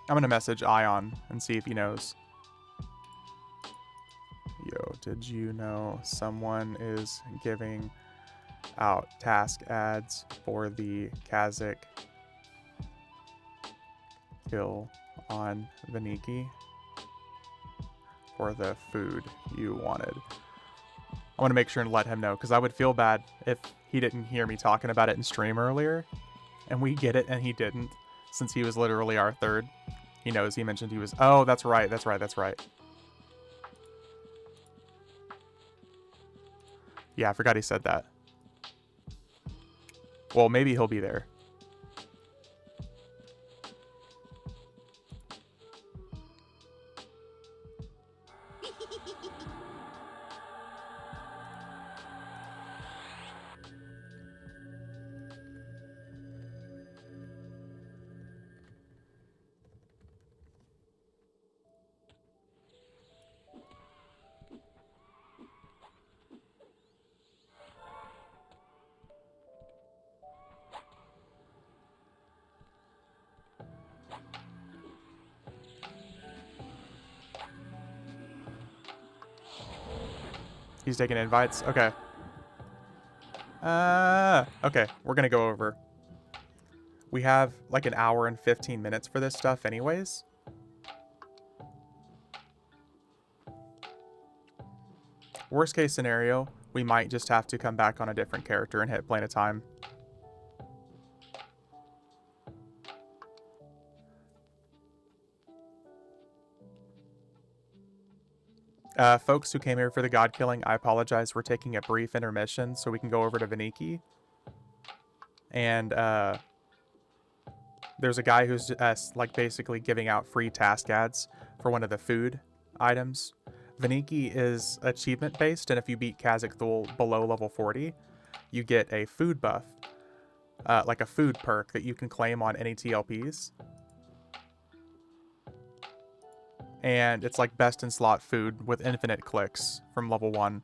I'm gonna message Ion and see if he knows. Yo, did you know someone is giving out task ads for the Kazic Thul on Veniki for the food you wanted? I want to make sure and let him know, because I would feel bad if he didn't hear me talking about it in stream earlier, and we get it and he didn't, since he was literally our third. He knows, he mentioned he was... Oh, that's right, that's right, that's right. Yeah, I forgot he said that. Well, maybe he'll be there. He's taking invites? Okay. Okay, we're gonna go over. We have like an hour and 15 minutes for this stuff anyways. Worst case scenario, we might just have to come back on a different character and hit Plane of Time. Folks who came here for the god killing, I apologize. We're taking a brief intermission so we can go over to Veniki. And there's a guy who's like basically giving out free task ads for one of the food items. Veniki is achievement based, and if you beat Kazic Thul below level 40, you get a food buff, like a food perk that you can claim on any TLPs. and it's like best in slot food with infinite clicks from level 1.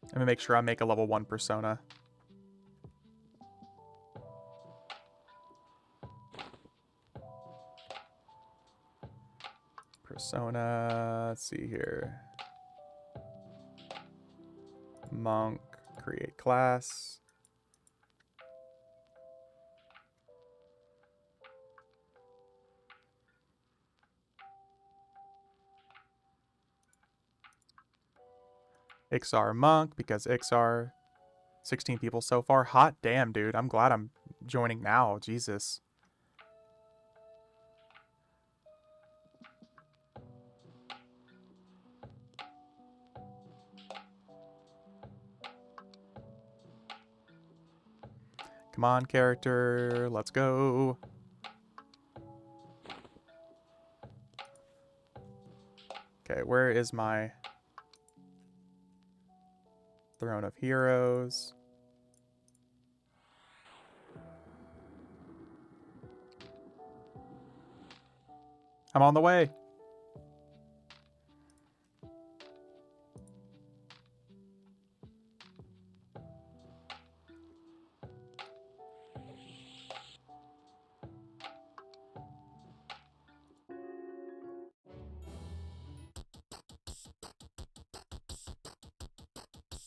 Let me make sure I make a level 1 persona. Persona, let's see here. Monk, create class. Ixar monk, because Ixar. 16 people so far. Hot damn, dude. I'm glad I'm joining now. Jesus. Come on, character. Let's go. Okay, where is my Throne of Heroes? I'm on the way.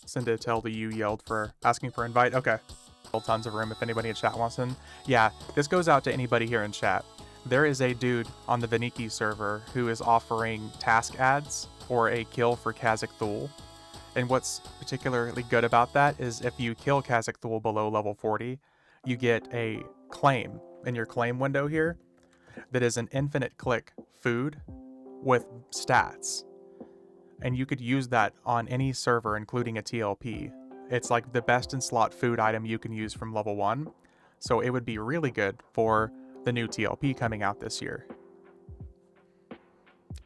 Send a tell that you yelled for asking for invite. Okay. Tons of room if anybody in chat wants in. Yeah, this goes out to anybody here in chat. There is a dude on the Veniki server who is offering task ads or a kill for Kazic Thul. And what's particularly good about that is if you kill Kazic Thul below level 40, you get a claim in your claim window here that is an infinite click food with stats. And you could use that on any server, including a TLP. It's like the best in slot food item you can use from level 1. So it would be really good for the new TLP coming out this year.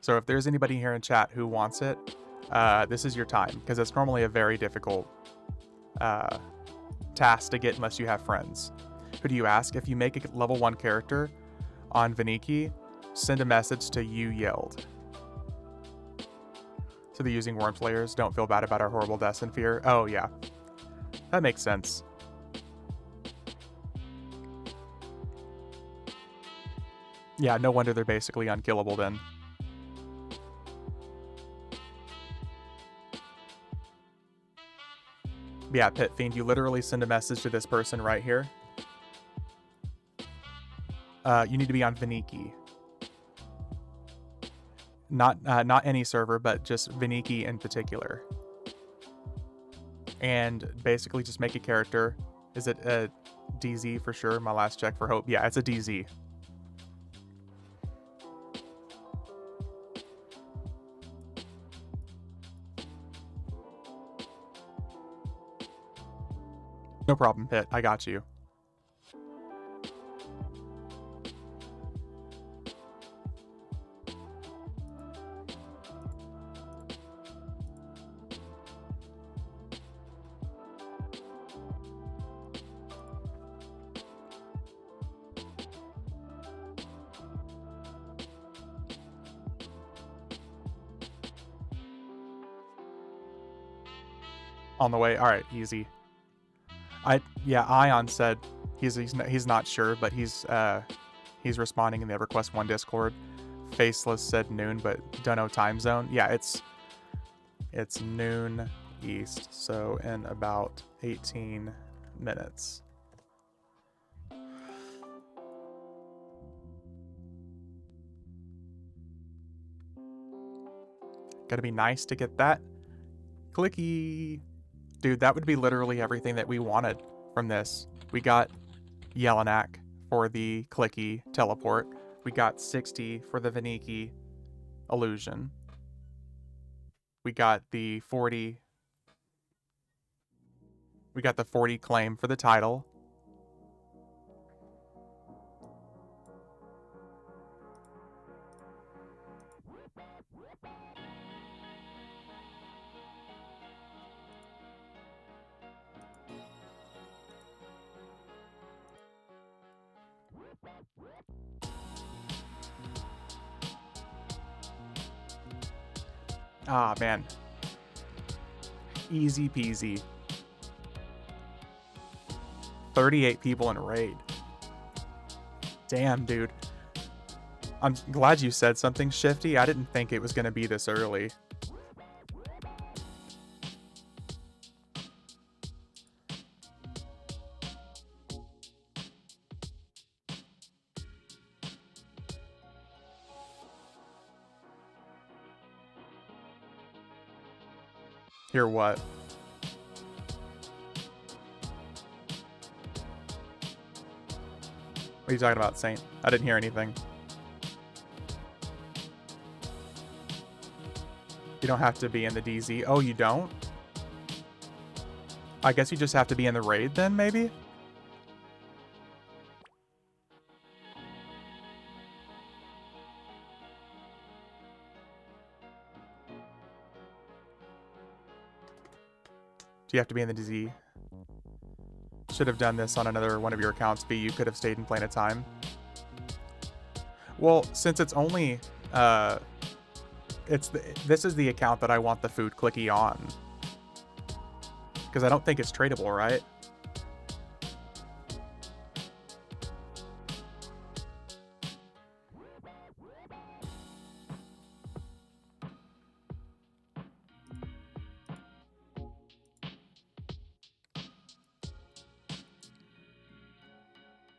So if there's anybody here in chat who wants it, this is your time, because it's normally a very difficult task to get unless you have friends. Who do you ask? If you make a level 1 character on Veniki, send a message to you yelled. So the using worm slayers don't feel bad about our horrible deaths and fear. Oh yeah, that makes sense. Yeah, no wonder they're basically unkillable then. Yeah, Pit Fiend, you literally send a message to this person right here. You need to be on Veniki. Not any server, but just Veniki in particular. And basically just make a character. Is it a DZ for sure? My last check for hope. Yeah, it's a DZ. No problem, Pit. I got you. On the way. All right, easy. Ion said he's not sure, but he's responding in the EverQuest 1 Discord. Faceless said noon, but don't know time zone. Yeah, it's noon east, so in about 18 minutes. Gotta be nice to get that clicky. Dude, that would be literally everything that we wanted from this. We got Jelinek for the clicky teleport. We got 60 for the Veniki illusion. We got the 40. We got the 40 claim for the title. Ah, man. Easy peasy. 38 people in a raid. Damn, dude. I'm glad you said something, Shifty. I didn't think it was going to be this early. Hear what? What are you talking about, Saint? I didn't hear anything. You don't have to be in the DZ. Oh, you don't? I guess you just have to be in the raid then, maybe? Do you have to be in the DZ? Should have done this on another one of your accounts, B. You could have stayed in Planet Time. Well, since it's only, this is the account that I want the food clicky on. Because I don't think it's tradable, right?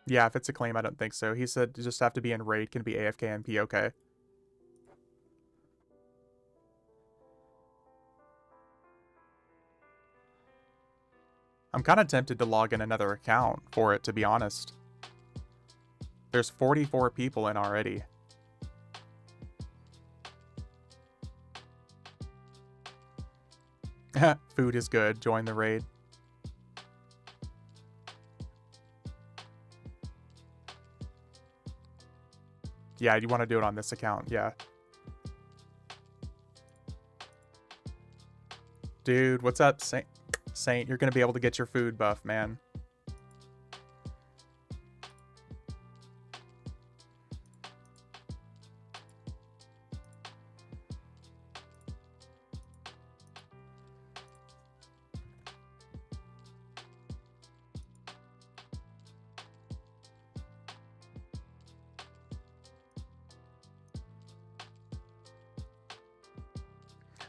Yeah, if it's a claim, I don't think so. He said you just have to be in raid, can be AFK and POK. I'm kind of tempted to log in another account for it, to be honest. There's 44 people in already. Food is good. Join the raid. Yeah, you want to do it on this account. Yeah. Dude, what's up, Saint? Saint, you're going to be able to get your food buff, man.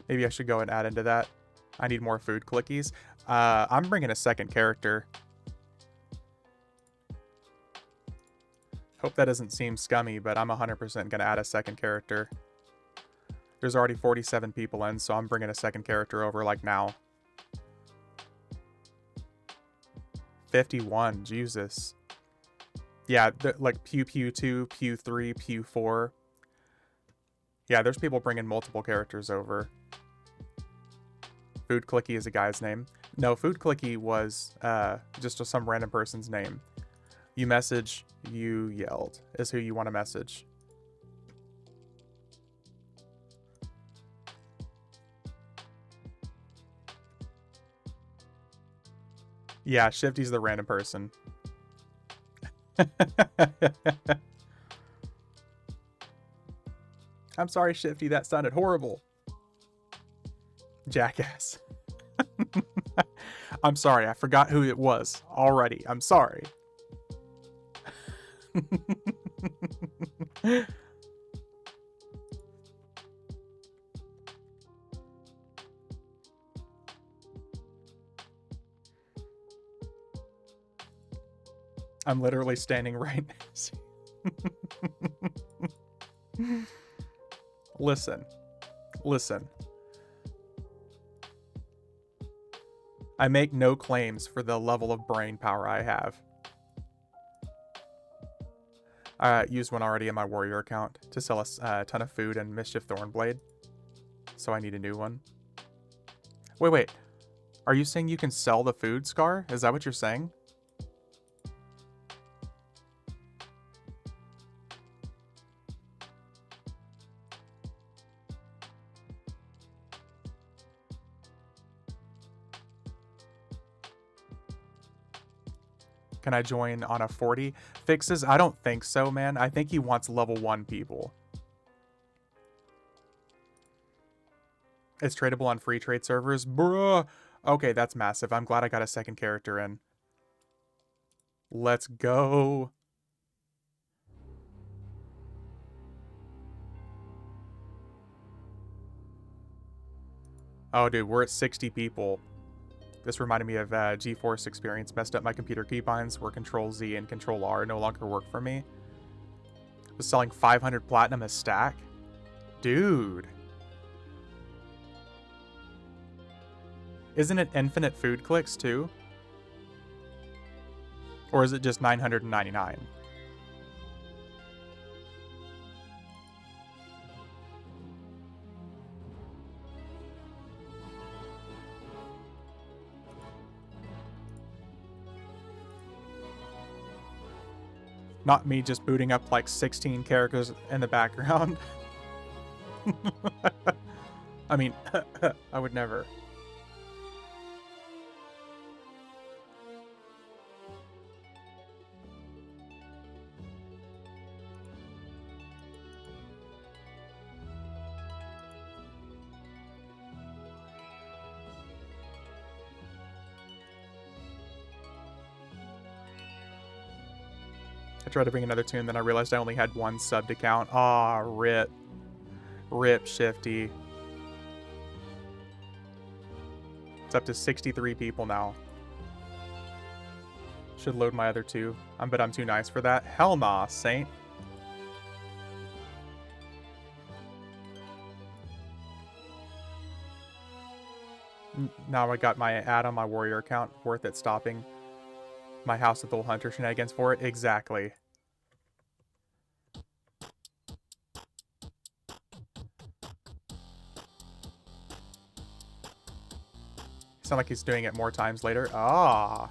Maybe I should go and add into that. I need more food clickies. I'm bringing a second character. Hope that doesn't seem scummy, but I'm 100% going to add a second character. There's already 47 people in, so I'm bringing a second character over, like, now. 51, Jesus. Yeah, like, Pew Pew 2, Pew 3, Pew 4. Yeah, there's people bringing multiple characters over. Food Clicky is a guy's name. No, Food Clicky was just some random person's name. You message, you yelled, is who you want to message. Yeah, Shifty's the random person. I'm sorry, Shifty, that sounded horrible. Jackass. I'm sorry, I forgot who it was already. I'm sorry. I'm literally standing right next. Listen. I make no claims for the level of brain power I have. I used one already in my warrior account to sell a ton of food and Mischief Thornblade. So I need a new one. Wait. Are you saying you can sell the food, Scar? Is that what you're saying? Can I join on a 40? Fixes? I don't think so, man. I think he wants level 1 people. It's tradable on free trade servers? Bruh. Okay, that's massive. I'm glad I got a second character in. Let's go. Oh, dude, we're at 60 people. This reminded me of GeForce experience. Messed up my computer keybinds where Control Z and Control R no longer work for me. Was selling 500 platinum a stack? Dude. Isn't it infinite food clicks too? Or is it just 999? Not me just booting up like 16 characters in the background. I mean, I would never. I tried to bring another tune, then I realized I only had one sub to count. Ah, rip. Rip, Shifty. It's up to 63 people now. Should load my other two. But I'm too nice for that. Hell nah, Saint. Now I got my ad on my warrior account. Worth it stopping my House of Thul Hunter shenanigans for it. Exactly. Sound like he's doing it more times later. Ah.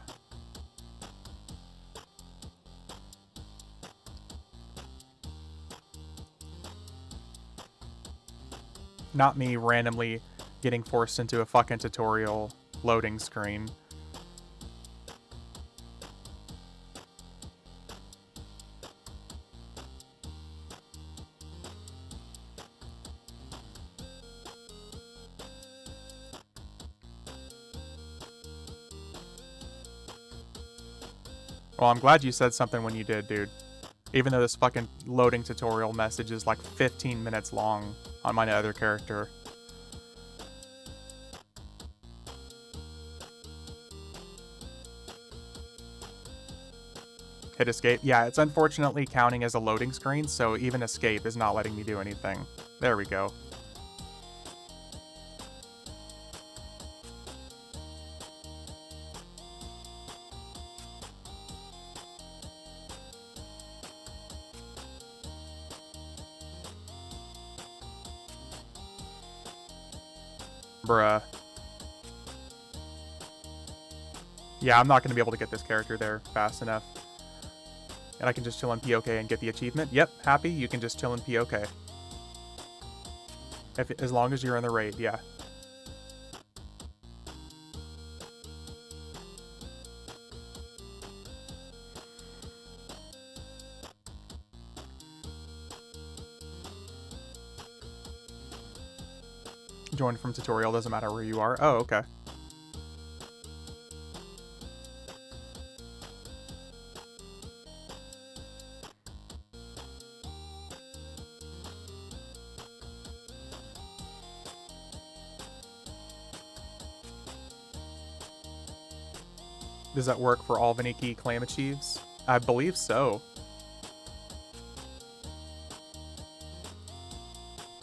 Not me randomly getting forced into a fucking tutorial loading screen. Well, I'm glad you said something when you did, dude. Even though this fucking loading tutorial message is like 15 minutes long on my other character. Hit escape. Yeah, it's unfortunately counting as a loading screen, so even escape is not letting me do anything. There we go. Bruh. Yeah, I'm not going to be able to get this character there fast enough. And I can just chill in POK and get the achievement. Yep, happy. You can just chill in POK. As long as you're in the raid, yeah. Join from tutorial, doesn't matter where you are. Oh, okay. Does that work for all Veniki claim achieves? I believe so.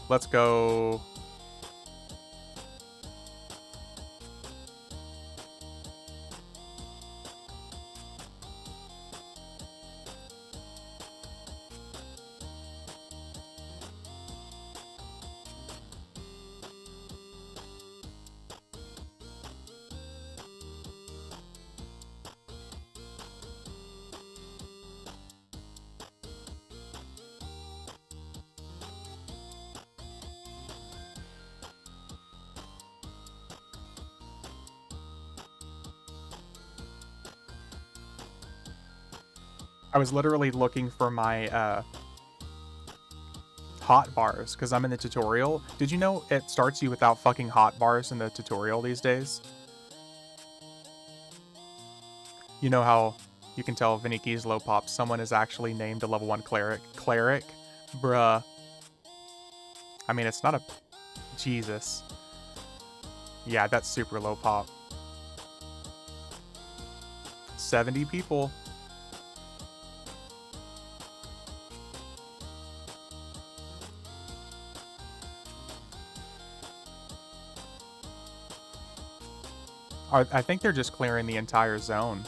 Let's go. I was literally looking for my hot bars because I'm in the tutorial. Did you know it starts you without fucking hot bars in the tutorial these days? You know how you can tell Veniki's low pop. Someone is actually named a level 1 cleric. Cleric? Bruh. I mean, it's not a... Jesus. Yeah, that's super low pop. 70 people. I think they're just clearing the entire zone.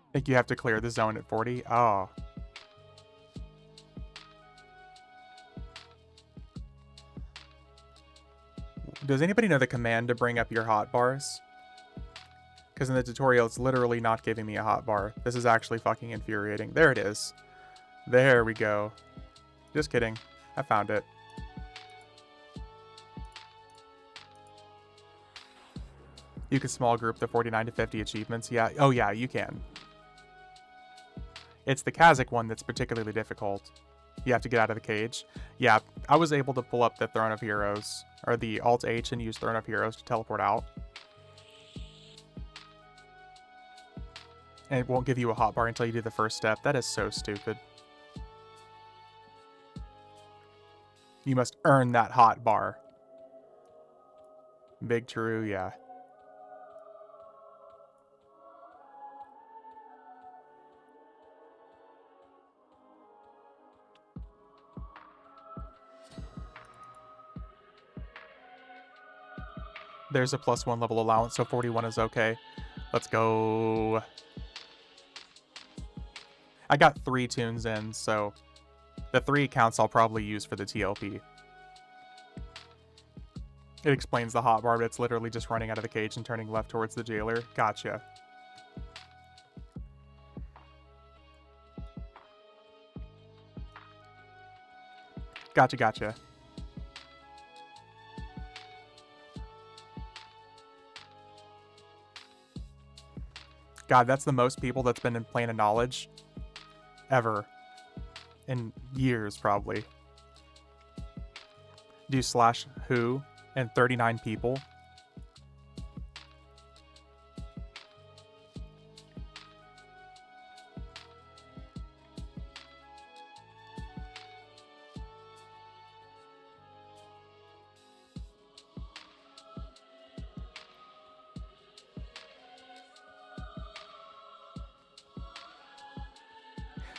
I think you have to clear the zone at 40. Oh. Does anybody know the command to bring up your hotbars? Because in the tutorial, it's literally not giving me a hotbar. This is actually fucking infuriating. There it is. There we go. Just kidding. I found it. You can small group the 49 to 50 achievements. Yeah. Oh, yeah, you can. It's the Kazic one that's particularly difficult. You have to get out of the cage. Yeah, I was able to pull up the Throne of Heroes, or the Alt-H and use Throne of Heroes to teleport out. And it won't give you a hotbar until you do the first step. That is so stupid. You must earn that hotbar. Big true, yeah. There's a +1 level allowance, so 41 is okay. Let's go. I got 3 tunes in, so the 3 accounts I'll probably use for the TLP. It explains the hotbar, but it's literally just running out of the cage and turning left towards the jailer. Gotcha. Gotcha. God, that's the most people that's been in Plane of Knowledge ever. In years, probably. Do /who and 39 people.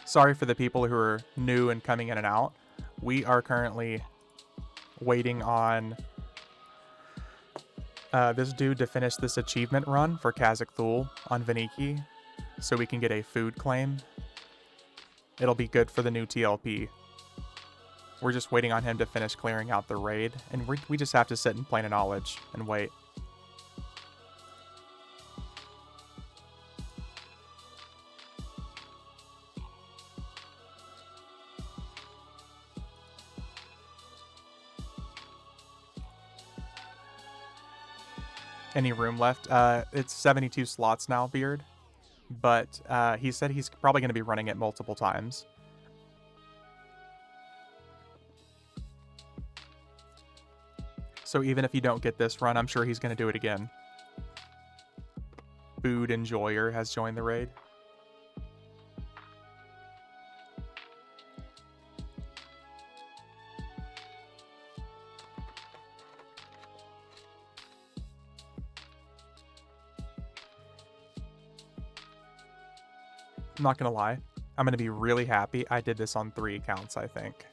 Sorry for the people who are new and coming in and out. We are currently waiting on this dude to finish this achievement run for Kazic Thul on Veniki, so we can get a food claim. It'll be good for the new TLP. We're just waiting on him to finish clearing out the raid, and we just have to sit in Plane of Knowledge and wait. Any room left? It's 72 slots now, Beard. But he said he's probably going to be running it multiple times. So even if you don't get this run, I'm sure he's going to do it again. Food Enjoyer has joined the raid. I'm not going to lie. I'm going to be really happy. I did this on 3 accounts, I think.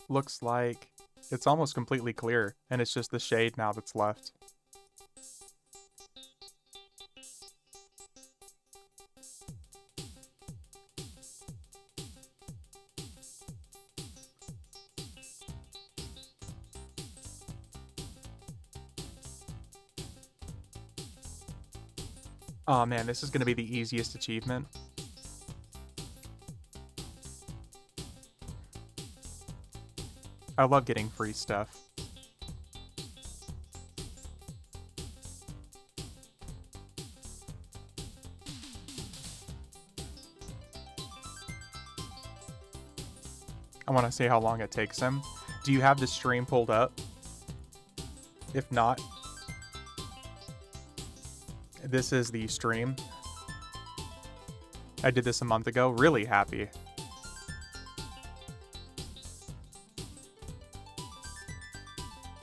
looks like it's almost completely clear, and it's just the shade now that's left. Oh man, this is going to be the easiest achievement. I love getting free stuff. I want to see how long it takes him. Do you have the stream pulled up? If not, this is the stream. I did this a month ago. Really happy.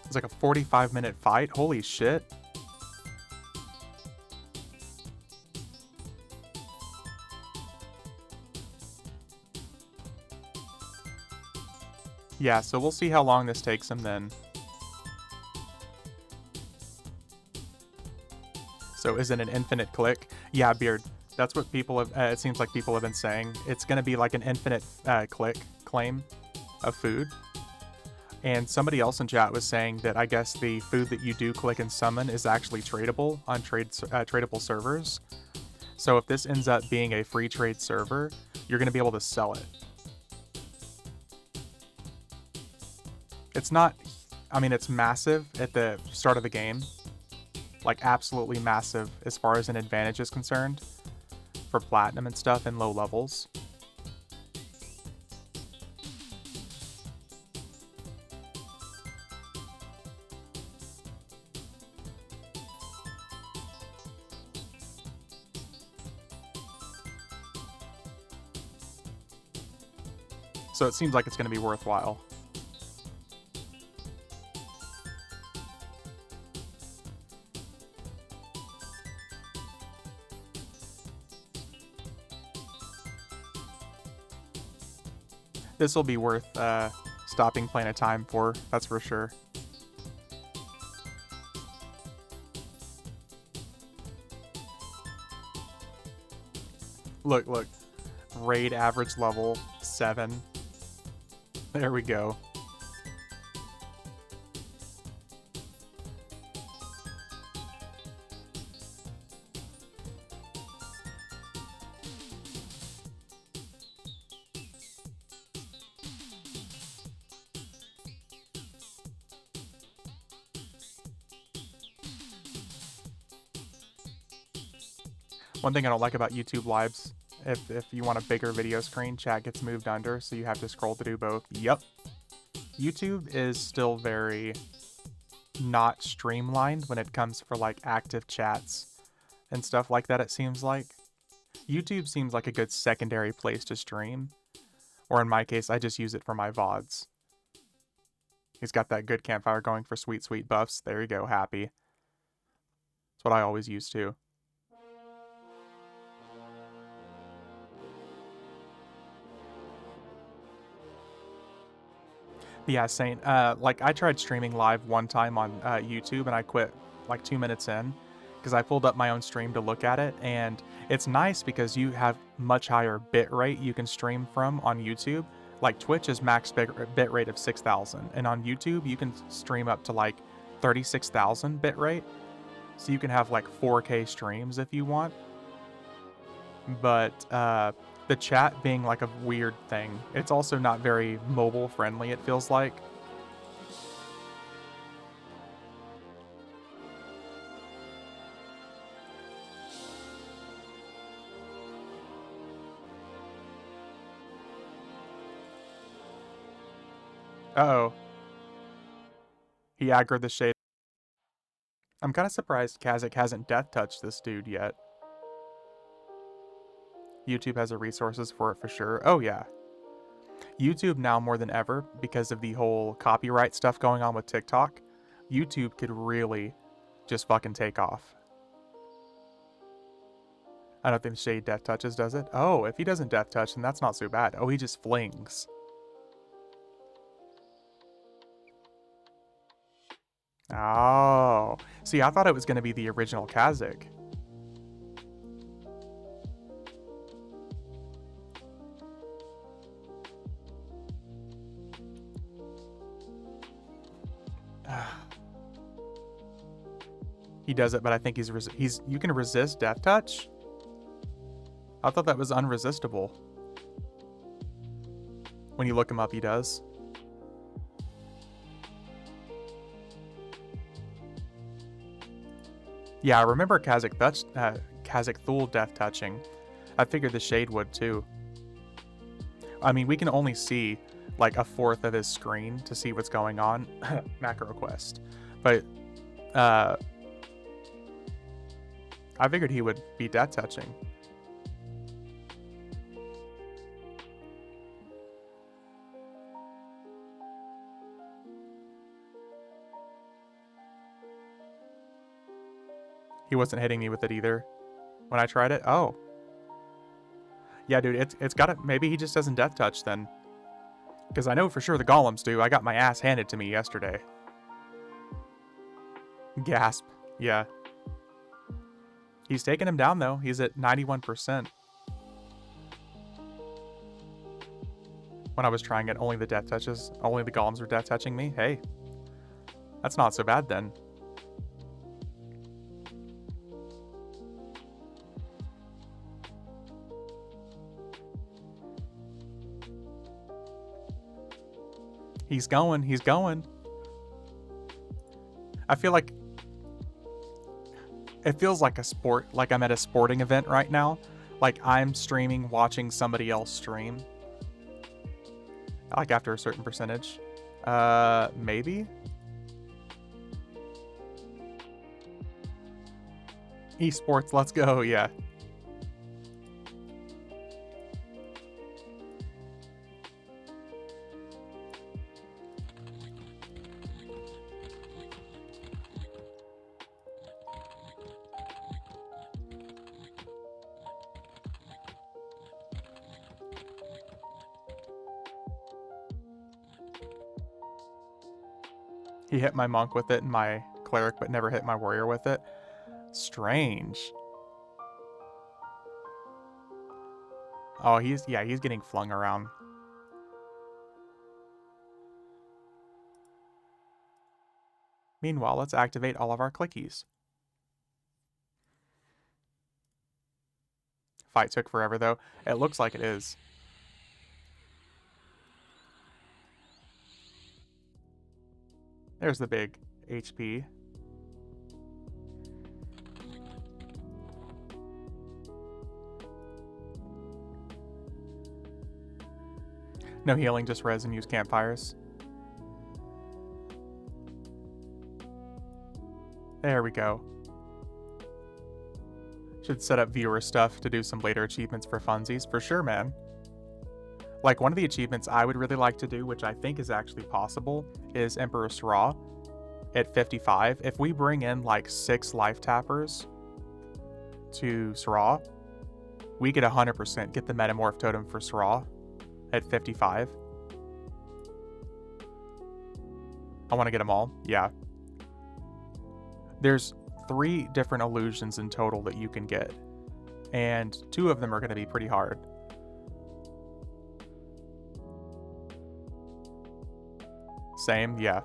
It's like a 45-minute fight. Holy shit. Yeah, so we'll see how long this takes him then. So is it an infinite click? Yeah, Beard. That's what people have, it seems like people have been saying. It's going to be like an infinite click claim of food. And somebody else in chat was saying that I guess the food that you do click and summon is actually tradable on tradable servers. So if this ends up being a free trade server, you're going to be able to sell it. It's not, I mean, it's massive at the start of the game. Like, absolutely massive as far as an advantage is concerned for platinum and stuff in low levels. So it seems like it's going to be worthwhile. This will be worth stopping Planet Time for, that's for sure. Look, look. Raid average level 7. There we go. One thing I don't like about YouTube Lives, if you want a bigger video screen, chat gets moved under, so you have to scroll to do both. Yep. YouTube is still very not streamlined when it comes for like active chats and stuff like that, it seems like. YouTube seems like a good secondary place to stream. Or in my case, I just use it for my VODs. He's got that good campfire going for sweet, sweet buffs. There you go, happy. That's what I always use too. Yeah, Saint, like I tried streaming live one time on YouTube and I quit like 2 minutes in because I pulled up my own stream to look at it, and it's nice because you have much higher bit rate you can stream from on YouTube. Like Twitch is max bit rate of 6,000, and on YouTube you can stream up to like 36,000 bit rate. So you can have like 4K streams if you want. But the chat being like a weird thing. It's also not very mobile friendly, it feels like. Uh-oh. He aggroed the shade. I'm kind of surprised Kazic hasn't death touched this dude yet. YouTube has the resources for it for sure. Oh yeah. YouTube now more than ever, because of the whole copyright stuff going on with TikTok, YouTube could really just fucking take off. I don't think Shade death touches, does it? Oh, if he doesn't death touch, then that's not so bad. Oh, he just flings. Oh. See, I thought it was going to be the original Kazic. He does it, but I think he's you can resist death touch? I thought that was unresistible. When you look him up, he does. Yeah, I remember Kazic Thul death touching. I figured the Shade would too. I mean, we can only see like a fourth of his screen to see what's going on. Macro quest. But I figured he would be death touching. He wasn't hitting me with it either when I tried it. Oh. Yeah, dude, it's got it. Maybe he just doesn't death touch then. Because I know for sure the golems do. I got my ass handed to me yesterday. Gasp. Yeah. He's taking him down though. He's at 91%. When I was trying it, only the death touches, only the golems were death touching me. Hey. That's not so bad then. He's going, he's going. I feel like it feels like a sport, like I'm at a sporting event right now. Like I'm streaming, watching somebody else stream. Like after a certain percentage. Maybe? Esports, let's go, yeah. He hit my monk with it and my cleric, but never hit my warrior with it. Strange. Oh, he's getting flung around. Meanwhile, let's activate all of our clickies. Fight took forever though. It looks like it is. There's the big HP. No healing, just res and use campfires. There we go. Should set up viewer stuff to do some later achievements for funsies. For sure, man. Like, one of the achievements I would really like to do, which I think is actually possible, is Emperor Sra at 55. If we bring in, like, 6 life tappers to Sra, we could 100% get the Metamorph Totem for Sra at 55. I want to get them all. Yeah. There's 3 different illusions in total that you can get, and 2 of them are going to be pretty hard. Same, yeah.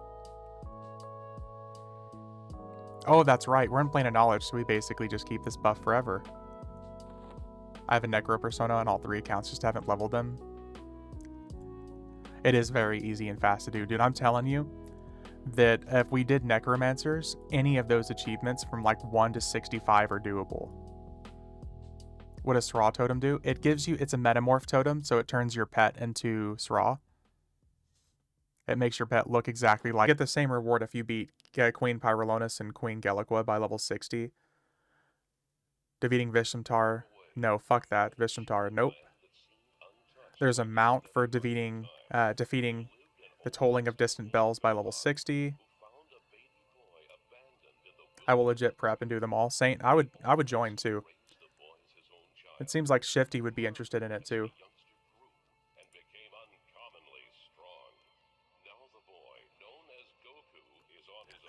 Oh, that's right. We're in Plane of Knowledge, so we basically just keep this buff forever. I have a Necro persona on all 3 accounts, just haven't leveled them. It is very easy and fast to do. Dude, I'm telling you that if we did Necromancers, any of those achievements from like 1 to 65 are doable. What does Sra Totem do? It gives you, it's a Metamorph Totem, so it turns your pet into Sra. It makes your pet look exactly like. You get the same reward if you beat Queen Pyrolonis and Queen Geliqua by level 60. Defeating Vishtamtar. No, fuck that. Vishtamtar, nope. There's a mount for defeating the Tolling of Distant Bells by level 60. I will legit prep and do them all. Saint, I would join too. It seems like Shifty would be interested in it too.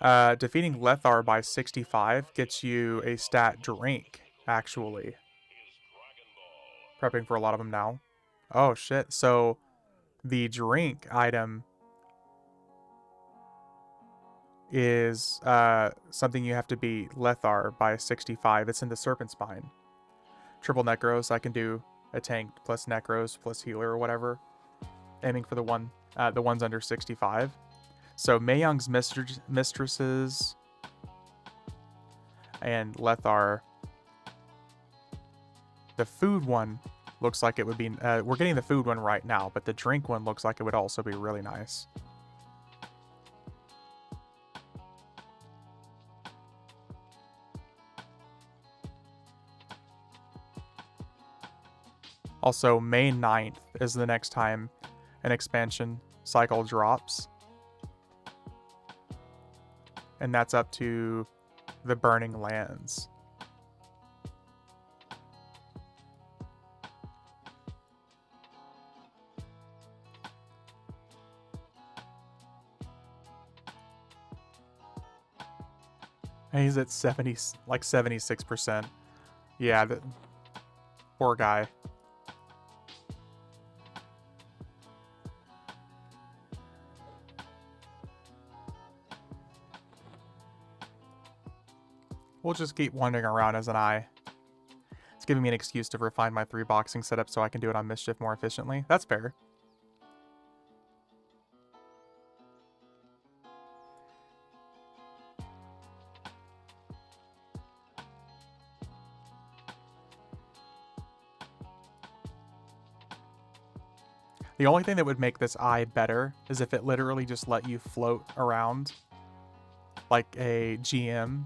Defeating Lethar by 65 gets you a stat drink, actually. Prepping for a lot of them now. Oh, shit. So the drink item is something you have to beat Lethar by 65. It's in the Serpent Spine. Triple Necros, I can do a tank plus Necros plus healer or whatever. Aiming for the ones under 65. So Mayung's Mistresses and Lethar. The food one looks like it would be... we're getting the food one right now, but the drink one looks like it would also be really nice. Also, May 9th is the next time an expansion cycle drops. And that's up to the Burning Lands. He's at 76%. Yeah, the poor guy. We'll just keep wandering around as an eye. It's giving me an excuse to refine my 3 boxing setup so I can do it on Mischief more efficiently. That's fair. The only thing that would make this eye better is if it literally just let you float around like a GM.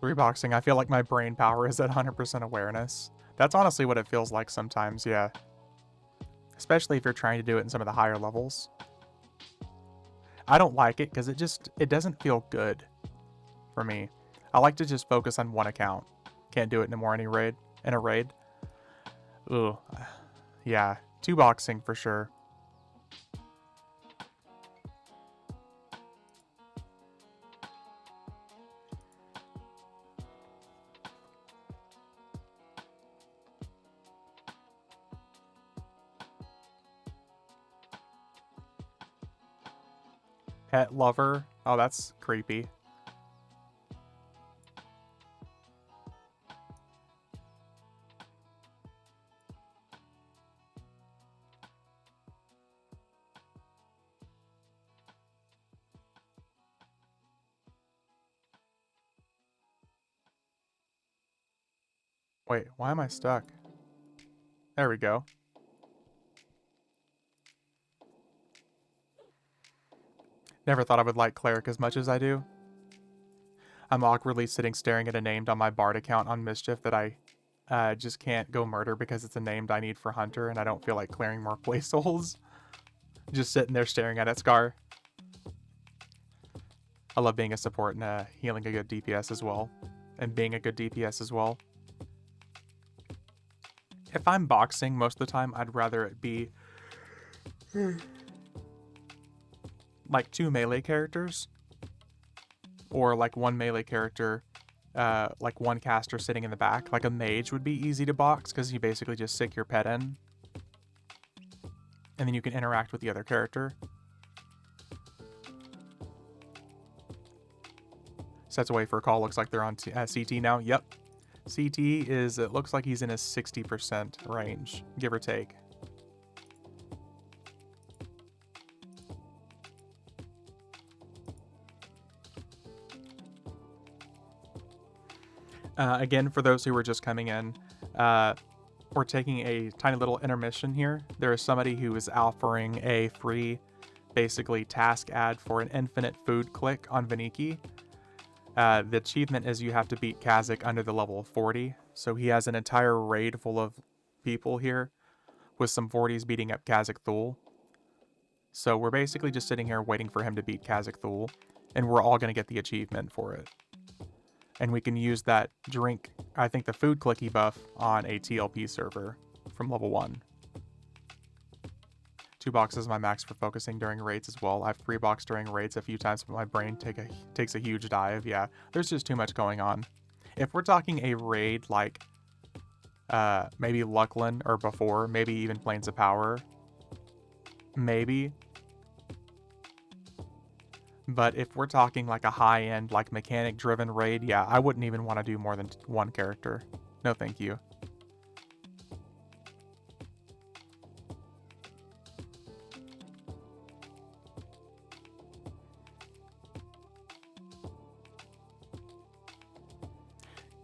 Reboxing, I feel like my brain power is at 100% awareness. That's honestly what it feels like sometimes, yeah. Especially if you're trying to do it in some of the higher levels. I don't like it because it doesn't feel good for me. I like to just focus on one account. Can't do it anymore in a raid. Ooh. Yeah, 2 boxing for sure. Pet lover. Oh, that's creepy. Wait, why am I stuck? There we go. Never thought I would like Cleric as much as I do. I'm awkwardly sitting staring at a named on my Bard account on Mischief that I just can't go murder because it's a named I need for Hunter and I don't feel like clearing more play souls. Just sitting there staring at it, Scar. I love being a support and healing a good DPS as well. And being a good DPS as well. If I'm boxing most of the time, I'd rather it be like 2 melee characters. Or like 1 melee character, like 1 caster sitting in the back. Like a mage would be easy to box because you basically just stick your pet in. And then you can interact with the other character. Sets away for a call. Looks like they're on CT now. Yep. CT is, it looks like he's in his 60% range, give or take. Again, for those who were just coming in, we're taking a tiny little intermission here. There is somebody who is offering a free, basically, task ad for an infinite food click on Veniki. The achievement is you have to beat Kazic under the level of 40. So he has an entire raid full of people here with some 40s beating up Kazic Thul. So we're basically just sitting here waiting for him to beat Kazic Thul. and we're all going to get the achievement for it. And we can use that drink, I think the food clicky buff, on a TLP server from level 1. 2 boxes my max for focusing during raids as well. I've 3 boxed during raids a few times, but my brain takes a huge dive. Yeah, there's just too much going on. If we're talking a raid like maybe Luckland or before, maybe even Plains of Power, maybe. But if we're talking like a high-end, like mechanic-driven raid, yeah, I wouldn't even want to do more than 1 character. No thank you.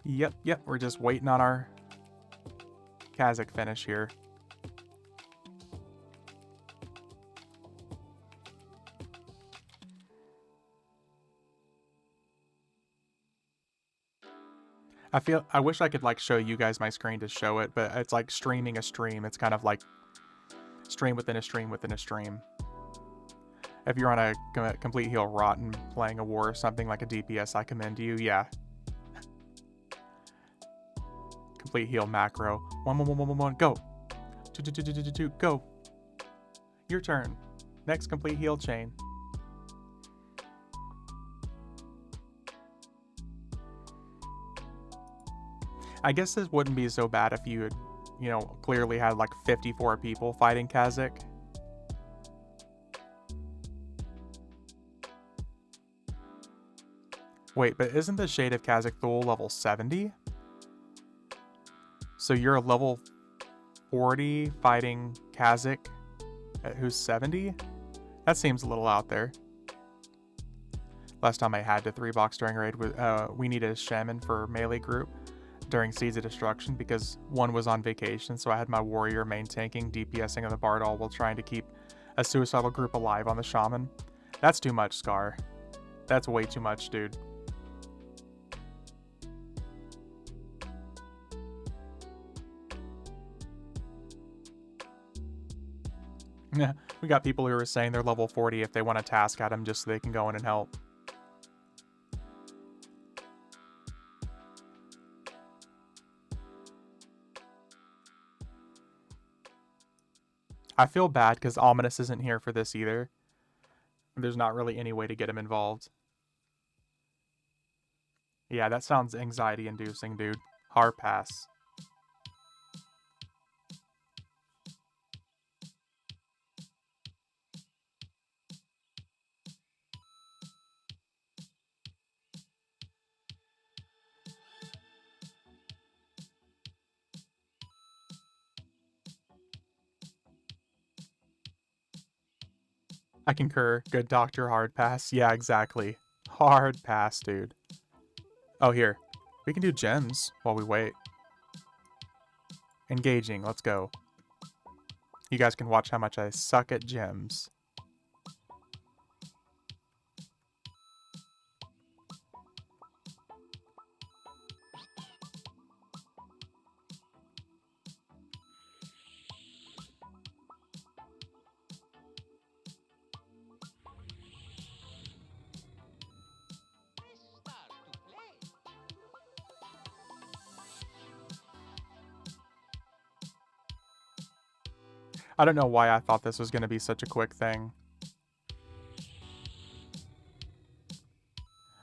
Yep, we're just waiting on our Kazic finish here. I wish I could like show you guys my screen to show it, but it's like streaming a stream. It's kind of like stream within a stream within a stream. If you're on a complete heal rotten playing a war or something like a DPS, I commend you. Yeah. Complete heal macro. One, go. Two, go. Your turn. Next complete heal chain. I guess this wouldn't be so bad if you had, you know, clearly had like 54 people fighting Kazic. Wait, but isn't the Shade of Kazic Thul level 70? So you're a level 40 fighting Kazic who's 70? That seems a little out there. Last time I had to 3-box during raid, we needed a shaman for melee group during Seeds of Destruction because one was on vacation, so I had my warrior main tanking, DPSing of the bard all while trying to keep a suicidal group alive on the shaman. That's too much, Scar. That's way too much, dude. Yeah, we got people who are saying they're level 40 if they want a task at them just so they can go in and help. I feel bad because Ominous isn't here for this either. There's not really any way to get him involved. Yeah, that sounds anxiety-inducing, dude. Hard pass. I concur. Good doctor, hard pass. Yeah, exactly. Hard pass, dude. Oh, here. We can do gems while we wait. Engaging. Let's go. You guys can watch how much I suck at gems. I don't know why I thought this was going to be such a quick thing.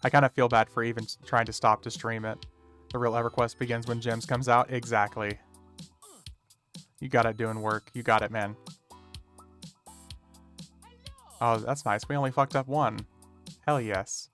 I kind of feel bad for even trying to stop to stream it. The real EverQuest begins when Gems comes out. Exactly. You got it doing work. You got it, man. Oh, that's nice. We only fucked up 1. Hell yes.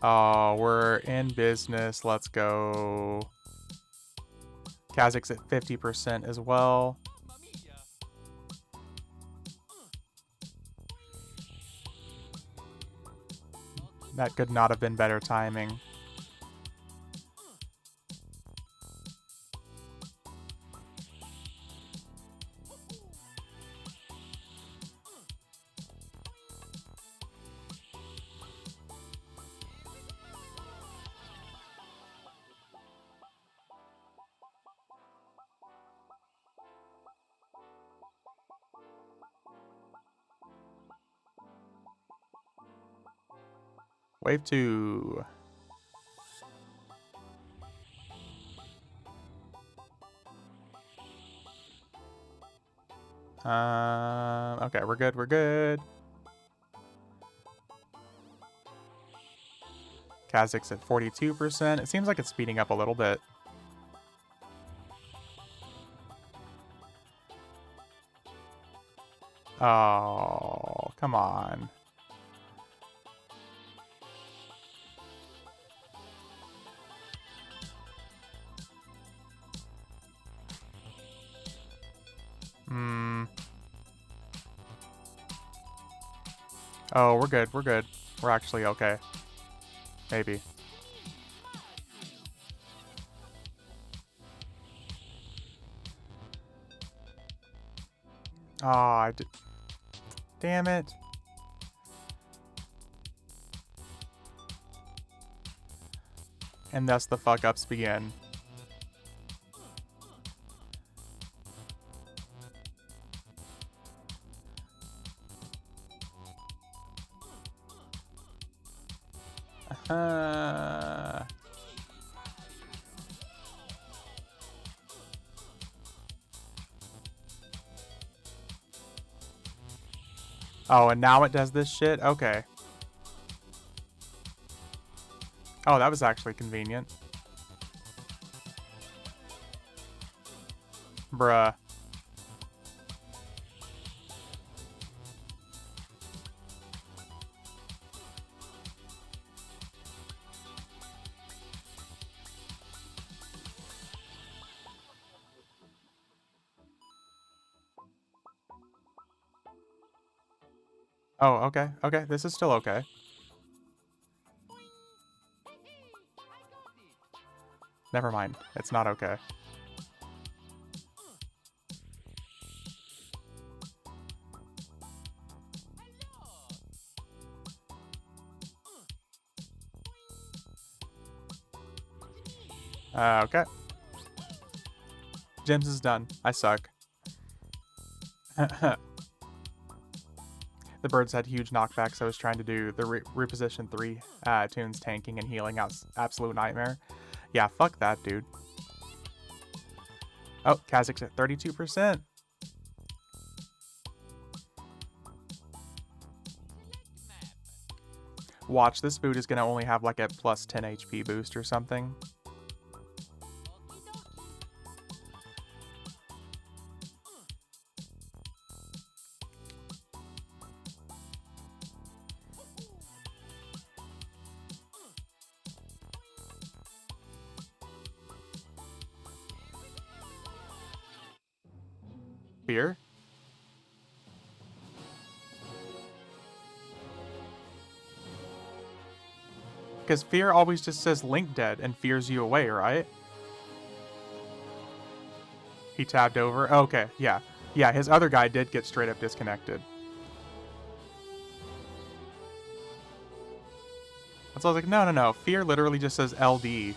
Oh, we're in business. Let's go. Kazic's at 50% as well. That could not have been better timing. Wave 2. Okay, we're good, we're good. Kazic's at 42%. It seems like it's speeding up a little bit. Oh, come on. Oh, we're good, we're good. We're actually okay. Maybe. Oh, damn it. And thus the fuck-ups begin. Oh, and now it does this shit? Okay. Oh, that was actually convenient. Bruh. Oh, okay. Okay, this is still okay. Never mind. It's not okay. Okay. Jim's is done. I suck. The birds had huge knockbacks. I was trying to do the reposition 3 tunes tanking and healing out. Absolute nightmare. Yeah, fuck that, dude. Oh, Kazic's at 32%. Watch, this boot is going to only have like a plus 10 HP boost or something. Fear? Because fear always just says Link dead and fears you away, right? He tabbed over. Okay, yeah. Yeah, his other guy did get straight up disconnected. So I was like, no. Fear literally just says LD.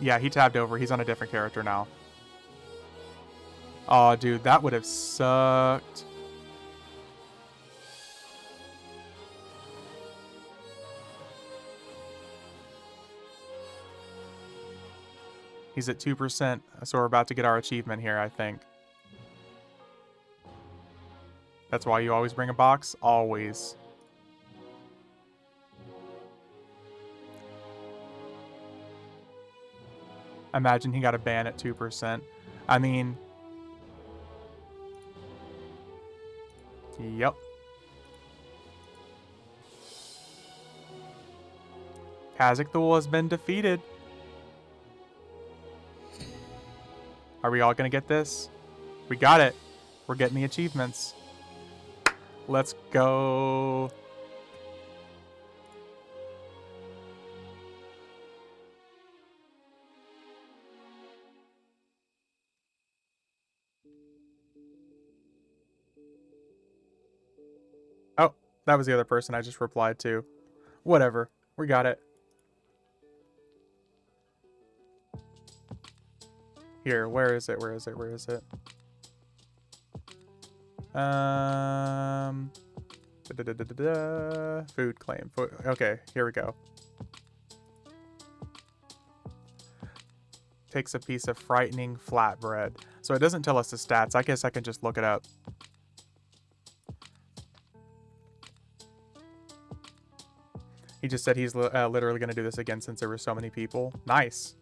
Yeah, he tabbed over. He's on a different character now. Oh, dude, that would have sucked. He's at 2%, so we're about to get our achievement here, I think. That's why you always bring a box? Always. Imagine he got a ban at 2%. I mean... Yep. Kazic Thul has been defeated. Are we all gonna get this? We got it. We're getting the achievements. Let's go. Oh, that was the other person I just replied to. Whatever. We got it. Here, where is it? Where is it? Where is it? Food claim. Okay, here we go. Takes a piece of frightening flatbread. So it doesn't tell us the stats. I guess I can just look it up. He just said he's literally going to do this again since there were so many people. Nice.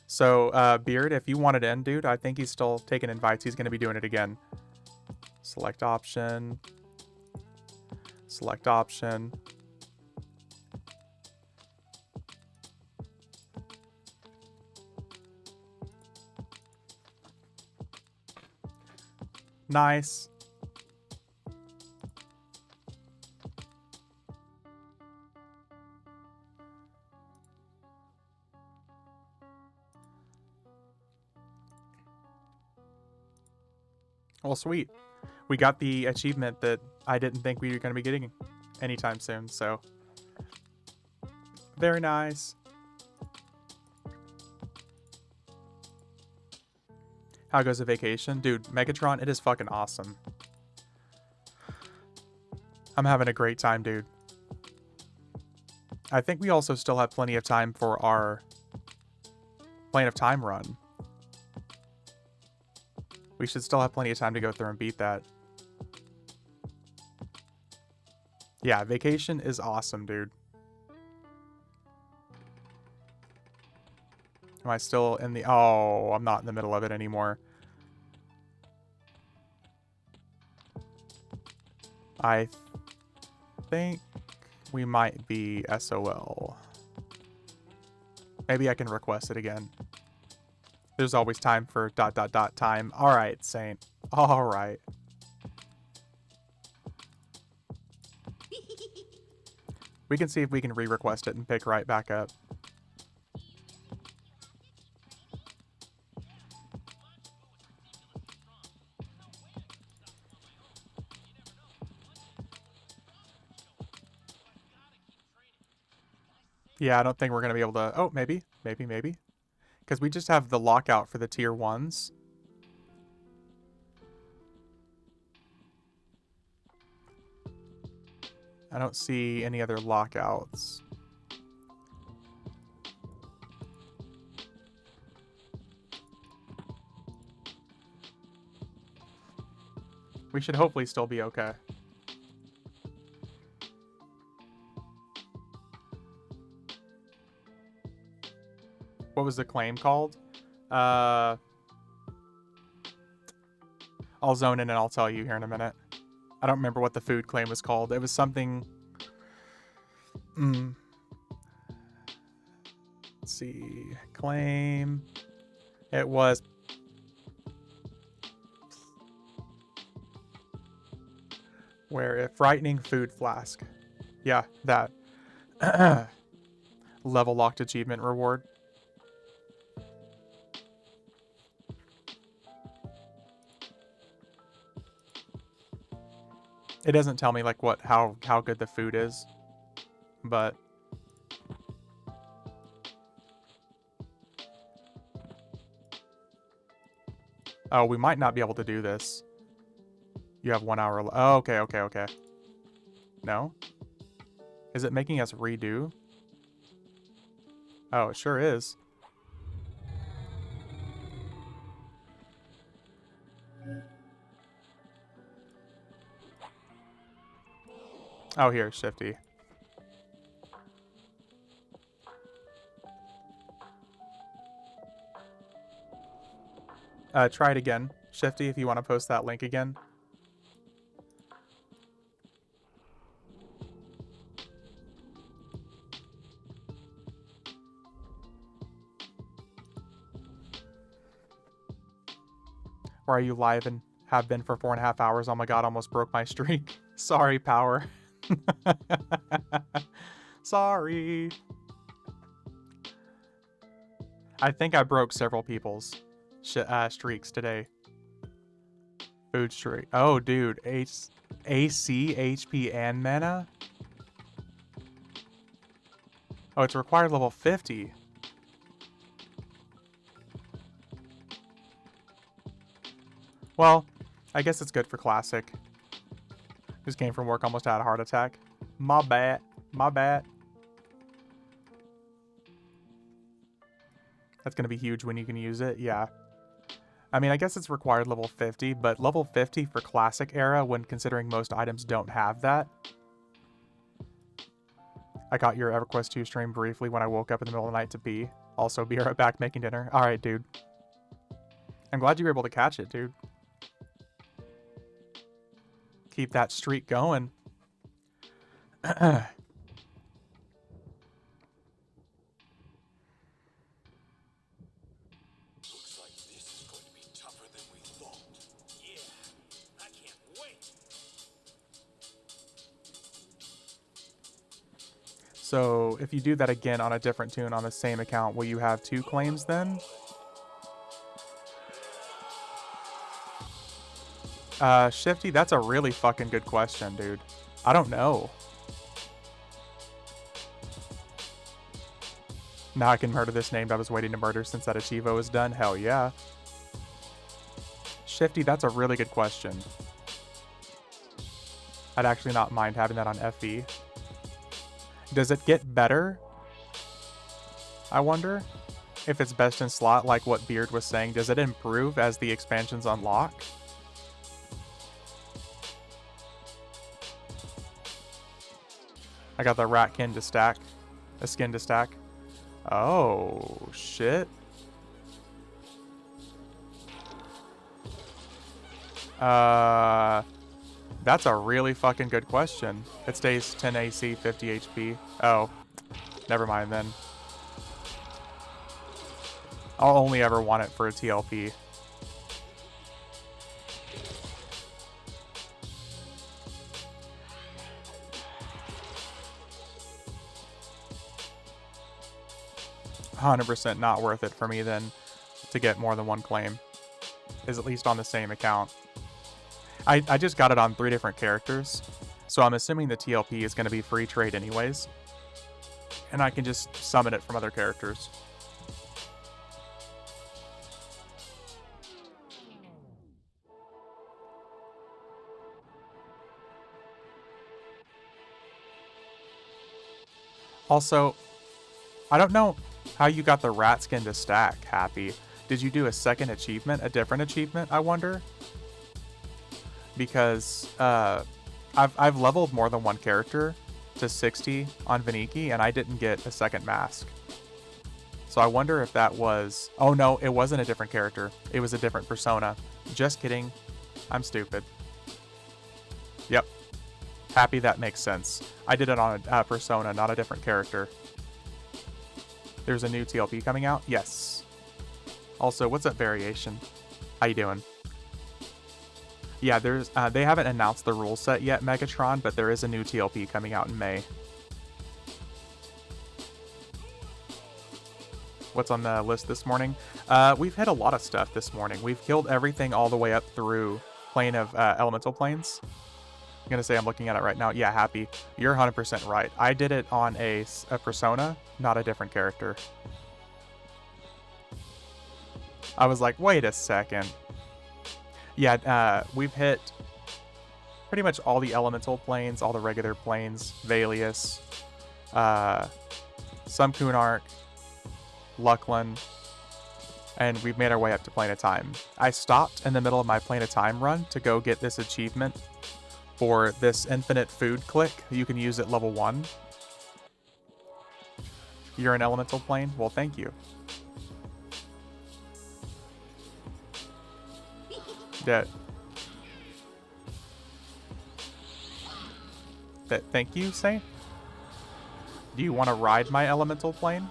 So, Beard, if you wanted in, dude, I think he's still taking invites. He's going to be doing it again. Select option. Select option. Nice. Well, sweet. We got the achievement that I didn't think we were going to be getting anytime soon, so. Very nice. How goes the vacation? Dude, Megatron, it is fucking awesome. I'm having a great time, dude. I think we also still have plenty of time for our Plane of Time run. We should still have plenty of time to go through and beat that. Yeah, vacation is awesome, dude. Am I still in the... Oh, I'm not in the middle of it anymore. I think we might be SOL. Maybe I can request it again. There's always time for ... time. All right, Saint. All right. We can see if we can re-request it and pick right back up. Yeah, I don't think we're going to be able to... Oh, maybe. Maybe. Because we just have the lockout for the tier 1s. I don't see any other lockouts. We should hopefully still be okay. What was the claim called? I'll zone in and I'll tell you here in a minute. I don't remember what the food claim was called. It was something... Let's see. Claim. It was... Where a frightening food flask. Yeah, that. Level locked achievement reward. It doesn't tell me like how good the food is, but oh, we might not be able to do this. You have 1 hour. Oh, okay. No? Is it making us redo? Oh, it sure is. Oh, here, Shifty. Try it again, Shifty, if you want to post that link again. Or are you live and have been for 4.5 hours? Oh my god, almost broke my streak. Sorry, Power. Sorry. I think I broke several people's streaks today. Food streak. Oh, dude. AC, HP, and mana? Oh, it's required level 50. Well, I guess it's good for Classic. Just came from work, almost had a heart attack. My bad. My bad. That's going to be huge when you can use it. Yeah. I mean, I guess it's required level 50, but level 50 for classic era when considering most items don't have that. I caught your EverQuest 2 stream briefly when I woke up in the middle of the night to pee. Also, be right back making dinner. All right, dude. I'm glad you were able to catch it, dude. Keep that streak going. So if you do that again on a different tune on the same account, will you have 2 claims then? Shifty, that's a really fucking good question, dude. I don't know. Now I can murder this named I was waiting to murder since that Achievo is done. Hell yeah. Shifty, that's a really good question. I'd actually not mind having that on FE. Does it get better? I wonder if it's best in slot like what Beard was saying. Does it improve as the expansions unlock? I got the ratkin to stack. A skin to stack. Oh, shit. That's a really fucking good question. It stays 10 AC, 50 HP. Oh, never mind then. I'll only ever want it for a TLP. $100% not worth it for me then to get more than 1 claim. Is at least on the same account. I just got it on 3 different characters, so I'm assuming the TLP is going to be free trade anyways. And I can just summon it from other characters. Also, I don't know how you got the rat skin to stack, Happy. Did you do a second achievement, a different achievement, I wonder? Because I've leveled more than 1 character to 60 on Veniki, and I didn't get a second mask. So I wonder if that was... Oh no, it wasn't a different character. It was a different persona. Just kidding. I'm stupid. Yep. Happy that makes sense. I did it on a persona, not a different character. There's a new TLP coming out? Yes. Also, what's up, Variation? How you doing? Yeah, there's they haven't announced the rule set yet, Megatron, but there is a new TLP coming out in May. What's on the list this morning? We've hit a lot of stuff this morning. We've killed everything all the way up through Plane of Elemental Planes. I'm gonna say I'm looking at it right now. Yeah, Happy. You're 100% right. I did it on a persona, not a different character. I was like, wait a second. Yeah, we've hit pretty much all the elemental planes, all the regular planes, Valius, some Kunark, Luckland, and we've made our way up to Plane of Time. I stopped in the middle of my Plane of Time run to go get this achievement for this infinite food click. You can use at level 1. You're an elemental plane? Well, thank you. That thank you, Saint? Do you want to ride my elemental plane?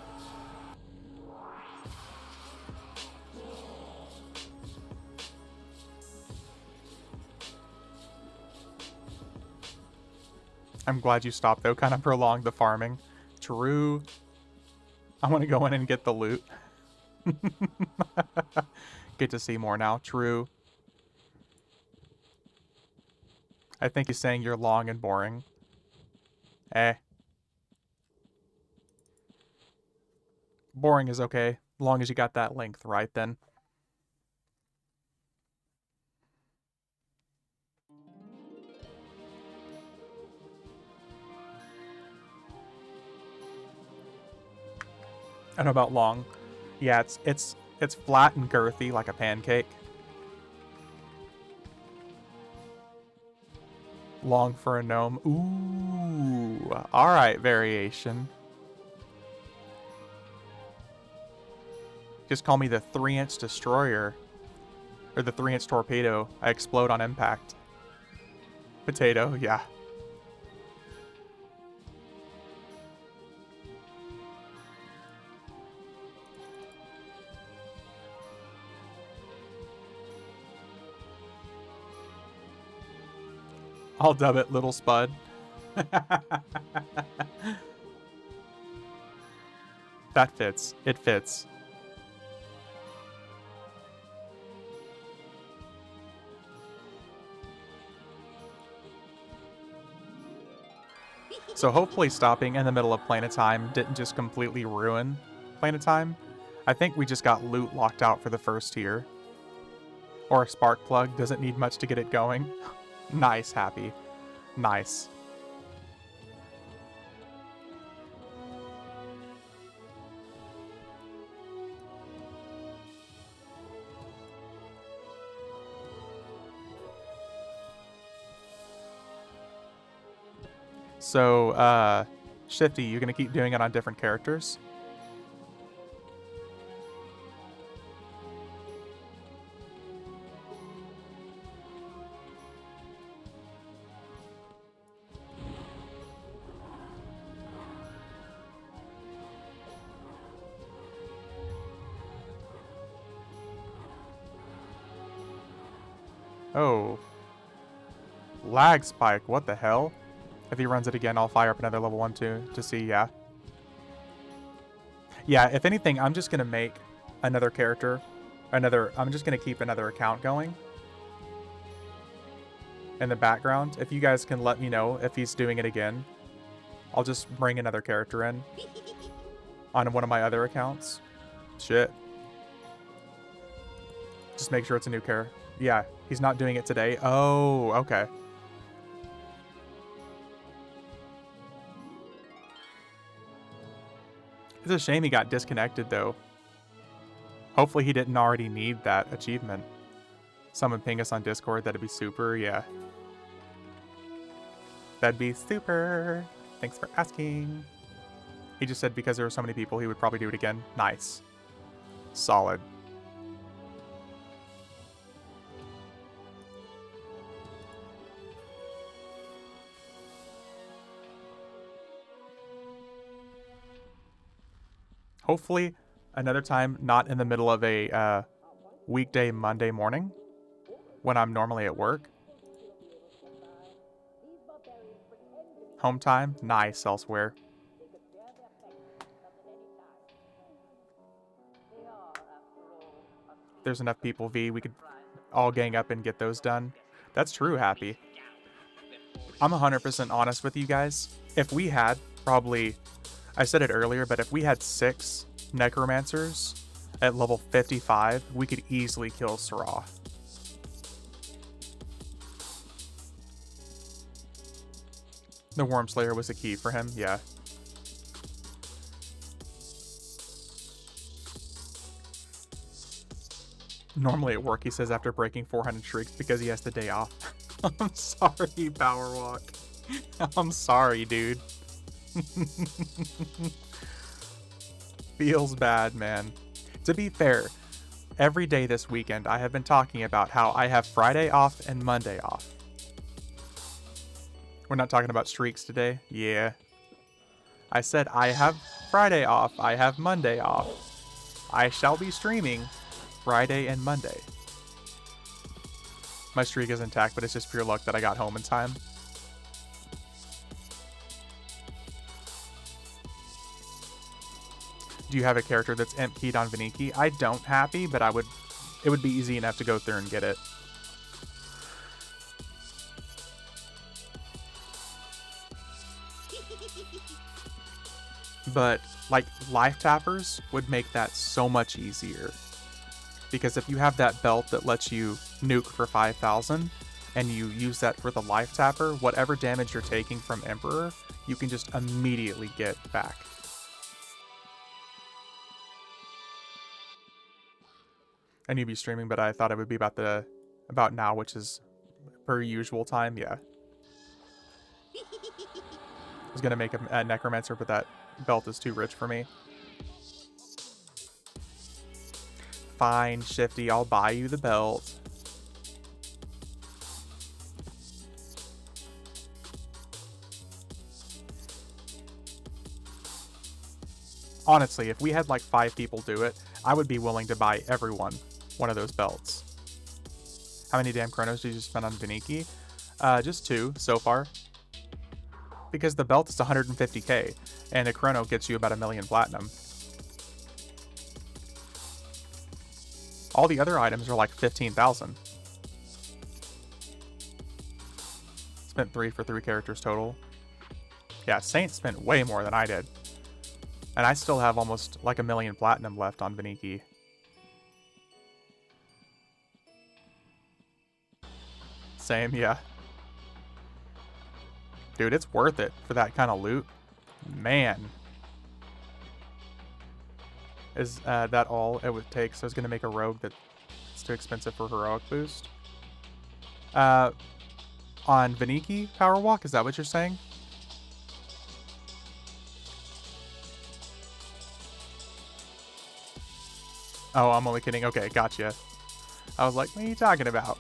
I'm glad you stopped, though. Kind of prolonged the farming. True. I want to go in and get the loot. Get to see more now. True. I think he's saying you're long and boring. Eh. Boring is okay. Long as you got that length right, then. I don't know about long. Yeah, it's flat and girthy like a pancake. Long for a gnome. Ooh. Alright, variation. Just call me the 3-inch destroyer. Or the 3-inch torpedo. I explode on impact. Potato, yeah. I'll dub it Little Spud. That fits. It fits. So hopefully stopping in the middle of Planet Time didn't just completely ruin Planet Time. I think we just got loot locked out for the first tier. Or a spark plug, doesn't need much to get it going. Nice, Happy. Nice. So, Shifty, you gonna keep doing it on different characters? Oh. Lag spike, what the hell? If he runs it again, I'll fire up another level 1 too, to see, yeah. Yeah, if anything, I'm just gonna make another character. I'm just gonna keep another account going. In the background. If you guys can let me know if he's doing it again, I'll just bring another character in. On one of my other accounts. Shit. Just make sure it's a new character. Yeah, he's not doing it today. Oh, okay. It's a shame he got disconnected, though. Hopefully he didn't already need that achievement. Someone ping us on Discord, that'd be super, yeah. That'd be super. Thanks for asking. He just said because there were so many people, he would probably do it again. Nice. Solid. Hopefully, another time not in the middle of a weekday Monday morning when I'm normally at work. Home time, nice elsewhere. There's enough people, V, we could all gang up and get those done. That's true, Happy. I'm 100% honest with you guys. If we had probably, I said it earlier, but if we had 6 necromancers at level 55, we could easily kill Norrath. The Worm Slayer was a key for him, yeah. Normally at work, he says after breaking 400 shrieks because he has the day off. I'm sorry, Power Walk. I'm sorry, dude. Feels bad, man. To be fair, every day this weekend I have been talking about how I have Friday off and Monday off. We're not talking about streaks today? Yeah. I said I have Friday off, I have Monday off. I shall be streaming Friday and Monday. My streak is intact, but it's just pure luck that I got home in time. Do you have a character that's imp keyed on Veniki? I don't, Happy, but it would be easy enough to go through and get it. But, like, life tappers would make that so much easier. Because if you have that belt that lets you nuke for 5,000, and you use that for the life tapper, whatever damage you're taking from Emperor, you can just immediately get back. I knew you'd be streaming, but I thought it would be about now, which is per usual time. Yeah. I was gonna make a necromancer, but that belt is too rich for me. Fine, Shifty, I'll buy you the belt. Honestly, if we had like 5 people do it, I would be willing to buy everyone one of those belts. How many damn chronos did you spend on Veniki? Just 2 so far. Because the belt is 150k, and a chrono gets you about 1 million platinum. All the other items are like 15,000. Spent 3 for 3 characters total. Yeah, Saint spent way more than I did. And I still have almost like 1 million platinum left on Veniki. Same, yeah. Dude, it's worth it for that kind of loot. Man. Is that all it would take? So I was going to make a rogue that's too expensive for heroic boost. On Veniki Power Walk, is that what you're saying? Oh, I'm only kidding. Okay, gotcha. I was like, what are you talking about?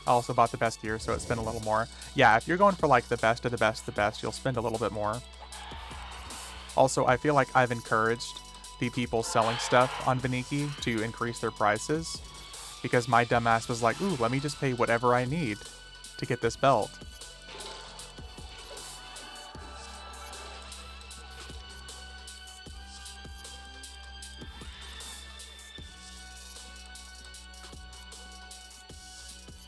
I also bought the best gear, so it spent a little more. Yeah, if you're going for like the best of the best, you'll spend a little bit more. Also, I feel like I've encouraged the people selling stuff on Veniki to increase their prices, because my dumbass was like, ooh, let me just pay whatever I need to get this belt.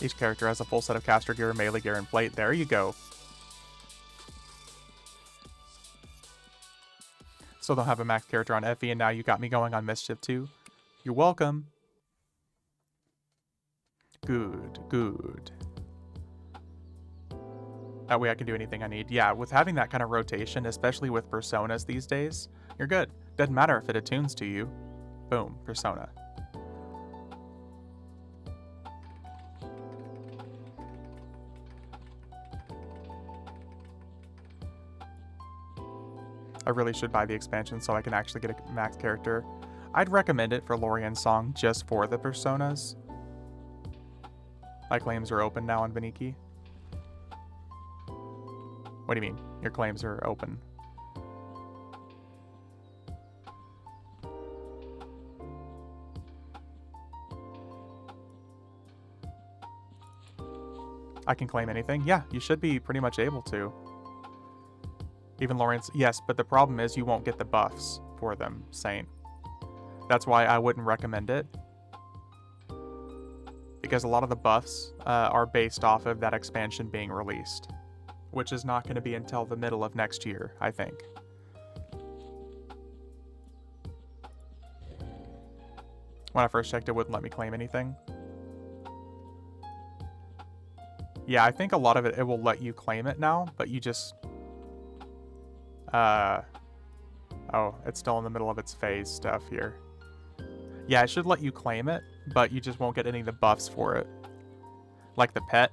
Each character has a full set of caster gear, melee gear, and plate. There you go. Still don't have a max character on Effie, and now you got me going on Mischief too. You're welcome. Good, good. That way I can do anything I need. Yeah, with having that kind of rotation, especially with personas these days, you're good. Doesn't matter if it attunes to you. Boom, persona. I really should buy the expansion so I can actually get a max character. I'd recommend it for Lorian's Song just for the personas. My claims are open now on Veniki. What do you mean? Your claims are open? I can claim anything? Yeah, you should be pretty much able to. Even Lawrence, yes, but the problem is you won't get the buffs for them, Saint. That's why I wouldn't recommend it. Because a lot of the buffs are based off of that expansion being released, which is not going to be until the middle of next year, I think. When I first checked, it wouldn't let me claim anything. Yeah, I think a lot of it will let you claim it now, but you just... Oh, it's still in the middle of its phase stuff here. Yeah, it should let you claim it, but you just won't get any of the buffs for it. Like the pet.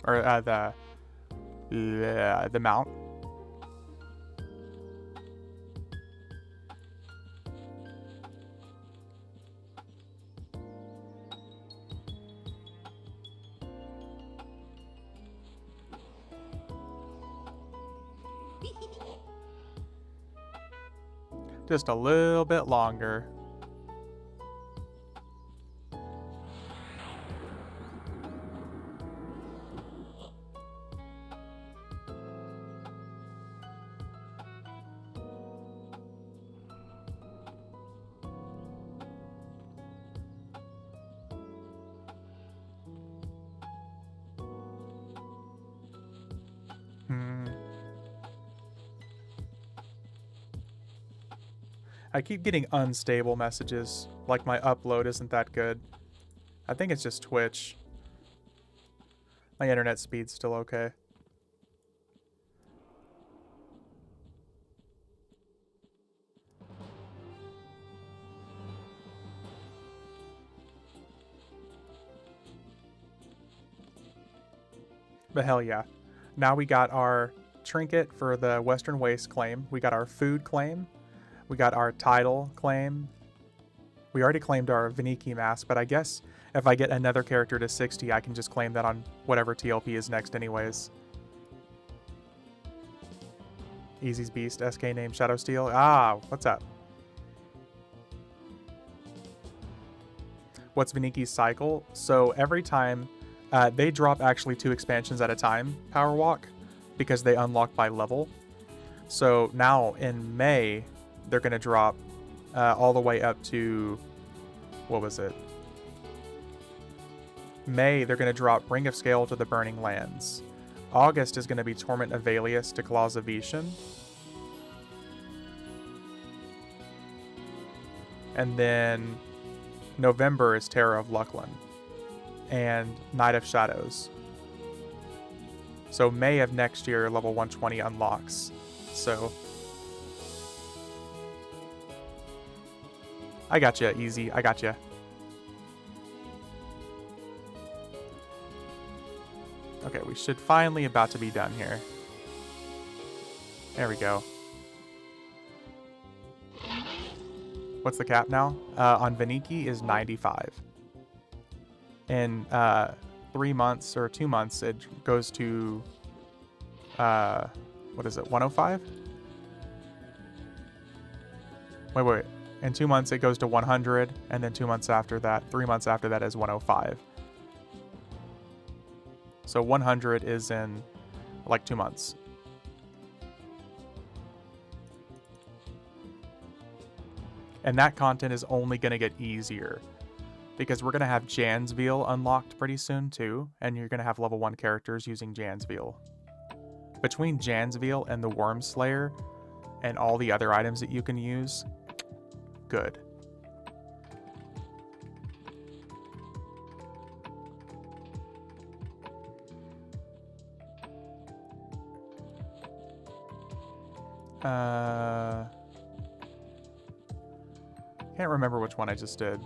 Or the mount. Just a little bit longer. I keep getting unstable messages, like my upload isn't that good. I think it's just Twitch. My internet speed's still okay. But hell yeah. Now we got our trinket for the Western Waste claim. We got our food claim. We got our title claim. We already claimed our Veniki mask, but I guess if I get another character to 60, I can just claim that on whatever TLP is next anyways. Easy's Beast, SK name Shadow Steel. Ah, what's up? What's Veniki's cycle? So every time they drop actually 2 expansions at a time, Power Walk, because they unlock by level. So now in May, they're going to drop all the way up to, what was it? May, they're going to drop Ring of Scale to the Burning Lands. August is going to be Torment of Valius to Claws of Vishan. And then November is Terror of Luckland and Night of Shadows. So May of next year, level 120 unlocks. So I got you, Easy. I got you. Okay, we should finally about to be done here. There we go. What's the cap now? On Veniki is 95. In 3 months or 2 months, it goes to, what is it, 105? Wait. In 2 months, it goes to 100, and then 2 months after that, 3 months after that is 105. So 100 is in like 2 months. And that content is only going to get easier because we're going to have Jansville unlocked pretty soon too, and you're going to have level 1 characters using Jansville. Between Jansville and the Worm Slayer and all the other items that you can use, good. Can't remember which one I just did.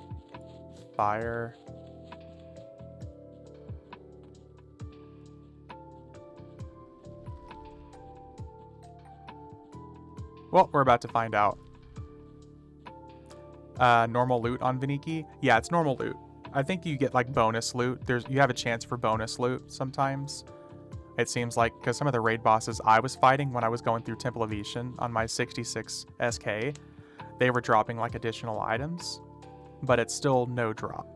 Fire. Well, we're about to find out. Normal loot on Veniki? Yeah, it's normal loot. I think you get like bonus loot. You have a chance for bonus loot sometimes. It seems like, because some of the raid bosses I was fighting when I was going through Temple of Ishan on my 66 SK, they were dropping like additional items, but it's still no drop.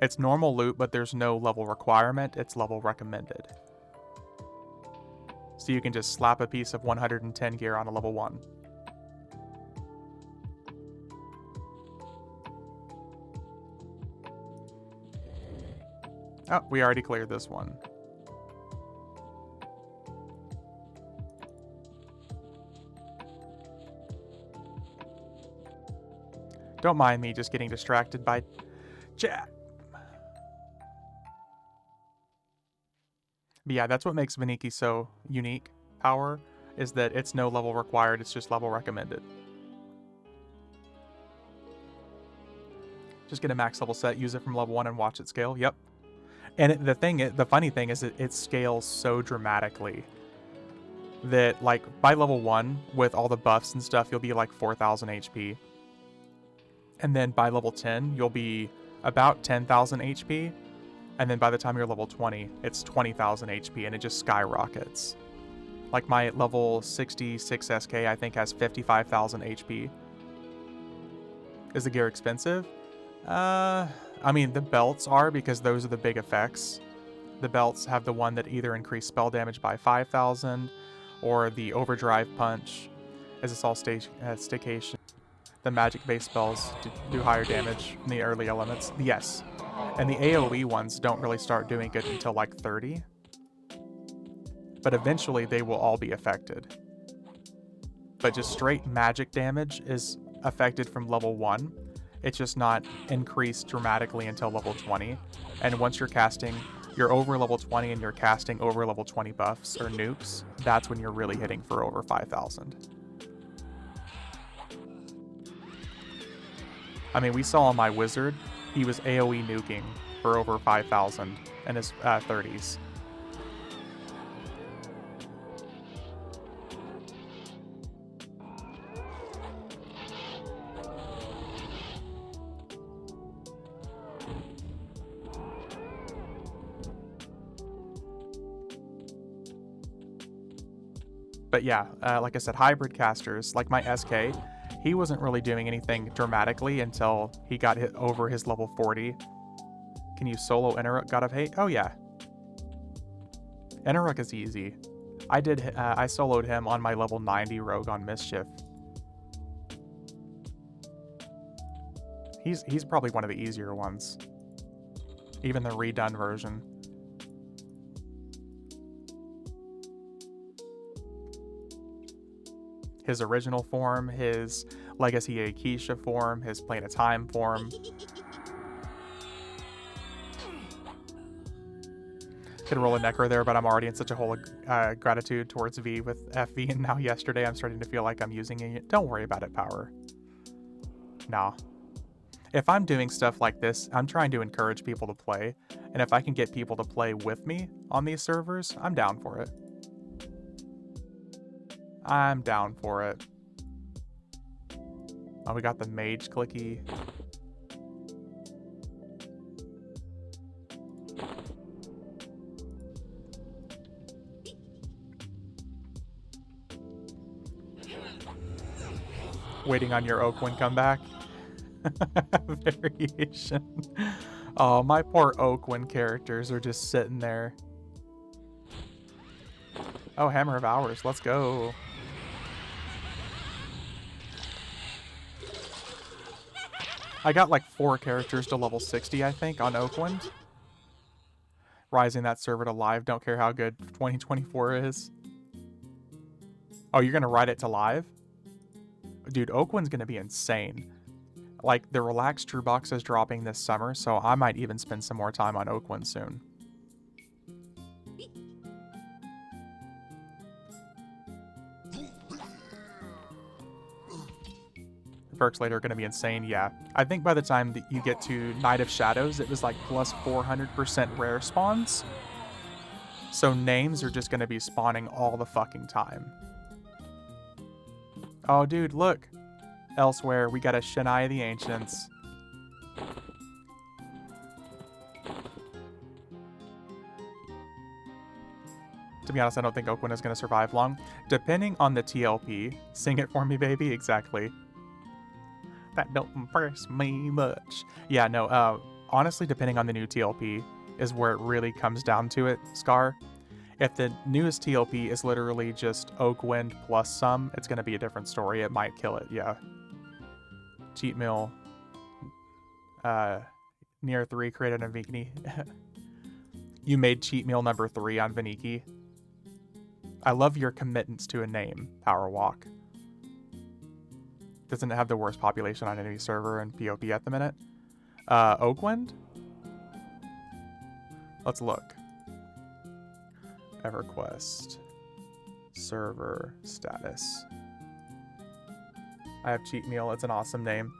It's normal loot, but there's no level requirement. It's level recommended. So you can just slap a piece of 110 gear on a level 1. Oh, we already cleared this one. Don't mind me just getting distracted by chat. But yeah, that's what makes Veniki so unique. Power is that it's no level required, it's just level recommended. Just get a max level set, use it from level 1 and watch it scale. Yep. And the funny thing is it scales so dramatically that like by level 1 with all the buffs and stuff, you'll be like 4,000 HP. And then by level 10, you'll be about 10,000 HP. And then by the time you're level 20, it's 20,000 HP and it just skyrockets. Like my level 66 SK, I think has 55,000 HP. Is the gear expensive? I mean, the belts are, because those are the big effects. The belts have the one that either increase spell damage by 5,000 or the overdrive punch as it's all staycation. The magic-based spells do higher damage in the early elements. Yes. And the AoE ones don't really start doing good until like 30. But eventually they will all be affected. But just straight magic damage is affected from level 1. It's just not increased dramatically until level 20. And once you're over level 20 and you're casting over level 20 buffs or nukes, that's when you're really hitting for over 5,000. I mean, we saw on my wizard, he was AoE nuking for over 5,000 in his 30s. But yeah, like I said, hybrid casters, like my SK, he wasn't really doing anything dramatically until he got hit over his level 40. Can you solo Enaruk God of Hate? Oh yeah. Enaruk is easy. I soloed him on my level 90 rogue on Mischief. He's probably one of the easier ones. Even the redone version. His original form, his Legacy Akeisha form, his Plane of Time form. Could roll a Necro there, but I'm already in such a hole of gratitude towards V with FV, and now yesterday I'm starting to feel like I'm using it. Don't worry about it, Power. Nah. If I'm doing stuff like this, I'm trying to encourage people to play, and if I can get people to play with me on these servers, I'm down for it. I'm down for it. Oh, we got the mage clicky. Waiting on your Oakwind comeback. Variation. Oh, my poor Oakwind characters are just sitting there. Oh, Hammer of Hours. Let's go. I got like 4 characters to level 60, I think, on Oakwind. Rising that server to live. Don't care how good 2024 is. Oh, you're going to ride it to live? Dude, Oakwind's going to be insane. Like, the Relaxed True Box is dropping this summer, so I might even spend some more time on Oakwind soon. The perks later are going to be insane, yeah. I think by the time that you get to Night of Shadows, it was like plus 400% rare spawns. So names are just going to be spawning all the fucking time. Oh, dude, look. Elsewhere, we got a Shinai of the Ancients. To be honest, I don't think Oakwind is going to survive long. Depending on the TLP. Sing it for me, baby. Exactly. That don't impress me much. Yeah, no, honestly, depending on the new TLP is where it really comes down to it, Scar. If the newest TLP is literally just Oakwind plus some, it's going to be a different story. It might kill it, yeah. Cheat Mill. Near 3 created a Veniki. You made Cheat Meal number 3 on Veniki. I love your commitments to a name, Power Walk. Doesn't it have the worst population on any server in POP at the minute? Oakwind? Let's look. EverQuest. Server status. I have Cheat Meal. It's an awesome name.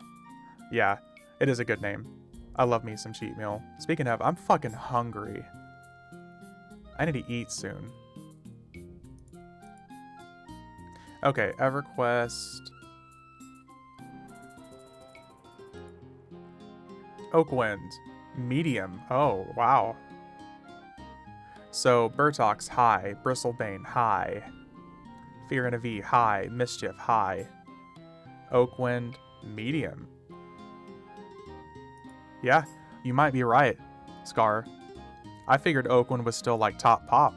Yeah, it is a good name. I love me some Cheat Meal. Speaking of, I'm fucking hungry. I need to eat soon. Okay, EverQuest. Oakwind. Medium. Oh, wow. So, Burtox, high. Bristlebane, high. Fear and a V, high. Mischief, high. Oakwind, medium. Yeah, you might be right, Scar. I figured Oakwind was still like top pop.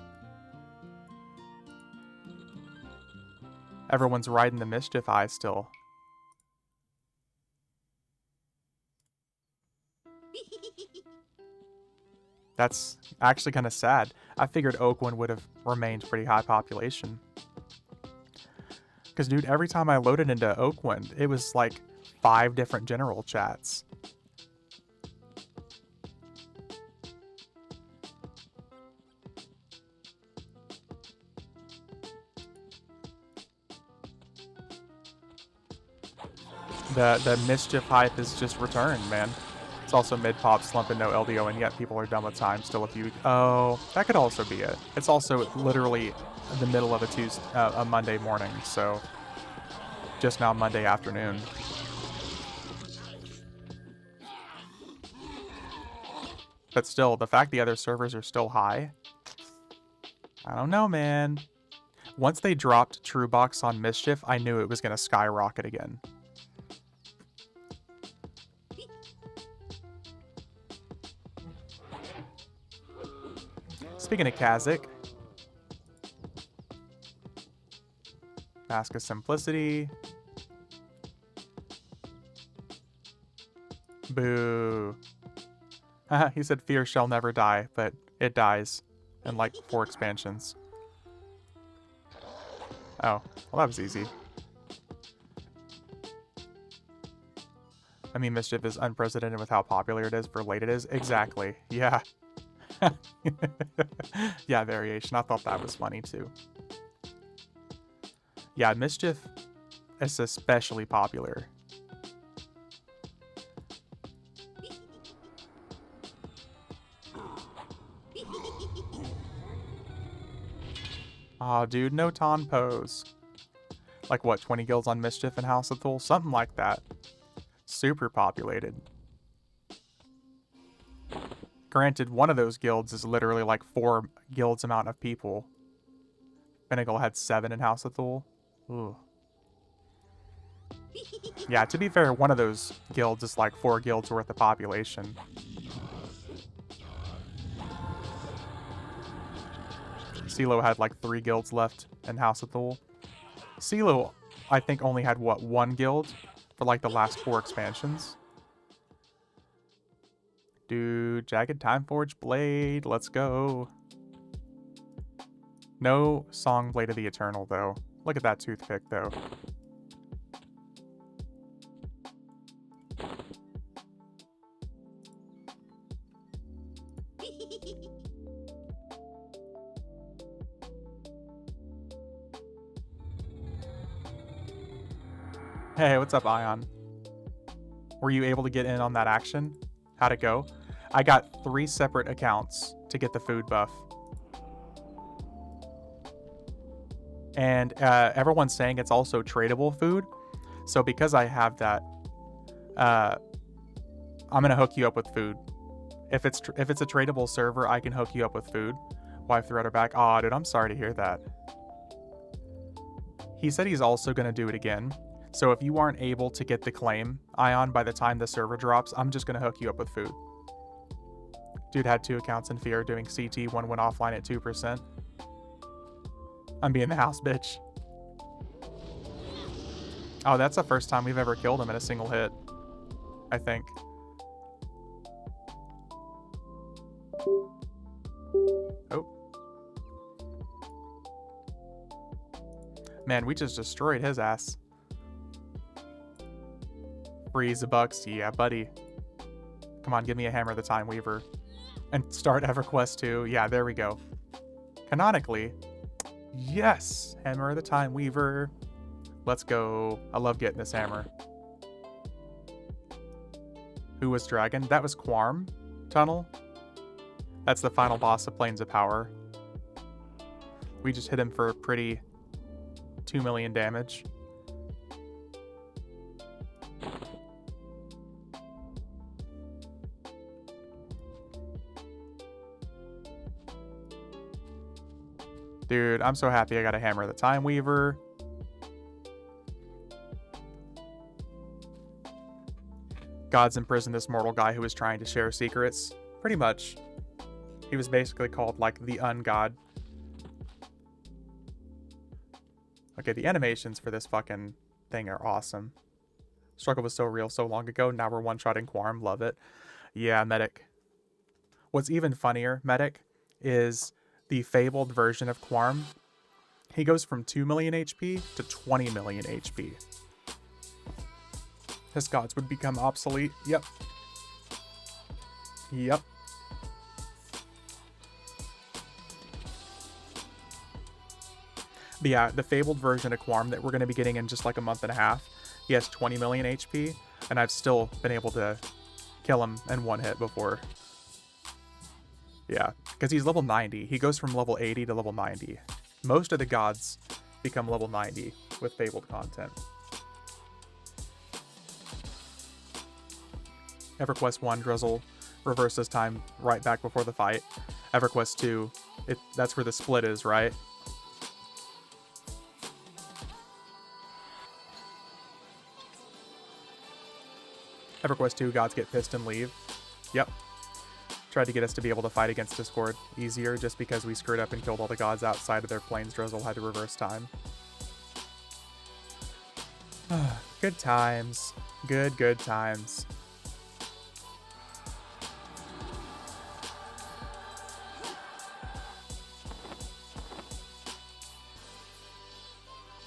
Everyone's riding the Mischief high still. That's actually kind of sad. I figured Oakwind would have remained pretty high population. Because, dude, every time I loaded into Oakwind, it was like 5 different general chats. The Mischief hype has just returned, man. It's also mid-pop slumping, no LDO, and yet people are done with time. Still a few... Oh, that could also be it. It's also literally the middle of a Monday morning, so... Just now Monday afternoon. But still, the fact the other servers are still high... I don't know, man. Once they dropped True Box on Mischief, I knew it was going to skyrocket again. Speaking of Kazic, Mask of Simplicity. Boo. He said fear shall never die, but it dies in like 4 expansions. Oh, well that was easy. I mean, Mischief is unprecedented with how popular it is for late it is. Exactly. Yeah. Yeah, variation. I thought that was funny too. Yeah, Mischief is especially popular. Aw, dude, no Ton pose. Like what, 20 guilds on Mischief and House of Thul? Something like that. Super populated. Granted, one of those guilds is literally like 4 guilds amount of people. Veniki had 7 in House of Thul. Ooh. Yeah, to be fair, one of those guilds is like 4 guilds worth of population. CeeLo had like 3 guilds left in House of Thul. CeeLo, I think, only had, what, 1 guild for like the last 4 expansions? Dude, Jagged Timeforge Blade, let's go. No Song Blade of the Eternal, though. Look at that toothpick, though. Hey, what's up, Ion? Were you able to get in on that action? How'd it go? I got 3 separate accounts to get the food buff. And everyone's saying it's also tradable food. So because I have that, I'm going to hook you up with food. If it's a tradable server, I can hook you up with food. Wife Threader back. Aw, dude, I'm sorry to hear that. He said he's also going to do it again. So if you aren't able to get the claim, Ion, by the time the server drops, I'm just going to hook you up with food. Dude had 2 accounts in fear doing CT, one went offline at 2%. I'm being the house, bitch. Oh, that's the first time we've ever killed him in a single hit, I think. Oh. Man, we just destroyed his ass. Freeze the bucks, yeah, buddy. Come on, give me a Hammer of the Time Weaver. And start EverQuest 2. Yeah, there we go. Canonically, yes! Hammer of the Time Weaver. Let's go. I love getting this hammer. Who was Dragon? That was Quarm Tunnel. That's the final boss of Plains of Power. We just hit him for a pretty 2 million damage. Dude, I'm so happy I got a Hammer of the Time Weaver. Gods imprisoned this mortal guy who was trying to share secrets. Pretty much. He was basically called, like, the ungod. Okay, the animations for this fucking thing are awesome. Struggle was so real so long ago. Now we're one-shotting Quarm. Love it. Yeah, Medic. What's even funnier, Medic, is the fabled version of Quarm. He goes from 2 million HP to 20 million HP. His gods would become obsolete. Yep. Yep. But yeah, the fabled version of Quarm that we're going to be getting in just like a month and a half, he has 20 million HP, and I've still been able to kill him in 1 hit before. Yeah, because he's level 90. He goes from level 80 to level 90. Most of the gods become level 90 with fabled content. EverQuest 1, Drizzle reverses time right back before the fight. EverQuest 2, that's where the split is, right? EverQuest 2 gods get pissed and leave. Yep. Tried to get us to be able to fight against Discord easier just because we screwed up and killed all the gods outside of their planes. Drizzle had to reverse time. Good times. Good times.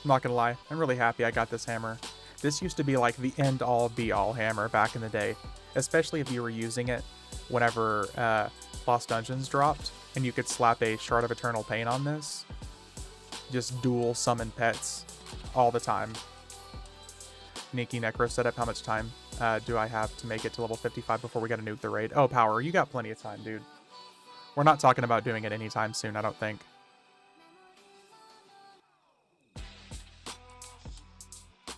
I'm not gonna lie, I'm really happy I got this hammer. This used to be like the end-all be-all hammer back in the day, especially if you were using it whenever Lost Dungeons dropped, and you could slap a Shard of Eternal Pain on this. Just dual summon pets all the time. Veniki Necro setup, how much time do I have to make it to level 55 before we gotta nuke the raid? Oh, Power, you got plenty of time, dude. We're not talking about doing it anytime soon, I don't think.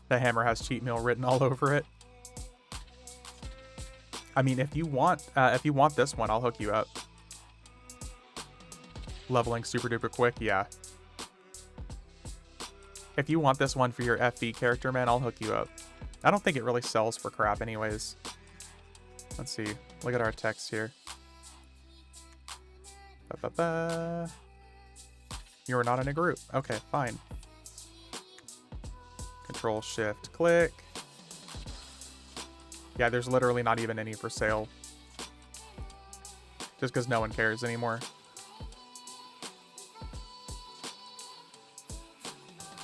The hammer has cheat meal written all over it. I mean, if you want this one, I'll hook you up. Leveling super duper quick, yeah. If you want this one for your FV character, man, I'll hook you up. I don't think it really sells for crap anyways. Let's see. Look at our text here. Ba-ba-ba. You are not in a group. Okay, fine. Control Shift click. Yeah, there's literally not even any for sale. Just because no one cares anymore.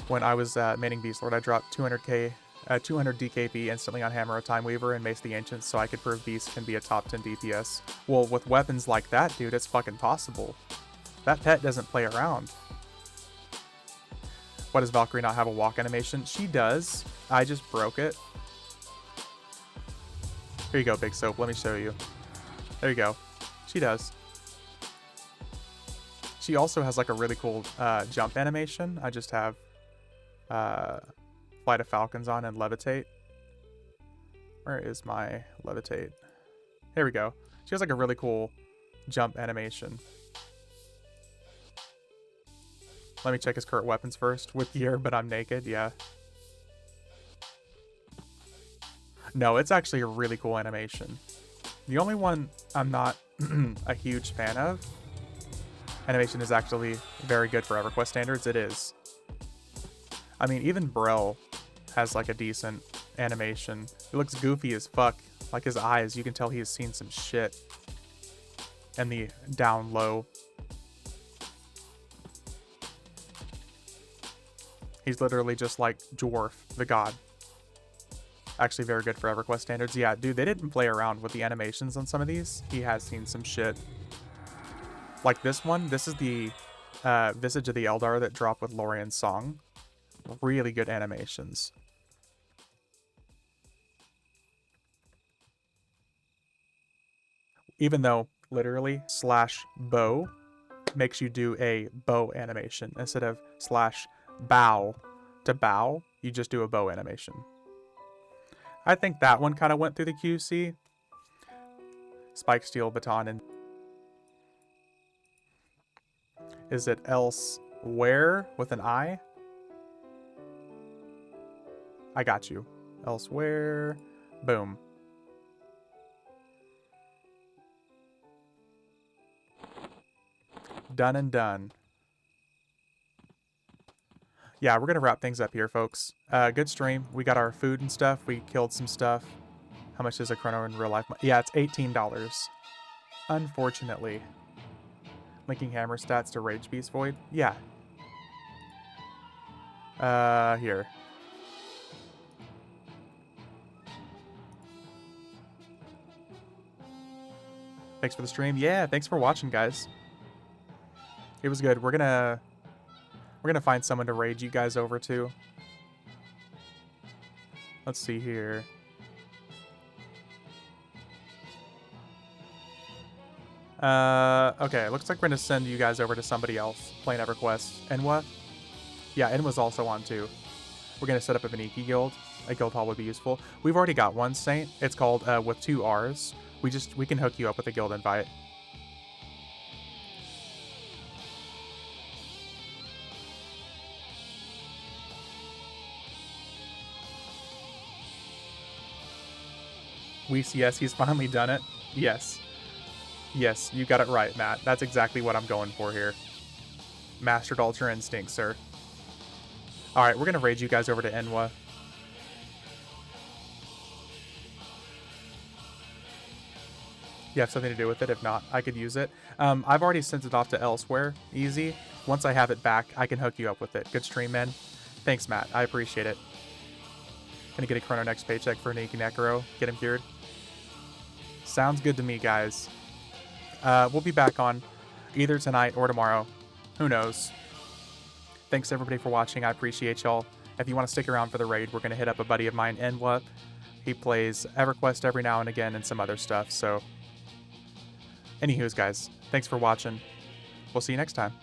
When I was maining Beast Lord, I dropped 200 DKP instantly on Hammer of Time Weaver and Mace the Ancients so I could prove Beast can be a top 10 DPS. Well, with weapons like that, dude, it's fucking possible. That pet doesn't play around. Why does Valkyrie not have a walk animation? She does. I just broke it. Here you go, Big Soap. Let me show you. There you go. She does. She also has like a really cool jump animation. I just have Flight of Falcons on and Levitate. Where is my Levitate? Here we go. She has like a really cool jump animation. Let me check his current weapons first. With gear, but I'm naked. Yeah. No, it's actually a really cool animation. The only one I'm not a huge fan of, animation is actually very good for EverQuest standards. It is. I mean, even Brel has like a decent animation. It looks goofy as fuck. Like his eyes, you can tell he has seen some shit. And the down low. He's literally just like Dwarf, the god. Actually very good for EverQuest standards. Yeah, dude, they didn't play around with the animations on some of these. He has seen some shit. Like this one, this is the Visage of the Eldar that dropped with Lorien's song. Really good animations. Even though literally /bow makes you do a bow animation instead of /bow to bow, you just do a bow animation. I think that one kind of went through the QC. Spike, Steel, Baton, and is it elsewhere with an I? I got you. Elsewhere. Boom. Done and done. Yeah, we're gonna wrap things up here, folks. Good stream. We got our food and stuff. We killed some stuff. How much is a chrono in real life? Yeah, it's $18. Unfortunately. Linking hammer stats to Rage Beast Void? Yeah. Here. Thanks for the stream. Yeah, thanks for watching, guys. It was good. We're gonna find someone to raid you guys over to. Let's see here. Okay, looks like we're gonna send you guys over to somebody else playing EverQuest. Enwa? Yeah, Enwa's also on too. We're gonna set up a Veniki guild. A guild hall would be useful. We've already got one Saint. It's called with 2 R's. We can hook you up with a guild invite. Yes, he's finally done it. Yes. Yes, you got it right, Matt. That's exactly what I'm going for here. Mastered Ultra Instinct, sir. Alright, we're going to raid you guys over to Enwa. You have something to do with it? If not, I could use it. I've already sent it off to Elsewhere. Easy. Once I have it back, I can hook you up with it. Good stream, man. Thanks, Matt. I appreciate it. Gonna get a Chrono next paycheck for Veniki Necro. Get him cured. Sounds good to me, guys. We'll be back on either tonight or tomorrow. Who knows? Thanks, everybody, for watching. I appreciate y'all. If you want to stick around for the raid, we're going to hit up a buddy of mine, Enwa. He plays EverQuest every now and again and some other stuff, so... Anywho's, guys, thanks for watching. We'll see you next time.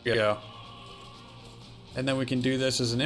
Yeah. And then we can do this as an